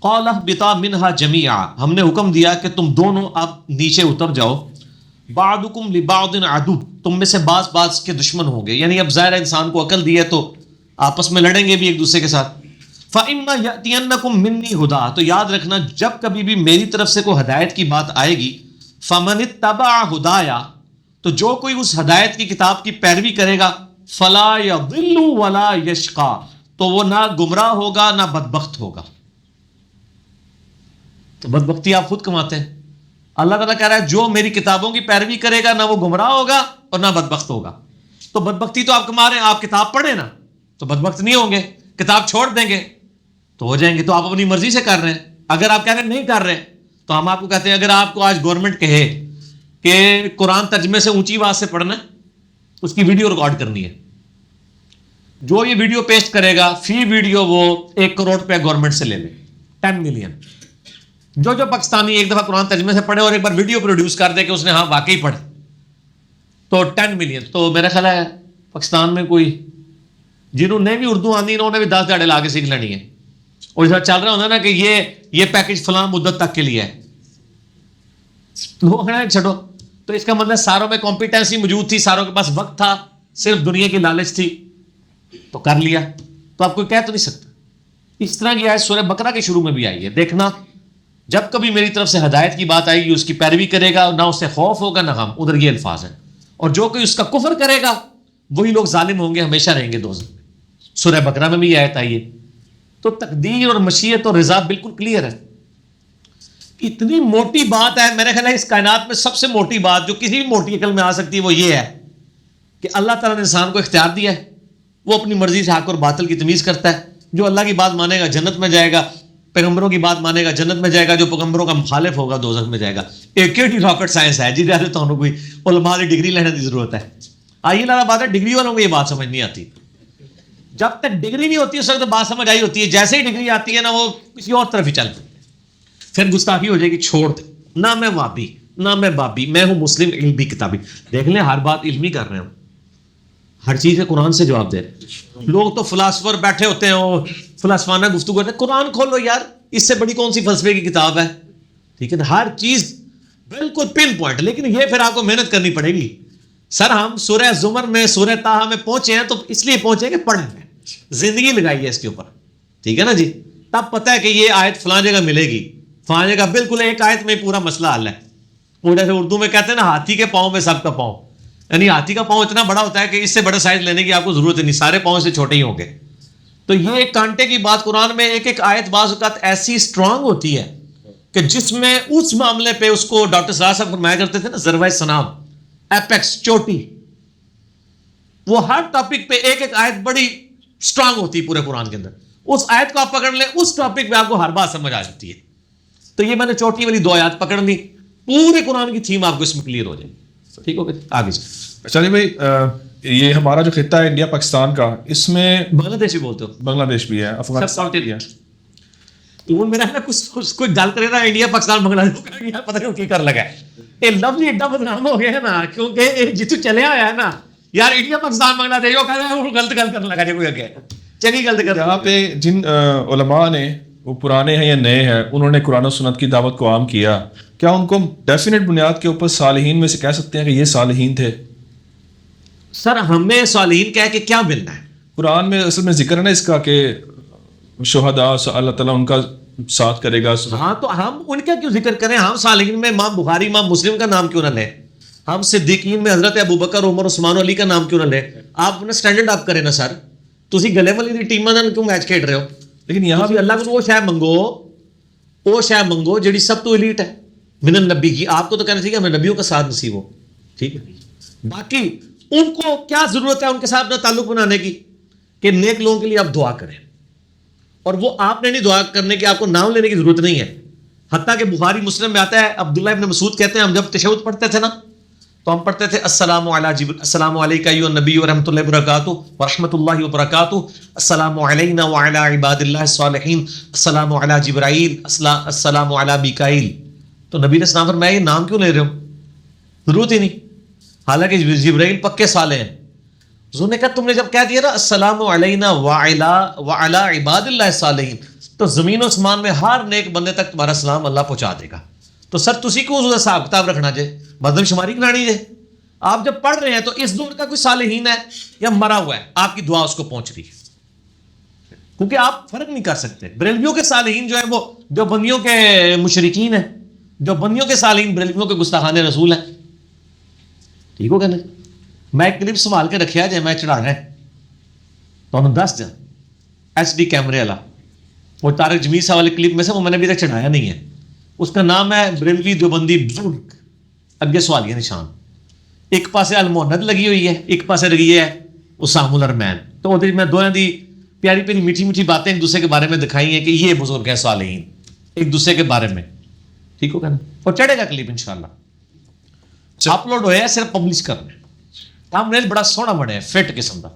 قَالَ اهْبِطَا مِنْهَا جَمِيعًا, ہم نے حکم دیا کہ تم دونوں اب نیچے اتر جاؤ. بَعْضُكُمْ لِبَعْضٍ عَدُوٌّ, تم میں سے بعض کے دشمن ہوں گے. یعنی اب ظاہر انسان کو عقل دی ہے تو آپس میں لڑیں گے بھی ایک دوسرے کے ساتھ. فَإِمَّا يَأْتِيَنَّكُم مِّنِّي هُدًى, تو یاد رکھنا جب کبھی بھی میری طرف سے کوئی ہدایت کی بات آئے گی, فَمَنِ اتَّبَعَ هُدَايَا, تو جو کوئی اس ہدایت کی کتاب کی پیروی کرے گا, فَلَا يَضِلُّ وَلَا يَشْقَىٰ, تو وہ نہ گمراہ ہوگا نہ بدبخت ہوگا. تو بدبختی آپ خود کماتے ہیں. اللہ تعالیٰ کہہ رہا ہے جو میری کتابوں کی پیروی کرے گا نہ وہ گمراہ ہوگا اور نہ بدبخت ہوگا. تو بدبختی تو آپ کما رہے ہیں, آپ کتاب پڑھیں نا تو بدبخت نہیں ہوں گے, کتاب چھوڑ دیں گے تو ہو جائیں گے. تو آپ اپنی مرضی سے کر رہے ہیں. اگر آپ کہہ رہے ہیں نہیں کر رہے تو ہم آپ کو کہتے ہیں اگر آپ کو آج گورنمنٹ کہے کہ قرآن ترجمے سے اونچی آواز سے پڑھنا ہے, اس کی ویڈیو ریکارڈ کرنی ہے, جو یہ ویڈیو پیسٹ کرے گا فی ویڈیو وہ 1 کروڑ روپے گورنمنٹ سے لے لے, 10 ملین. جو پاکستانی ایک دفعہ قرآن ترجمے سے پڑھے اور ایک بار ویڈیو پروڈیوس کر دے کہ اس نے ہاں واقعی پڑھے تو 10 ملین. تو میرا خیال ہے پاکستان میں کوئی جنہوں نے بھی اردو آنی انہوں نے بھی 10 دہاڑے لا کے سیکھ لینی ہے. اور اس چل رہا ہوتا ہے نا کہ یہ پیکج فلاں مدت تک کے لیے ہے, لوگ ہیں چھٹو. تو اس کا مطلب ساروں میں کمپیٹنسی موجود تھی, ساروں کے پاس وقت تھا, صرف دنیا کی لالچ تھی تو کر لیا. تو آپ کوئی کہہ تو نہیں سکتا. اس طرح کی آیت سورہ بقرہ کے شروع میں بھی آئی ہے. دیکھنا جب کبھی میری طرف سے ہدایت کی بات آئے گی اس کی پیروی کرے گا, نہ اس سے خوف ہوگا نہ غم. ادھر یہ الفاظ ہیں. اور جو کوئی اس کا کفر کرے گا وہی لوگ ظالم ہوں گے, ہمیشہ رہیں گے دوزخ میں. سورہ بقرہ میں بھی یہ آیت آئی ہے. تو تقدیر اور مشیت اور رضا بالکل کلیئر ہے. اتنی موٹی بات ہے, میرے خیال ہے اس کائنات میں سب سے موٹی بات جو کسی بھی موٹی عقل میں آ سکتی ہے وہ یہ ہے کہ اللہ تعالیٰ نے انسان کو اختیار دیا ہے, وہ اپنی مرضی سے حق اور باطل کی تمیز کرتا ہے. جو اللہ کی بات مانے گا جنت میں جائے گا, پیغمبروں کی بات مانے گا جنت میں جائے گا, جو پیغمبروں کا مخالف ہوگا دوزخ میں جائے گا. ایک راکٹ سائنس ہے جی, جیسے تو کوئی علماء کی ڈگری لینے کی ضرورت ہے. آئیے لالا بات ہے, ڈگری والوں کو یہ بات سمجھ نہیں آتی. جب تک ڈگری نہیں ہوتی اس وقت بات سمجھ آئی ہوتی ہے, جیسے ہی ڈگری آتی ہے نا وہ کسی اور طرف ہی چلتی ہے. پھر گستاخی ہو جائے گی, چھوڑ دے, نہ میں وابی نہ میں بابی, میں ہوں مسلم علمی کتابی. دیکھ لیں ہر بات علمی کر رہے ہیں, ہر چیز ہے قرآن سے جواب دے رہے. لوگ تو فلاسفر بیٹھے ہوتے ہیں اور فلسفانہ گفتگو کرتے ہیں, قرآن کھولو یار, اس سے بڑی کون سی فلسفے کی کتاب ہے. ٹھیک ہے نا, ہر چیز بالکل پن پوائنٹ. لیکن یہ پھر آپ کو محنت کرنی پڑے گی. سر ہم سورہ زمر میں سورہ طٰہٰ میں پہنچے ہیں تو اس لیے پہنچے کہ پڑھیں گے, زندگی لگائی ہے اس کے اوپر. ٹھیک ہے نا جی, تب پتہ ہے کہ یہ آیت فلاں جگہ ملے گی, فلاں جگہ بالکل ایک آیت میں پورا مسئلہ حل ہے. وہ جیسے اردو میں کہتے ہیں نا, ہاتھی کے پاؤں میں سب کا پاؤں, یعنی ہاتھی کا پاؤں اتنا بڑا ہوتا ہے کہ اس سے بڑا سائز لینے کی آپ کو ضرورت نہیں, سارے پاؤں سے چھوٹے ہی ہوں گے. تو یہ ایک کانٹے کی بات قرآن میں ایک ایک آیت بعض اوقات ایسی اسٹرانگ ہوتی ہے کہ جس میں اس معاملے پہ اس کو ڈاکٹر صلاح صاحب فرمایا کرتے تھے نا, ذروۂ سنام, ایپیکس, چوٹی. وہ ہر ٹاپک پہ ایک ایک آیت بڑی اسٹرانگ ہوتی ہے پورے قرآن کے اندر. اس آیت کو آپ پکڑ لیں, اس ٹاپک پہ آپ کو ہر بات سمجھ آ جاتی ہے. تو یہ میں نے چوٹی والی 2 آیات پکڑ لی, پورے قرآن کی تھیم آپ کو اس میں کلیئر ہو جائے گی. ٹھیک ہو گیا, آگے چلیے بھائی, یہ ہمارا جو خطہ ہے انڈیا پاکستان کا, اس میں بنگلہ دیش بھی بولتے ہو, بنگلہ دیش بھی ہے, افغانستان بھی ہے. تو وہ میرا نا کچھ کوئی گل کرے نا انڈیا پاکستان بنگلہ دیش, پتہ نہیں کی کر لگا ہے. یہ لفظ ہی ایڈا بدنام ہو گیا ہے نا, کیونکہ یہ جتوں چلے آیا ہے نا یار, انڈیا پاکستان بنگلہ دیش, وہ کہہ رہا ہے وہ غلط گل کرنے لگا جی کوئی اگے چنگی غلط کر. یہاں پہ جن علماء نے, وہ پرانے ہیں یا نئے ہیں, انہوں نے قرآن و سنت کی دعوت کو عام کیا, کیا ان کو ڈیفینیٹ بنیاد کے اوپر صالحین میں سے کہہ سکتے ہیں کہ یہ صالحین تھے؟ سر ہمیں صالحین کہہ کے کیا ملنا ہے؟ قرآن میں اصل میں ذکر ہے نا اس کا کہ شہداء اللہ تعالیٰ ان کا ساتھ کرے گا. ہاں تو ہم ان کا کیوں ذکر کریں؟ ہم صالحین میں امام بخاری, امام مسلم کا نام کیوں نہ لیں؟ ہم صدیقین میں حضرت ابوبکر, عمر, عثمان, علی کا نام کیوں نہ لیں؟ آپ اپنا اسٹینڈرڈ آپ کریں نا سر. تسی گلے والی دی ٹیماں نال کیوں میچ کھیڈ رہے ہو؟ لیکن یہاں بھی اللہ کو وہ شے منگو جڑی سب تو ایلیٹ ہے من النبی کی. آپ کو تو کہنا چاہیے ہمیں نبیوں کا ساتھ نصیب ہو. ٹھیک ہے, باقی ان کو کیا ضرورت ہے ان کے ساتھ اپنا تعلق بنانے کی کہ نیک لوگوں کے لیے آپ دعا کریں, اور وہ آپ نے نہیں دعا کرنے کی, آپ کو نام لینے کی ضرورت نہیں ہے. حتیٰ کہ بخاری مسلم میں آتا ہے, عبداللہ ابن مسعود کہتے ہیں ہم جب تشہد پڑھتے تھے نا تو ہم پڑھتے تھے السلام علیکہ ایھا النبی ورحمۃ اللہ وبرکاتہ ورحمۃ اللہ وبرکاتہ, السلام علینا وعلی عباد اللہ الصالحین, السلام علی جبرائیل, السلام علی میکائیل. تو نبی علیہ السلام فرمایا یہ نام کیوں لے رہے ہو, ضرورت ہی نہیں, حالانکہ جبرائیل پکے صالح ہیں. حضور نے کہا تم نے جب کہہ دیا نا السلام علینا وعلی عباد اللہ الصالحین, تو زمین و اسمان میں ہر نیک بندے تک تمہارا سلام اللہ پہنچا دے گا. تو سر تسی کیوں اس کا حساب کتاب رکھنا جائے, مردم شماری کرانی جائے؟ آپ جب پڑھ رہے ہیں تو اس دور کا کوئی صالحین ہے یا مرا ہوا ہے, آپ کی دعا اس کو پہنچ رہی ہے, کیونکہ آپ فرق نہیں کر سکتے. بریلویوں کے صالحین جو ہیں وہ جو بندیوں کے مشرکین ہیں, جو بندیوں کے صالحین بریلویوں کے گستاخان رسول ہیں. ٹھیک ہو گیا نا, میں ایک کلپ سنبھال کے رکھا جائے, میں چڑھانا ہے تو ہم 10 جان ایچ ڈی کیمرے والا, وہ طارق جمیل صاحب والے کلپ میں سے, وہ میں نے ابھی تک چڑھایا نہیں ہے. اس کا نام ہے بریلوی دیوبندی بزرگ, اگے سوالیہ نشان, ایک پاسے المہند لگی ہوئی ہے, ایک پاسے لگی ہے اسام الرحمین. تو وہ میں دونوں دی پیاری پیاری میٹھی میٹھی باتیں ایک دوسرے کے بارے میں دکھائی ہیں کہ یہ بزرگ ہے صالحین ایک دوسرے کے بارے میں. ٹھیک ہوگا نا, اور چڑھے گا کلپ انشاءاللہ, اپلوڈ ہوا ہے, صرف پبلش کرنا ہے. ہم نے بڑا سونا بڑا ہے, فٹ قسم کا.